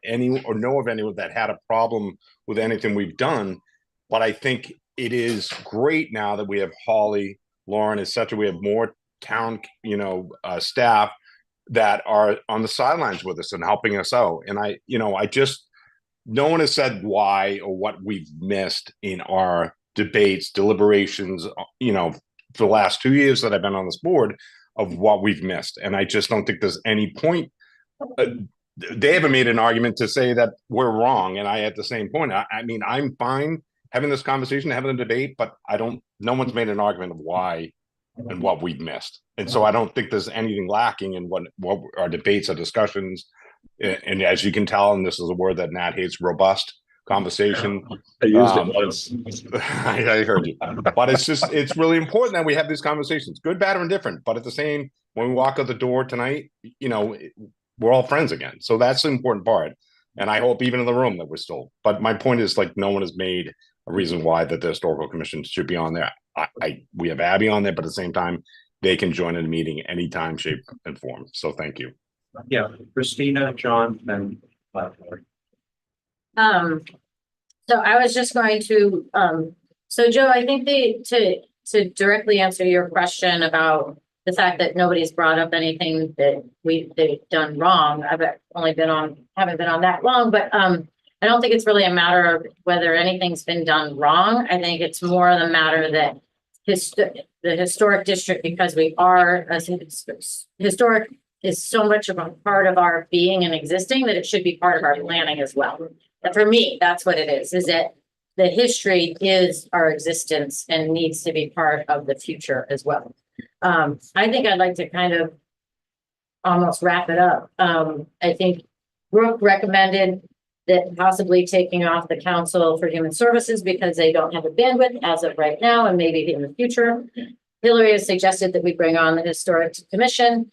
know of anyone that had a problem with anything we've done. But I think it is great now that we have Holly, Lauren, etc. We have more town, staff that are on the sidelines with us and helping us out. And no one has said why or what we've missed in our debates, deliberations, for the last 2 years that I've been on this board of what we've missed. And I just don't think there's any point. They haven't made an argument to say that we're wrong. And I, at the same point, I mean, I'm fine having this conversation, having a debate, but no one's made an argument of why and what we've missed. And so I don't think there's anything lacking in what our debates, our discussions. And as you can tell, and this is a word that Nat hates, robust conversation.
I used it once.
I heard you. But it's really important that we have these conversations, good, bad, or indifferent. But at the same, when we walk out the door tonight, we're all friends again. So that's the important part. And I hope even in the room that we're still, but my point is like, no one has made a reason why that the historical commission should be on there. We have Abby on there, but at the same time, they can join in the meeting anytime, shape, and form. So thank you.
Yeah, Christina, John, and
So I was just going to, so Joe, I think to directly answer your question about the fact that nobody's brought up anything that they've done wrong. Haven't been on that long, but I don't think it's really a matter of whether anything's been done wrong. I think it's more the matter that the historic district, because we are historic, is so much of a part of our being and existing that it should be part of our planning as well. And for me, that's what it is that the history is our existence and needs to be part of the future as well. I think I'd like to kind of almost wrap it up. I think Brooke recommended that possibly taking off the Council for Human Services because they don't have the bandwidth as of right now and maybe in the future. Hillary has suggested that we bring on the Historic Commission.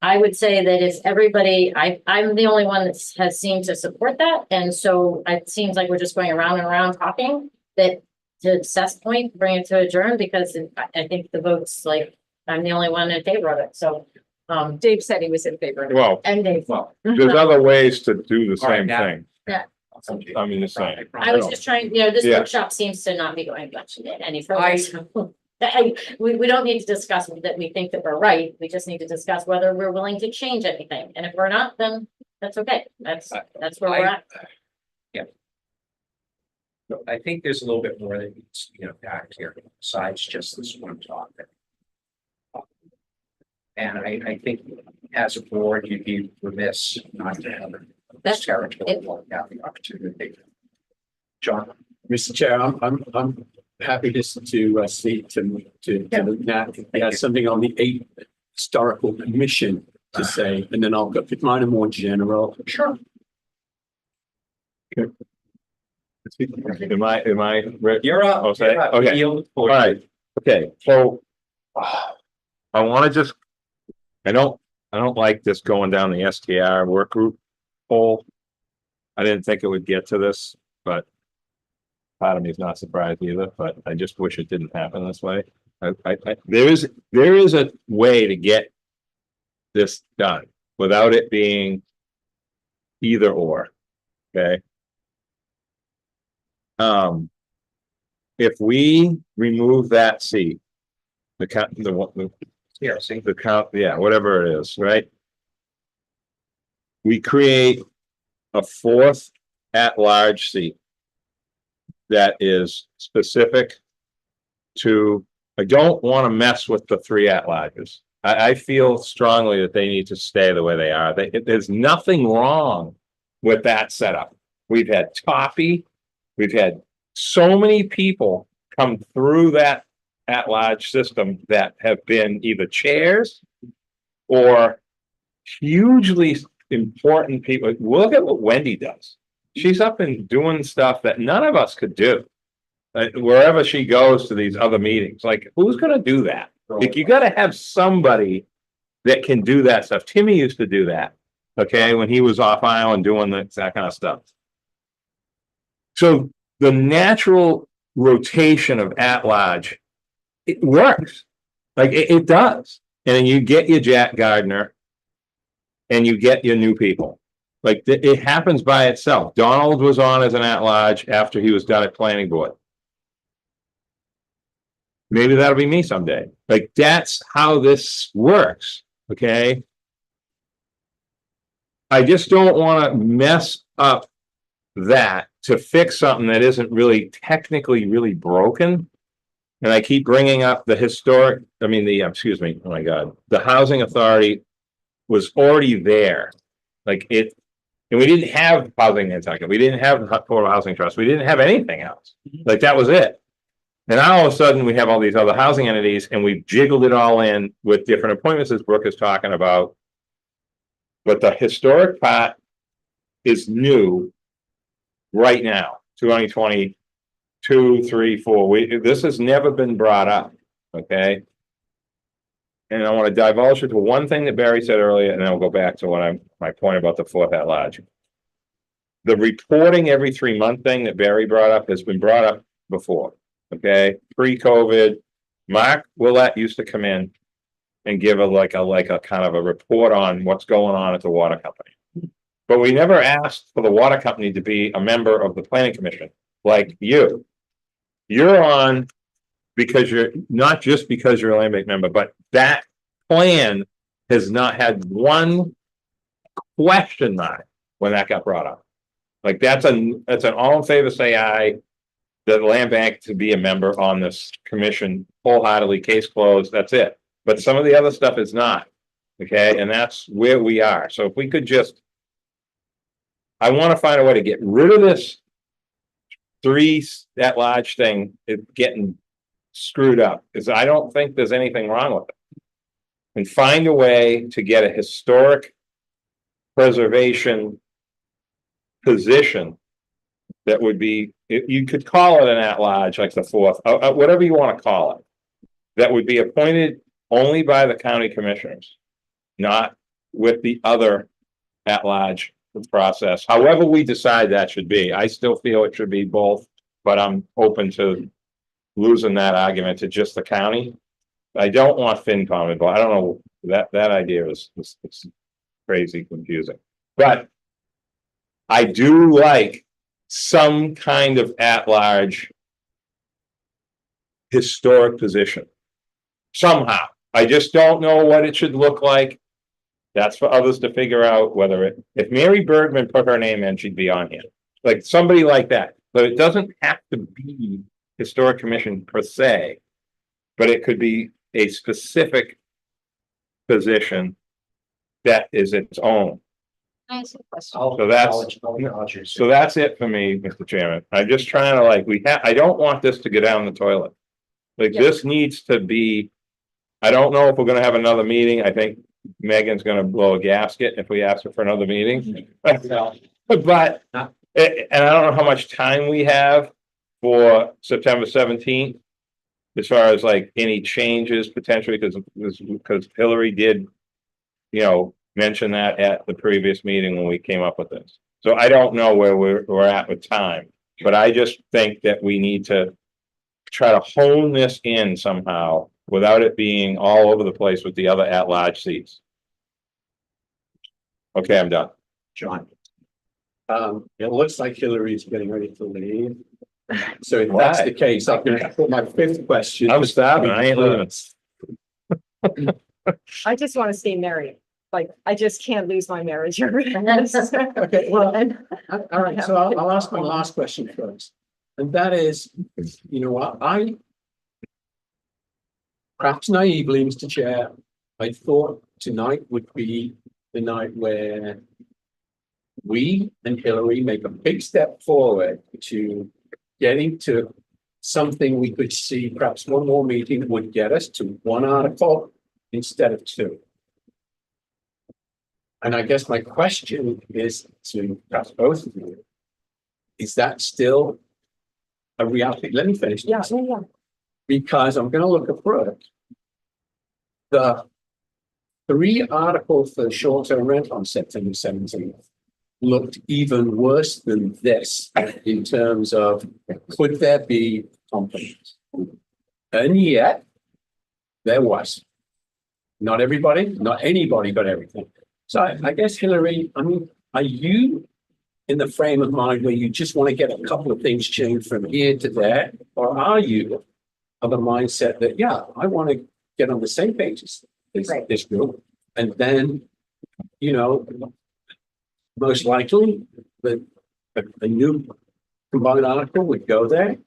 I would say that if everybody, I'm the only one that has seemed to support that. And so it seems like we're just going around and around talking that to Seth's point, bring it to adjourn because I think the vote's like, I'm the only one in favor of it. So
Dave said he was in favor of it.
Well,
and Dave.
there's other ways to do the
All right,
same
now-
thing.
Yeah.
I mean, the same.
I was just trying, this
Yeah.
workshop seems to not be going much any further. So, we don't need to discuss that we think that we're right. We just need to discuss whether we're willing to change anything. And if we're not, then that's okay. That's where we're at.
I think there's a little bit more that needs to be unpacked here besides just this one topic. And I think as a board, you'd be remiss not to have this territory have the opportunity. John?
Mr. Chair, I'm happy to see to Nat, if he has something on the eighth historical commission to say, and then I'll go, if mine are more general.
Sure.
Am I?
You're up.
Okay,
You're up.
okay.
Yield the floor.
All right, okay, so. I wanna just, I don't like this going down the STR work group hole. I didn't think it would get to this, but. Part of me is not surprised either, but I just wish it didn't happen this way. There is a way to get. This done without it being. Either or, okay? If we remove that seat. The count,
Here, see.
the count, yeah, whatever it is, right? We create a fourth at-large seat. That is specific to, I don't want to mess with the three at-larges. I feel strongly that they need to stay the way they are. There's nothing wrong with that setup. We've had Toffee, we've had so many people come through that at-large system that have been either chairs or hugely important people. Look at what Wendy does. She's up and doing stuff that none of us could do. Wherever she goes to these other meetings, like who's gonna do that? Like you gotta have somebody that can do that stuff. Timmy used to do that, okay, when he was off island doing that kind of stuff. So the natural rotation of at-large, it works. Like it does. And then you get your Jack Gardner and you get your new people. Like it happens by itself. Donald was on as an at-large after he was done at planning board. Maybe that'll be me someday. Like that's how this works, okay? I just don't want to mess up that to fix something that isn't really technically really broken. And I keep bringing up the historic, I mean, excuse me, oh my God, the housing authority was already there. Like it, and we didn't have housing in Nantucket. We didn't have Affordable Housing Trust. We didn't have anything else. Like that was it. And now all of a sudden we have all these other housing entities and we've jiggled it all in with different appointments as Brooke is talking about. But the historic part is new right now, 2022, 3, 4. This has never been brought up, okay? And I want to divulge into one thing that Barry said earlier, and then I'll go back to my point about the fourth at large. The reporting every 3-month thing that Barry brought up has been brought up before, okay? Pre-COVID, Mark Willett used to come in and give a kind of a report on what's going on at the water company. But we never asked for the water company to be a member of the planning commission, like you. You're on because you're not just because you're a land bank member, but that plan has not had one question mark when that got brought up. Like that's an all in favor, say aye, the land bank to be a member on this commission wholeheartedly, case closed, that's it. But some of the other stuff is not, okay, and that's where we are. So if we could just, I want to find a way to get rid of this 3 at-large thing, it's getting screwed up, because I don't think there's anything wrong with it. And find a way to get a historic preservation position that would be, you could call it an at-large, like the fourth, whatever you want to call it, that would be appointed only by the county commissioners, not with the other at-large process. However we decide that should be, I still feel it should be both, but I'm open to losing that argument to just the county. I don't want FinCom involved. I don't know, that idea is crazy confusing, but I do like some kind of at-large historic position somehow. I just don't know what it should look like. That's for others to figure out, whether if Mary Bergman put her name in, she'd be on here. Like somebody like that. But it doesn't have to be historic commission per se, but it could be a specific position that is its own.
I ask a question?
So that's, so that's it for me, Mr. Chairman. I'm just trying to like, I don't want this to go down the toilet. Like,
Yeah.
this needs to be, I don't know if we're gonna have another meeting. I think Megan's gonna blow a gasket if we ask her for another meeting. But, and I don't know how much time we have for September 17th. As far as like any changes potentially, because Hillary did, mention that at the previous meeting when we came up with this. So I don't know where we're at with time, but I just think that we need to try to hone this in somehow without it being all over the place with the other at-large seats. Okay, I'm done.
John. It looks like Hillary's getting ready to leave. So if that's
Why?
the case, I'm gonna put my fifth question.
I'm stopping. I ain't leaving.
I just want to stay married. Like, I just can't lose my marriage.
Okay, well, all right, so I'll ask my last question first. And that is, what I perhaps naively, Mr. Chair, I thought tonight would be the night where we and Hillary make a big step forward to getting to something we could see, perhaps one more meeting would get us to one article instead of two. And I guess my question is to perhaps both of you. Is that still a reality? Let me finish.
Yeah,
this.
yeah, yeah.
Because I'm gonna look at Brooke. The 3 articles for the short-term rental on September 17th looked even worse than this in terms of could there be confidence? And yet, there was. Not everybody, not anybody, but everything. So I guess, Hillary, are you in the frame of mind where you just want to get a couple of things changed from here to there? Or are you of a mindset that, yeah, I want to get on the same page as this group? And then, most likely, a new combined article would go there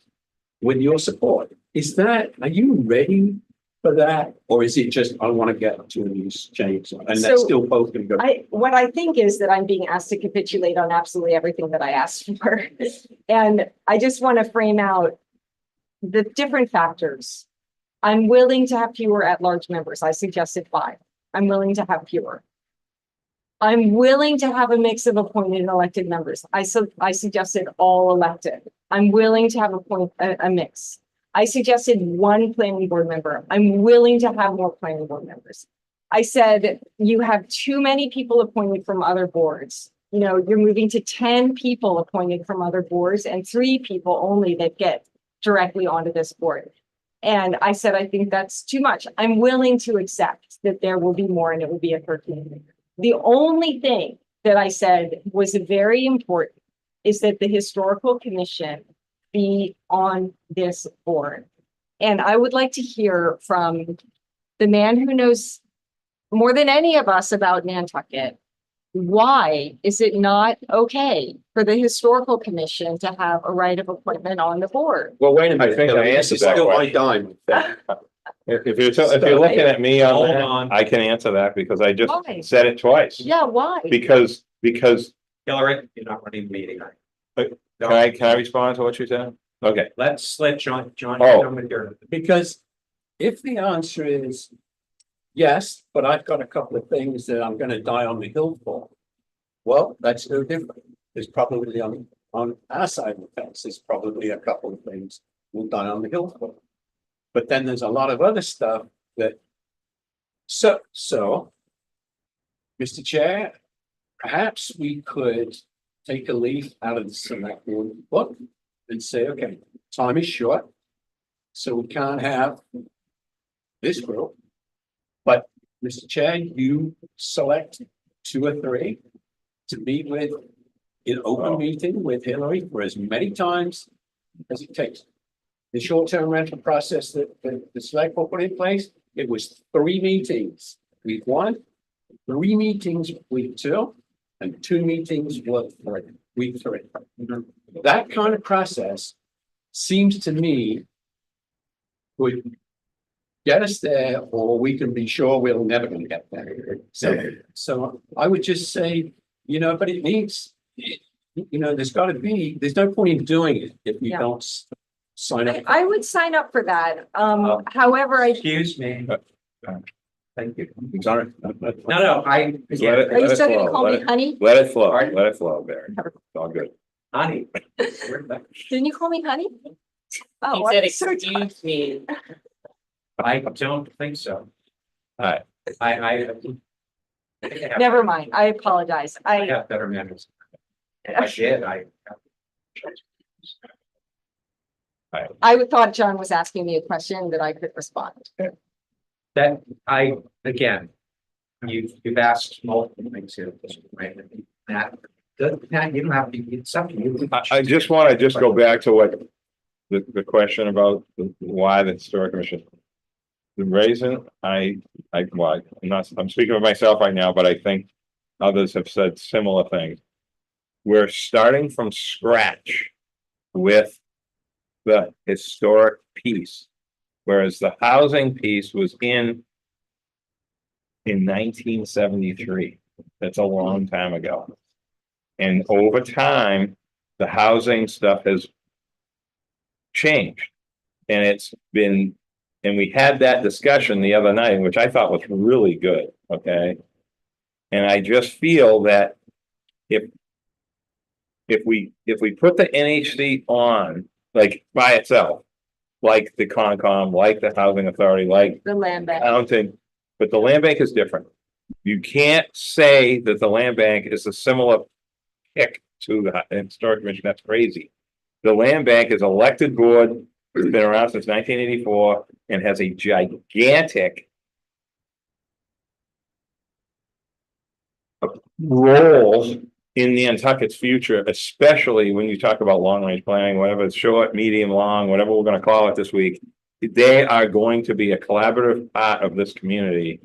with your support. Are you ready for that? Or is it just, I want to get to these changes and that's
So,
still both going to go?
What I think is that I'm being asked to capitulate on absolutely everything that I asked for. And I just want to frame out the different factors. I'm willing to have fewer at-large members. I suggested 5. I'm willing to have fewer. I'm willing to have a mix of appointed and elected members. I suggested all elected. I'm willing to have a mix. I suggested 1 planning board member. I'm willing to have more planning board members. I said, you have too many people appointed from other boards. You're moving to 10 people appointed from other boards and 3 people only that get directly onto this board. And I said, I think that's too much. I'm willing to accept that there will be more and it will be a 13. The only thing that I said was very important is that the historical commission be on this board. And I would like to hear from the man who knows more than any of us about Nantucket. Why is it not okay for the historical commission to have a right of appointment on the board?
Well, wait a minute.
I think I
Hillary, this
answered
is
that
still my
question.
dime.
If you're looking at me
Hold
on
on.
that, I can answer that because I just
Why?
said it twice.
Yeah, why?
Because,
Hillary, you're not running the meeting.
can I respond to what you said? Okay,
Let's let John.
Oh.
Come with your-
Because if the answer is yes, but I've got a couple of things that I'm gonna die on the hill for. Well, that's no different. There's probably on our side of the fence, there's probably a couple of things we'll die on the hill for. But then there's a lot of other stuff that, so, Mr. Chair, perhaps we could take a leaf out of the select board book and say, okay, time is short. So we can't have this group. But Mr. Chair, you select 2 or 3 to meet with in open meeting with Hillary for as many times as it takes. The short-term rental process that the select board put in place, it was 3 meetings week 1, 3 meetings week 2, and 2 meetings week 3. That kind of process seems to me would get us there, or we can be sure we're never going to get there. So I would just say, you know, but it needs, you know, there's no point in doing it if you
Yeah.
don't sign up.
I would sign up for that. However,
Excuse me. Thank you.
Sorry.
No,
Let it,
are
let
you
it
still gonna
flow,
call
let
me
it,
honey?
let it flow, let it flow, Barry. It's all good.
honey.
Didn't you call me honey? Oh,
He said,
I'm so
excuse me.
I don't think so.
Alright.
I think I have-
Never mind. I apologize.
I have better manners. I did,
I thought John was asking me a question that I could respond.
that, again, you've asked multiple things here, right? That, you don't have to, it's up to you.
I just wanna go back to what the question about why the historic commission. The reason well, I'm speaking of myself right now, but I think others have said similar things. We're starting from scratch with the historic piece, whereas the housing piece was in 1973. That's a long time ago. And over time, the housing stuff has changed. And and we had that discussion the other night, which I thought was really good, okay? And I just feel that if we put the NHC on, like by itself, like the Concom, like the Housing Authority, like
The land bank.
Counting, but the land bank is different. You can't say that the land bank is a similar pick to the historic commission. That's crazy. The land bank is elected board. It's been around since 1984 and has a gigantic role in Nantucket's future, especially when you talk about long range planning, whatever it's short, medium, long, whatever we're going to call it this week. They are going to be a collaborative part of this community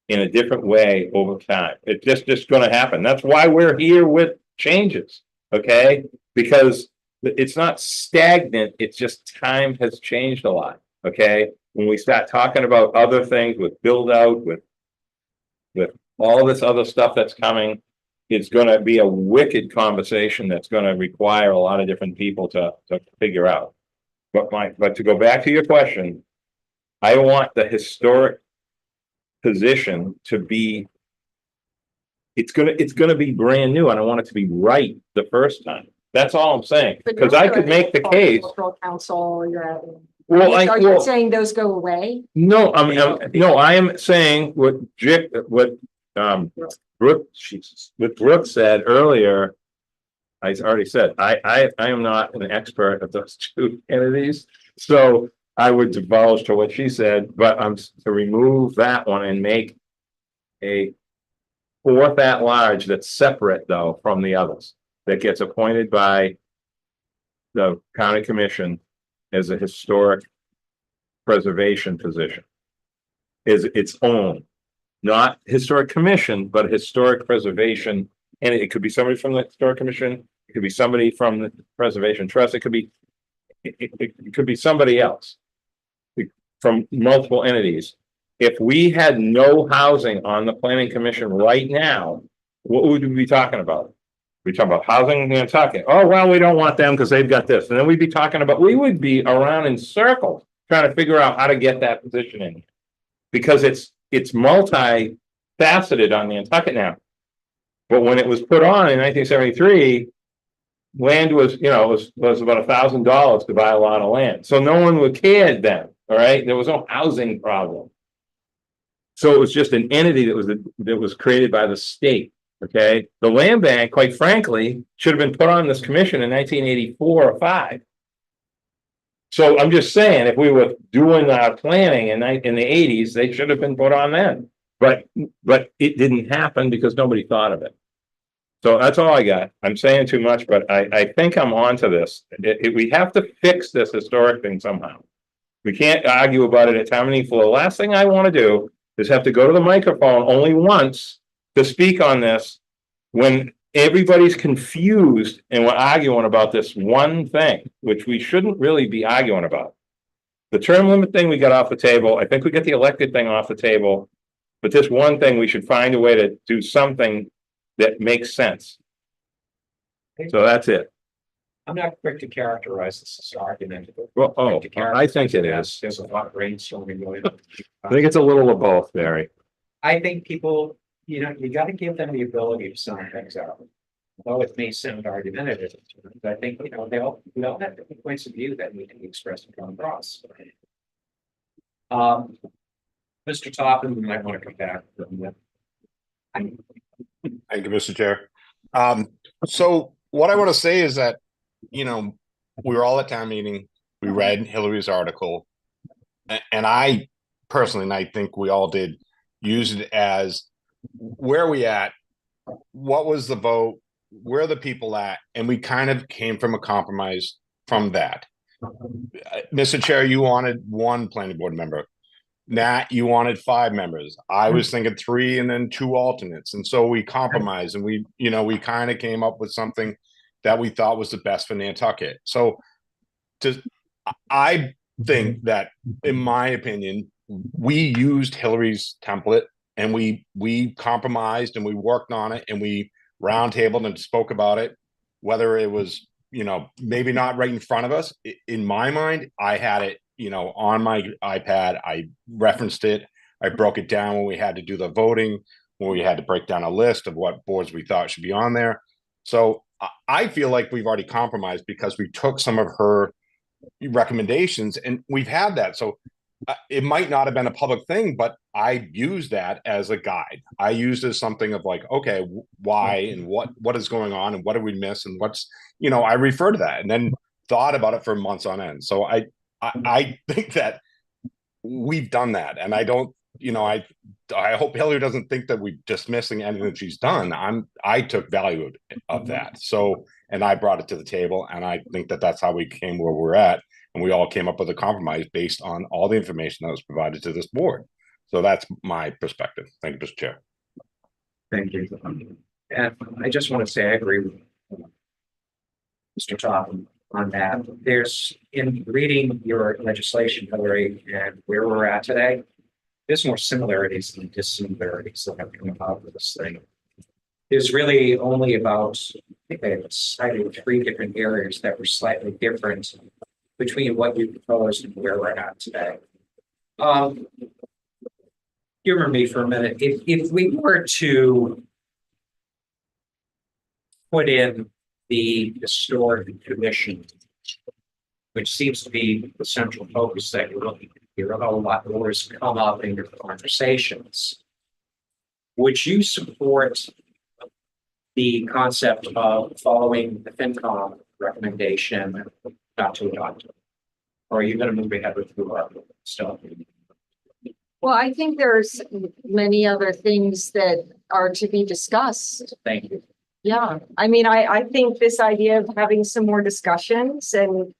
in a different way over time. It's just going to happen. That's why we're here with changes, okay? Because it's not stagnant. It's just time has changed a lot, okay? When we start talking about other things with build out, with all this other stuff that's coming, it's going to be a wicked conversation that's going to require a lot of different people to figure out. But to go back to your question, I want the historic position to be, it's gonna be brand new, and I want it to be right the first time. That's all I'm saying,
But
because
you're
I could make the case.
Cultural council, you're at.
Well,
Are you saying those go away?
no, I am saying what Brooke said earlier. I already said, I am not an expert at those two entities, so I would divulge to what she said, but I'm to remove that one and make a fourth at large that's separate though from the others, that gets appointed by the county commission as a historic preservation position. Is its own, not historic commission, but historic preservation. And it could be somebody from the historic commission, it could be somebody from the preservation trust, it could be somebody else from multiple entities. If we had no housing on the planning commission right now, what would we be talking about? We talk about housing in Nantucket. Oh, well, we don't want them because they've got this. And then we'd be talking about, we would be around in circles trying to figure out how to get that position in. Because it's multi-faceted on Nantucket now. But when it was put on in 1973, land was about $1,000 to buy a lot of land. So no one would care then, all right? There was no housing problem. So it was just an entity that was created by the state, okay? The land bank, quite frankly, should have been put on this commission in 1984 or 5. So I'm just saying, if we were doing our planning in the 80s, they should have been put on then. But it didn't happen because nobody thought of it. So that's all I got. I'm saying too much, but I think I'm onto this. We have to fix this historic thing somehow. We can't argue about it at town meeting floor. The last thing I want to do is have to go to the microphone only once to speak on this when everybody's confused and we're arguing about this one thing, which we shouldn't really be arguing about. The term limit thing we got off the table. I think we get the elected thing off the table. But this one thing, we should find a way to do something that makes sense. So that's it.
I'm not quick to characterize this as an argument.
Well, oh,
Quick to
I think it
characterize
is.
There's a lot of brainstorming going on.
I think it's a little of both, Barry.
I think people, you gotta give them the ability to sound things out. Though it may sound argumentative, but I think, they all have different points of view that need to be expressed and come across. Mr. Toppin, we might want to come back.
Thank you, Mr. Chair. So what I want to say is that, we were all at town meeting, we read Hillary's article. And I personally, and I think we all did, use it as where are we at? What was the vote? Where are the people at? And we kind of came from a compromise from that. Mr. Chair, you wanted one planning board member. Nat, you wanted 5 members. I was thinking 3 and then 2 alternates. And so we compromised and we kind of came up with something that we thought was the best for Nantucket. So I think that, in my opinion, we used Hillary's template and we compromised and we worked on it and we roundtabled and spoke about it, whether it was, maybe not right in front of us. In my mind, I had it, on my iPad. I referenced it. I broke it down when we had to do the voting, when we had to break down a list of what boards we thought should be on there. So I feel like we've already compromised because we took some of her recommendations and we've had that. So it might not have been a public thing, but I used that as a guide. I used it as something of like, okay, why and what is going on and what did we miss and what's, I refer to that and then thought about it for months on end. So I think that we've done that, and I don't, I hope Hillary doesn't think that we're dismissing anything that she's done. I took value of that. So, and I brought it to the table, and I think that that's how we came where we're at, and we all came up with a compromise based on all the information that was provided to this board. So that's my perspective. Thank you, Mr. Chair.
Thank you. And I just want to say I agree with Mr. Toppin on that. There's, in reading your legislation, Hillary, and where we're at today, there's more similarities than dissimilarities that have come about with this thing. There's really only about, I think they cited 3 different areas that were slightly different between what you proposed and where we're at today. Humor me for a minute. If we were to put in the historic commission, which seems to be the central focus that you're looking at here, a whole lot more has come up in your conversations. Would you support the concept of following the FinCom recommendation not to adopt it? Or are you going to move ahead with your stuff?
Well, I think there's many other things that are to be discussed.
Thank you.
Yeah, I mean, I think this idea of having some more discussions and,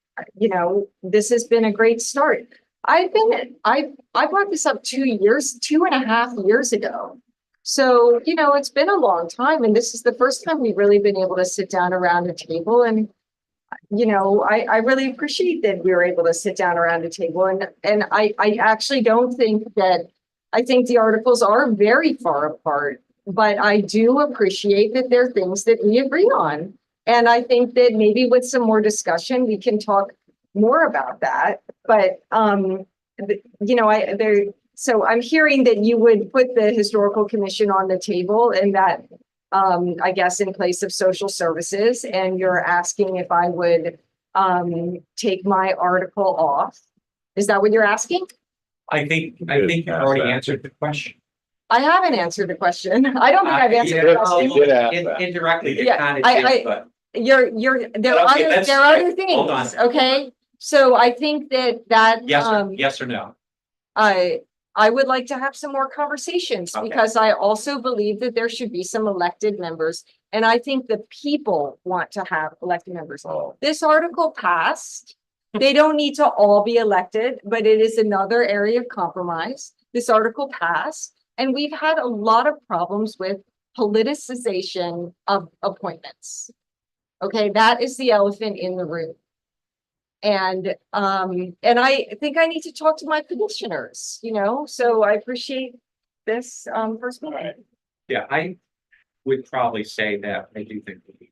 this has been a great start. I brought this up 2.5 years ago. So, it's been a long time and this is the first time we've really been able to sit down around a table and, I really appreciate that we were able to sit down around a table and I actually don't think that, I think the articles are very far apart. But I do appreciate that there are things that we agree on. And I think that maybe with some more discussion, we can talk more about that. But, so I'm hearing that you would put the historical commission on the table and that, I guess, in place of social services. And you're asking if I would take my article off. Is that what you're asking?
I think you already answered the question.
I haven't answered the question. I don't think I've answered the question.
Indirectly, you
Yeah,
kind of did, but.
There are other things,
Hold on.
okay? So I think that.
Yes or no?
I would like to have some more conversations because I also believe that there should be some elected members. And I think the people want to have elected members. This article passed. They don't need to all be elected, but it is another area of compromise. This article passed. And we've had a lot of problems with politicization of appointments. Okay, that is the elephant in the room. And I think I need to talk to my commissioners, so I appreciate this first meeting.
Yeah, would probably say that I do think we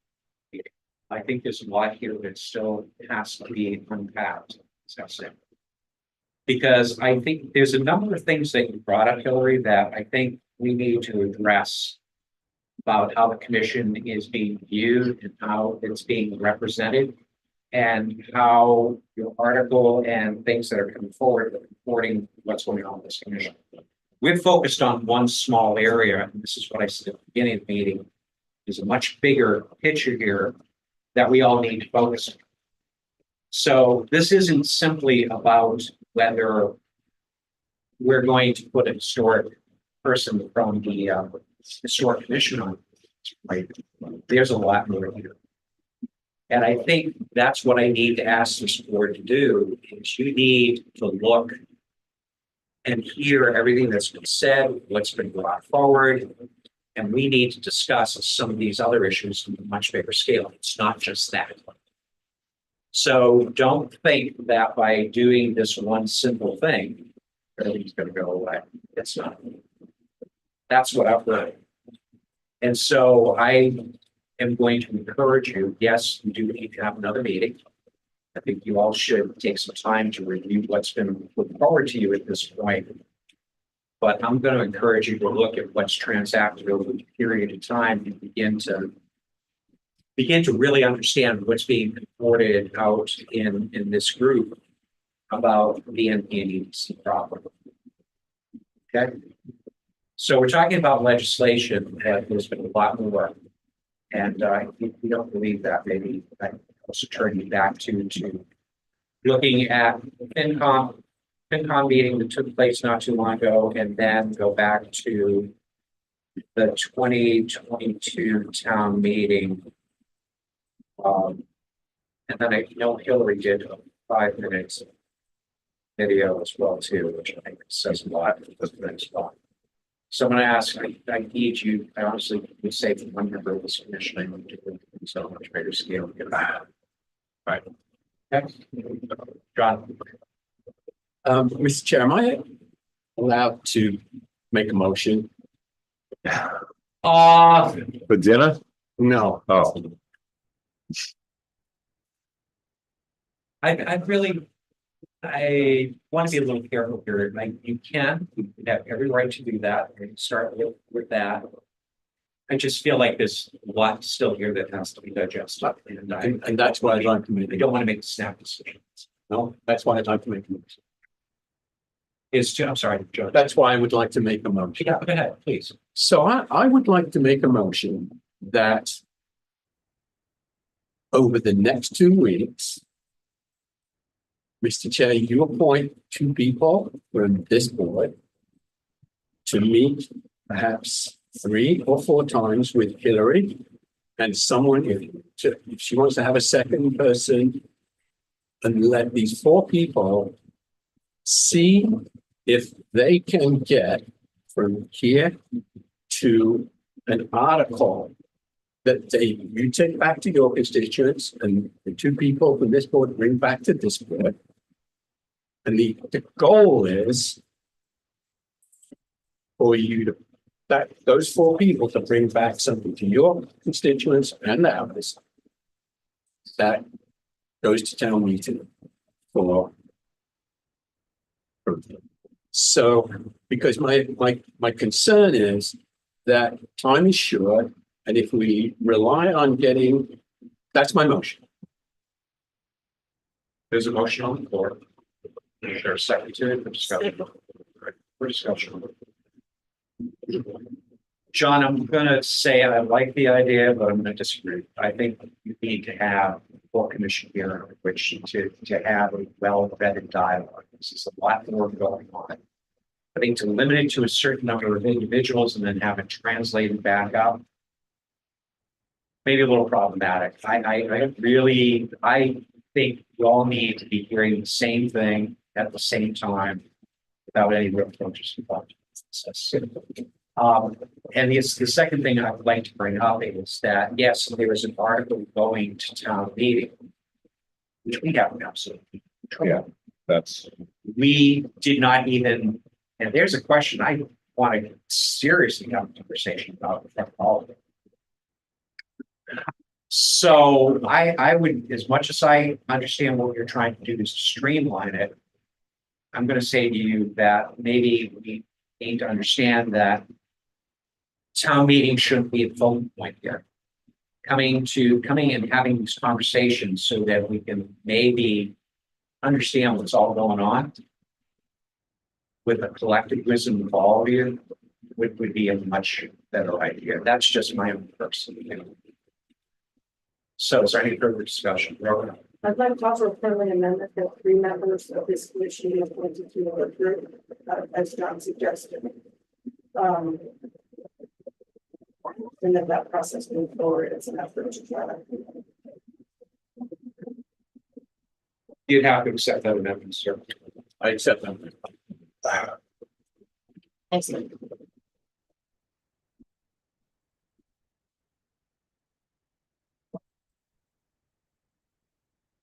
need. I think there's a lot here that still has to be unpacked, as I said. Because I think there's a number of things that you brought up, Hillary, that I think we need to address about how the commission is being viewed and how it's being represented, and how your article and things that are coming forward reporting what's going on in this commission. We're focused on one small area, and this is what I said at the beginning of the meeting. There's a much bigger picture here that we all need to focus on. So this isn't simply about whether we're going to put a historic person from the historic commission on, right? There's a lot more here. And I think that's what I need to ask this board to do, is you need to look and hear everything that's been said, what's been brought forward. And we need to discuss some of these other issues on a much bigger scale. It's not just that. So don't think that by doing this one simple thing, everything's going to go away. It's not. That's what I've learned. And so I am going to encourage you, yes, you do need to have another meeting. I think you all should take some time to review what's been put forward to you at this point. But I'm going to encourage you to look at what's transacted over a period of time and begin to really understand what's being reported out in this group about the NPDC property. Okay. So we're talking about legislation that there's been a lot more. And if you don't believe that, maybe I also turn you back to looking at FinCom meeting that took place not too long ago, and then go back to the 2022 town meeting. And then I know Hillary did a 5 minutes video as well too, which I think says a lot. So I'm going to ask, I need you, I honestly would say from one member of this commission, I need to do so much greater scale. Right. Okay. John.
Mr. Chair, am I allowed to make a motion?
For dinner?
No.
Oh,
I want to be a little careful here. Like, you have every right to do that and start with that. I just feel like there's a lot still here that has to be digested.
And that's why I'd like to make.
I don't want to make snap decisions.
No, that's why I'd like to make a motion.
I'm sorry, Joe.
That's why I would like to make a motion.
Yeah, go ahead, please.
So I would like to make a motion that over the next 2 weeks, Mr. Chair, you appoint 2 people from this board to meet perhaps 3 or 4 times with Hillary and someone, if she wants to have a second person, and let these 4 people see if they can get from here to an article that you take back to your constituents, and the 2 people from this board bring back to this board. And the goal is for you to, those 4 people to bring back something to your constituents and others that goes to town meeting for. So, because my concern is that time is short, and if we rely on getting, that's my motion.
There's a motion on the floor. Is there a second to it for discussion? For discussion. John, I'm gonna say I like the idea, but I'm gonna disagree. I think you need to have a full commission here, which to have a well-vetted dialogue. This is a lot more going on. I think to limit it to a certain number of individuals and then have it translated back out, maybe a little problematic. I think we all need to be hearing the same thing at the same time without any real approaches. And the second thing I would like to bring up is that, yes, there was an article going to town meeting, which we haven't absolutely.
yeah, that's,
We did not even, and there's a question I want to seriously have a conversation about with all of it. So I would, as much as I understand what you're trying to do is streamline it. I'm gonna say to you that maybe we need to understand that. Town meeting shouldn't be a focal point here. Coming and having these conversations so that we can maybe understand what's all going on. With a collective wisdom of all of you, would be a much better idea. That's just my own personal opinion. So is there any further discussion? Robert?
I'd like to offer a friendly amendment that 3 members of this commission be appointed to a group, as John suggested. And that process move forward as an effort to try to.
You'd have to accept that amendment, sir.
I accept them.
Excellent.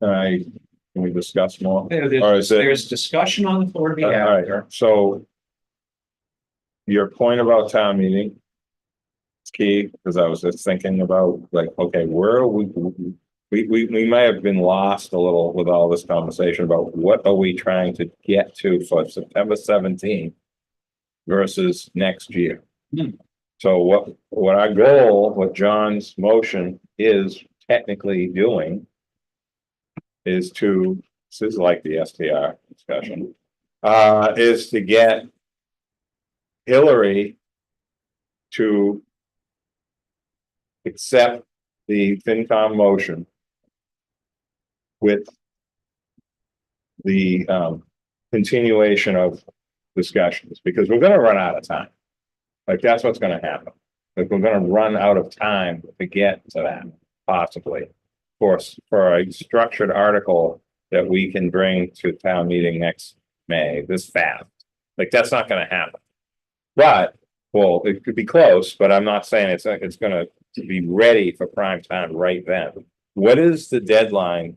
Can we discuss more?
There's,
Or is it-
there's discussion on the floor to be
All
had
right,
here.
so. Your point about town meeting. It's key, because I was just thinking about, like, okay, where are we may have been lost a little with all this conversation about what are we trying to get to for September 17th. Versus next year. So what our goal, what John's motion is technically doing. Is to, this is like the STR discussion, is to get. Hillary. To. Accept the FinCom motion. With. The continuation of discussions, because we're gonna run out of time. Like, that's what's gonna happen. Like, we're gonna run out of time to get to that, possibly. For a structured article that we can bring to town meeting next May, this fast. Like, that's not gonna happen. But, well, it could be close, but I'm not saying it's gonna be ready for prime time right then. What is the deadline?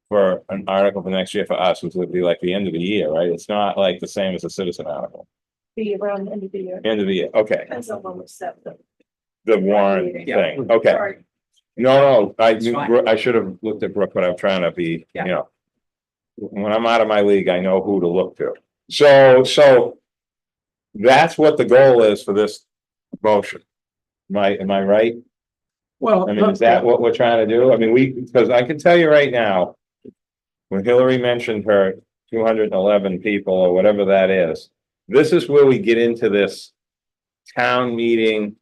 For an article for next year for us, which would be like the end of the year, right? It's not like the same as a citizen article.
Be around the end of the year.
End of the year, okay,
Depends on when we set
the warrant
Yeah.
thing, okay.
Sorry.
No,
It's fine.
I should have looked at Brooke, but I'm trying to be,
Yeah.
you know. When I'm out of my league, I know who to look to. So. That's what the goal is for this motion. Am I right?
Well,
I mean, is that what we're trying to do? I mean, because I can tell you right now. When Hillary mentioned her 211 people or whatever that is, this is where we get into this. Town meeting.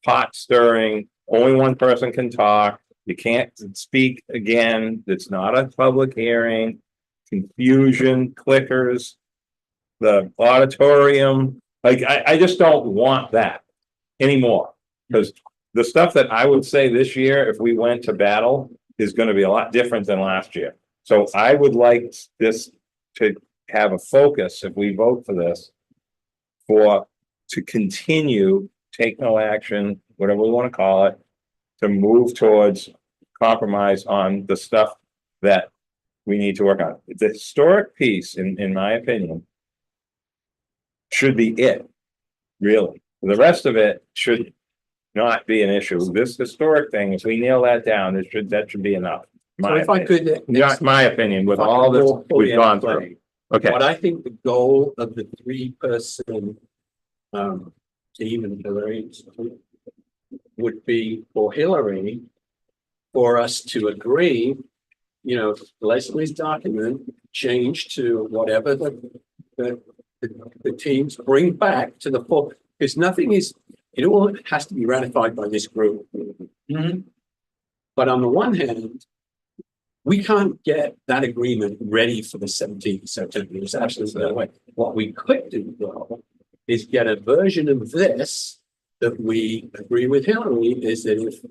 Pot stirring, only one person can talk, you can't speak again, it's not a public hearing. Confusion, clickers. The auditorium, like, I just don't want that anymore. Because the stuff that I would say this year, if we went to battle, is gonna be a lot different than last year. So I would like this to have a focus, if we vote for this. To continue, take no action, whatever we wanna call it. To move towards compromise on the stuff that we need to work on. The historic piece, in my opinion. Should be it, really. The rest of it should not be an issue. This historic thing, if we nail that down, that should be enough.
so if I could.
Not my opinion, with all this we've gone through. Okay,
What I think the goal of the 3-person team and Hillary would be for Hillary, for us to agree, Leslie's document change to whatever the teams bring back to the full, because it all has to be ratified by this group. But on the one hand, we can't get that agreement ready for the 17th of September. There's absolutely no way. What we could do, though, is get a version of this that we agree with Hillary, is that if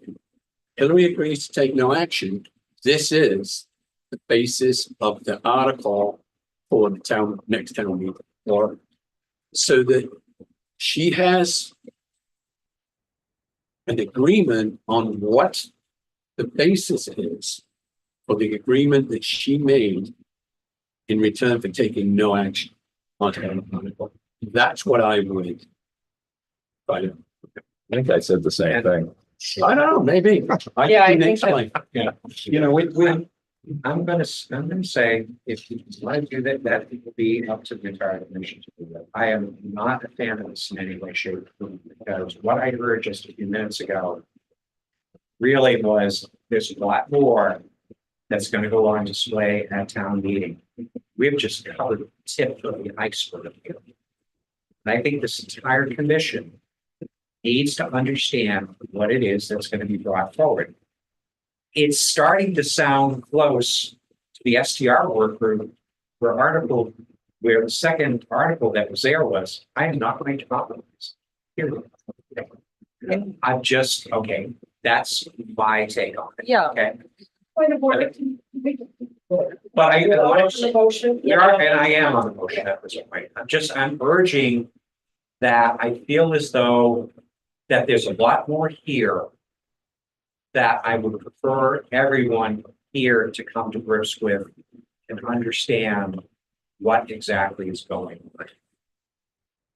Hillary agrees to take no action, this is the basis of the article for the next town meeting. Or so that she has an agreement on what the basis is for the agreement that she made in return for taking no action on her article. That's what I would.
I think I said the same thing.
I don't know, maybe.
Yeah, I think
Excellent. Yeah, you know,
I'm gonna say, if you want to do that, that will be up to the entire commission to do that. I am not a fan of this in any way, shape, or form, because what I heard just a few minutes ago really was, there's a lot more that's gonna go on display at town meeting. We've just covered the tip of the iceberg. And I think this entire commission needs to understand what it is that's gonna be brought forward. It's starting to sound close to the STR work group, where the second article that was there was, I am not going to compromise. Period. I'm just, okay, that's my take on it.
Yeah.
Okay,
Point of order.
but I,
The motion.
and I am on the motion at this point. I'm urging that I feel as though that there's a lot more here that I would prefer everyone here to come to grips with and understand what exactly is going on.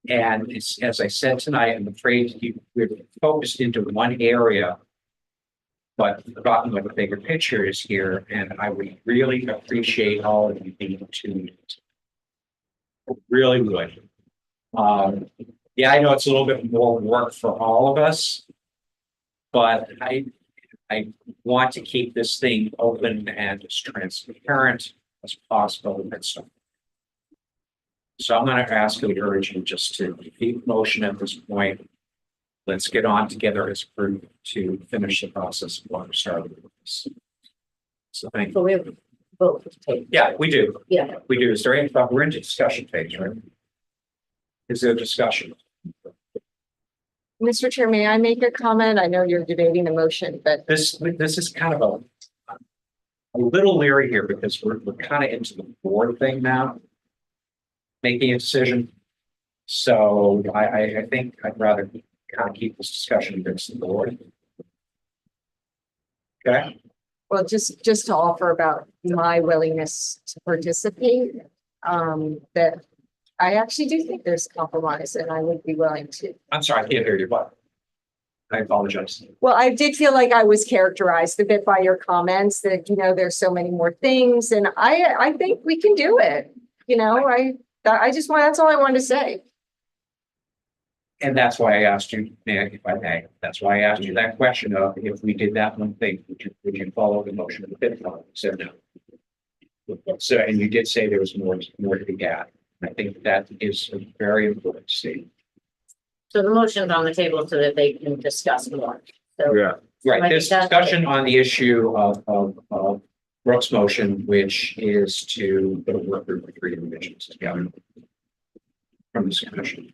And it's, as I said tonight, I'm afraid we're focused into one area, but forgotten what the bigger picture is here, and I would really appreciate all of you being tuned. Really would. Yeah, I know it's a little bit more work for all of us, but I want to keep this thing open and as transparent as possible. So I'm going to ask you to urge you just to keep motion at this point. Let's get on together as a group to finish the process of what we started with this. So thank you.
So we have both to take.
Yeah, we do.
Yeah.
We do. Is there any, we're into discussion phase, right? Is there discussion?
Mr. Chair, may I make a comment? I know you're debating the motion, but
This is kind of a little leery here because we're kind of into the board thing now. Making a decision. So I think I'd rather kind of keep this discussion against the board. Okay,
well, just to offer about my willingness to participate, that I actually do think there's compromise and I would be willing to.
I'm sorry, I can't hear you, but I apologize.
Well, I did feel like I was characterized a bit by your comments that, you know, there's so many more things and I think we can do it. You know, I just want, that's all I wanted to say.
And that's why I asked you, if I may, that's why I asked you that question of if we did that one thing, would you follow the motion of the fifth one? So no. So, and you did say there was more to be had. I think that is a very important statement.
So the motion's on the table so that they can discuss more. So
Yeah,
Right, there's discussion on the issue of Brooks' motion, which is to put a work group with three divisions together from this commission.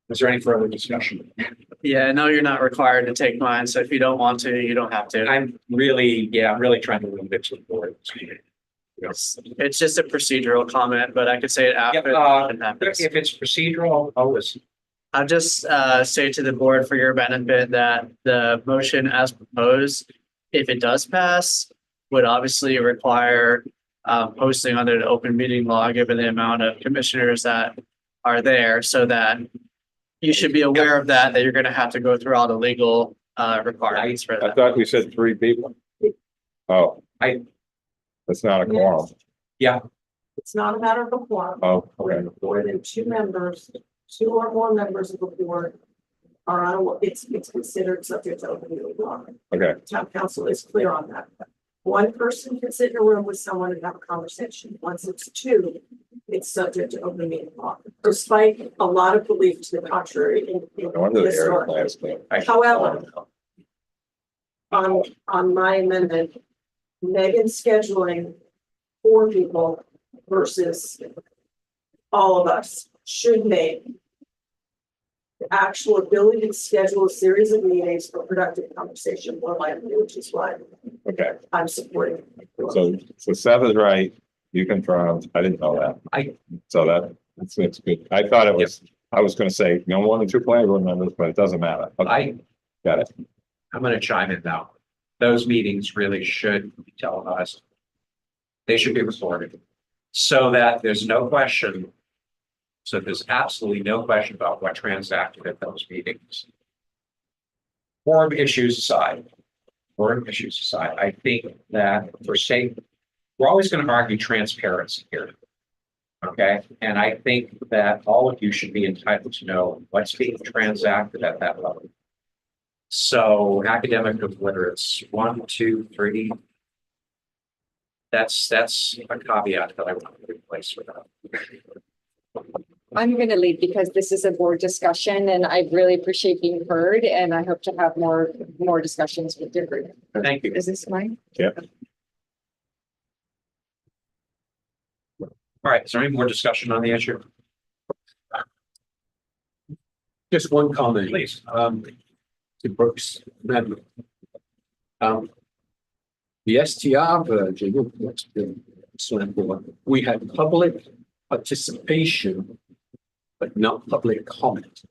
Is there any further discussion?
Yeah, no, you're not required to take mine, so if you don't want to, you don't have to.
I'm really trying to leave it to the board.
It's just a procedural comment, but I could say it after.
Yep,
the motion happens.
if it's procedural, I'll listen.
I'll just say to the board for your benefit that the motion as proposed, if it does pass, would obviously require posting under the open meeting law, given the amount of commissioners that are there, so that you should be aware of that you're gonna have to go through all the legal requirements for
I
that.
thought we said 3 people. Oh. That's not a quorum.
It's not a matter of a quorum.
Oh, okay.
When more than two members, two or more members of the board are on, it's considered subject to open meeting law.
Okay.
Town council is clear on that. One person can sit in a room with someone and have a conversation. Once it's two, it's subject to open meeting law, despite a lot of belief to the contrary in
No wonder the
this
area
story.
plans came.
However, on my amendment, Megan scheduling 4 people versus all of us should make the actual ability to schedule a series of meetings for productive conversation more likely, which is why
Okay,
I'm supporting.
so Seth is right. You confirmed. I didn't know that. So that's good. I thought it was, I was gonna say no more than 2 planning board members, but it doesn't matter. Okay, got it.
I'm gonna chime in now. Those meetings really should be televised. They should be recorded so that there's no question So there's absolutely no question about what transacted at those meetings. Forum issues aside, I think that for sake, we're always going to argue transparency here. Okay, and I think that all of you should be entitled to know what's being transacted at that level. So academic of whether it's 1, 2, 3. That's a caveat that I want to replace with that.
I'm going to leave because this is a board discussion and I really appreciate being heard and I hope to have more discussions with your group.
Thank you.
Is this mine?
All right, is there any more discussion on the issue?
Just one comment.
Please.
To Brooks' amendment. The STR version of what's been slammed on, we had public participation, but not public comment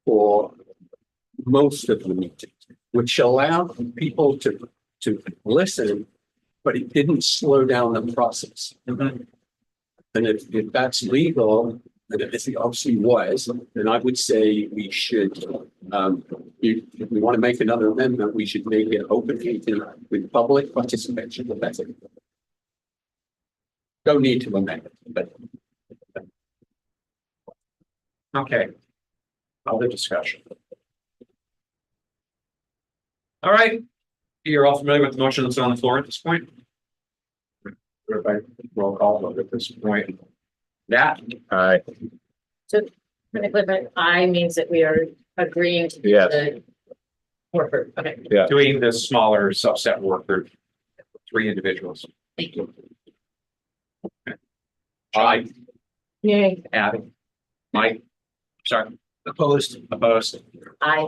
for most of the meetings, which allowed people to listen, but it didn't slow down the process. And if that's legal, and if it obviously was, then I would say we should, if we want to make another amendment, we should make it open meeting with public participation. That's it. Don't need to amend it, but.
Okay. Other discussion. All right. You're all familiar with the motion that's on the floor at this point? Everybody, roll call vote at this point. That.
Aye.
So, I means that we are agreeing to.
Yes.
the worker, okay,
Yeah.
Doing the smaller subset work for 3 individuals.
thank you.
Aye.
Yay.
Abby. Mike. Sorry. Opposed.
I,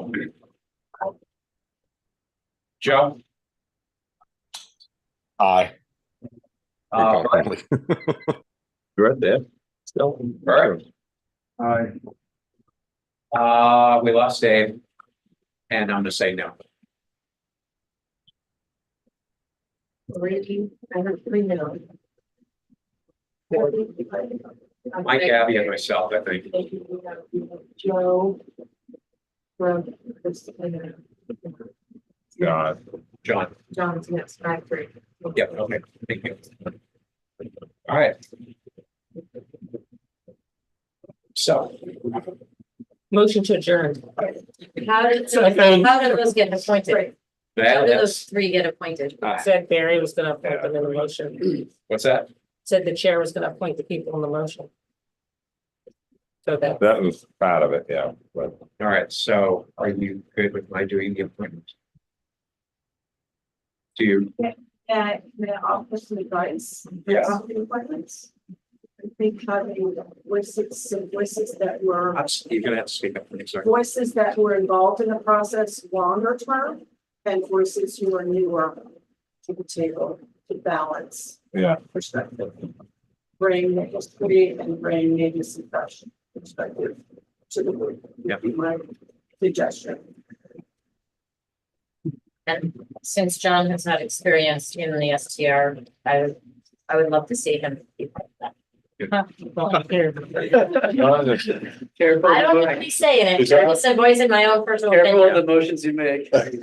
Joe.
Aye.
Brian.
You're right there.
Still. All
Aye.
right. We lost Dave. And I'm gonna say no.
Really, I have 3 minutes.
Mike, Abby, and myself, I think.
Joe. From.
God.
John.
John's next factory.
Yeah, okay, thank you. All right. So,
Motion to adjourn.
how did those get appointed? How did those 3 get appointed?
Said Barry was gonna appoint them in the motion.
what's that?
Said the chair was gonna appoint the people in the motion. So that,
That was part of it, yeah, but
All right, so are you good with my doing the appointment? Do you?
The office advice.
Yeah.
The appointments. I think having voices that were,
You're gonna have to speak up, please, sorry.
voices that were involved in the process longer term. And voices who are newer to the table to balance.
Yeah.
Perspective. Bring the history and bring maybe some fresh perspective to the group.
Yeah.
Would be my suggestion.
And since John has had experience in the STR, I would love to see him be part of that.
Careful.
I don't need to be saying it,
Is that-
I'm just voicing my own personal
Careful of
opinion.
the motions you make.
And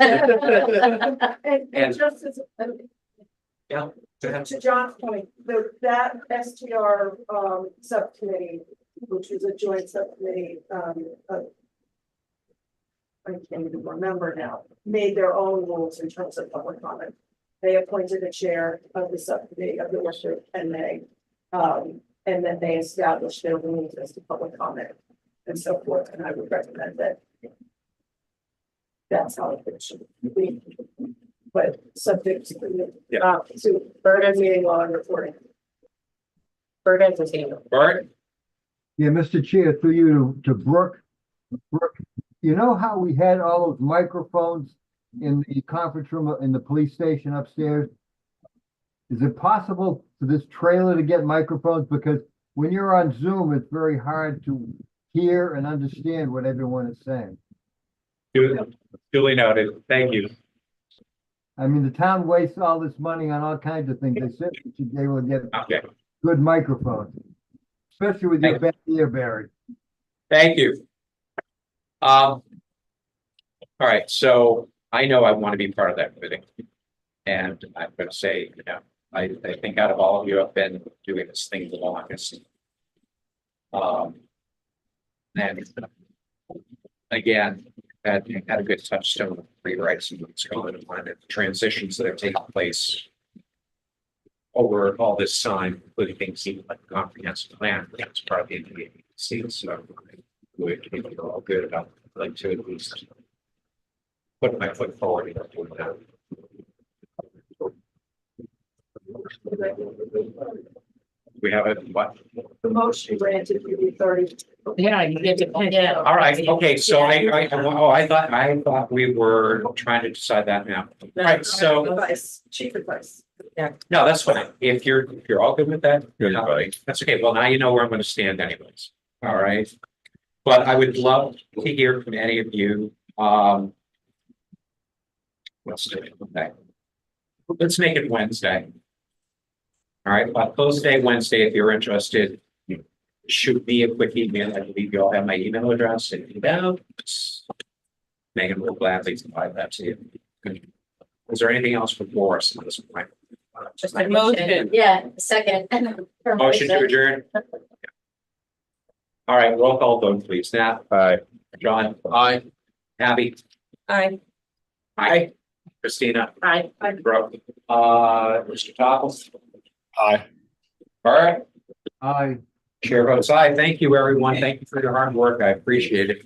just as.
Yeah.
To John's point, that STR subcommittee, which was a joint subcommittee of. I can't even remember now, made their own rules in terms of public comment. They appointed a chair of the subcommittee of the Worcester and May. And then they established their rules as to public comment and so forth, and I would recommend that. That's how it should be. But subject to Bird meeting law and reporting.
Bird entertainment.
Bart?
Yeah, Mr. Chair, through you to Brooke. Brooke, you know how we had all those microphones in the conference room in the police station upstairs? Is it possible for this trailer to get microphones? Because when you're on Zoom, it's very hard to hear and understand what everyone is saying.
Duly noted, thank you.
I mean, the town wastes all this money on all kinds of things. They said they will get
Okay,
good microphones. especially with your bad ear, Barry.
Thank you. All right, so I know I want to be part of that committee. And I'm gonna say, I think out of all of you have been doing this thing the longest. And again, had a good touchstone of rewrites and what's going on, and the transitions that have taken place over all this time, including things like the comprehensive plan, that's part of the NDAC, so we're all good about, like, to at least put my foot forward and do that. We have it, what?
The motion granted you the 30.
Yeah, you get to.
Yeah.
All right, okay, so I thought we were trying to decide that now. All right, so,
Advice, chief advice.
no, that's fine. If you're all good with that,
Good, buddy.
that's okay. Well, now you know where I'm gonna stand anyways. All right. But I would love to hear from any of you. What's today? Okay. Let's make it Wednesday. All right, but close day Wednesday, if you're interested, shoot me a quick email. I believe you all have my email address. If you don't, Megan will gladly provide that to you. Is there anything else for Boris at this point?
Just
A motion.
Yeah, second.
Motion to adjourn. All right, roll call vote, please. Nat,
Aye.
John,
Aye.
Abby,
Aye.
aye. Christina,
Aye.
Brooke, Mr. Topples.
Aye.
All right,
I.
chair votes aye. Thank you, everyone. Thank you for your hard work. I appreciate it.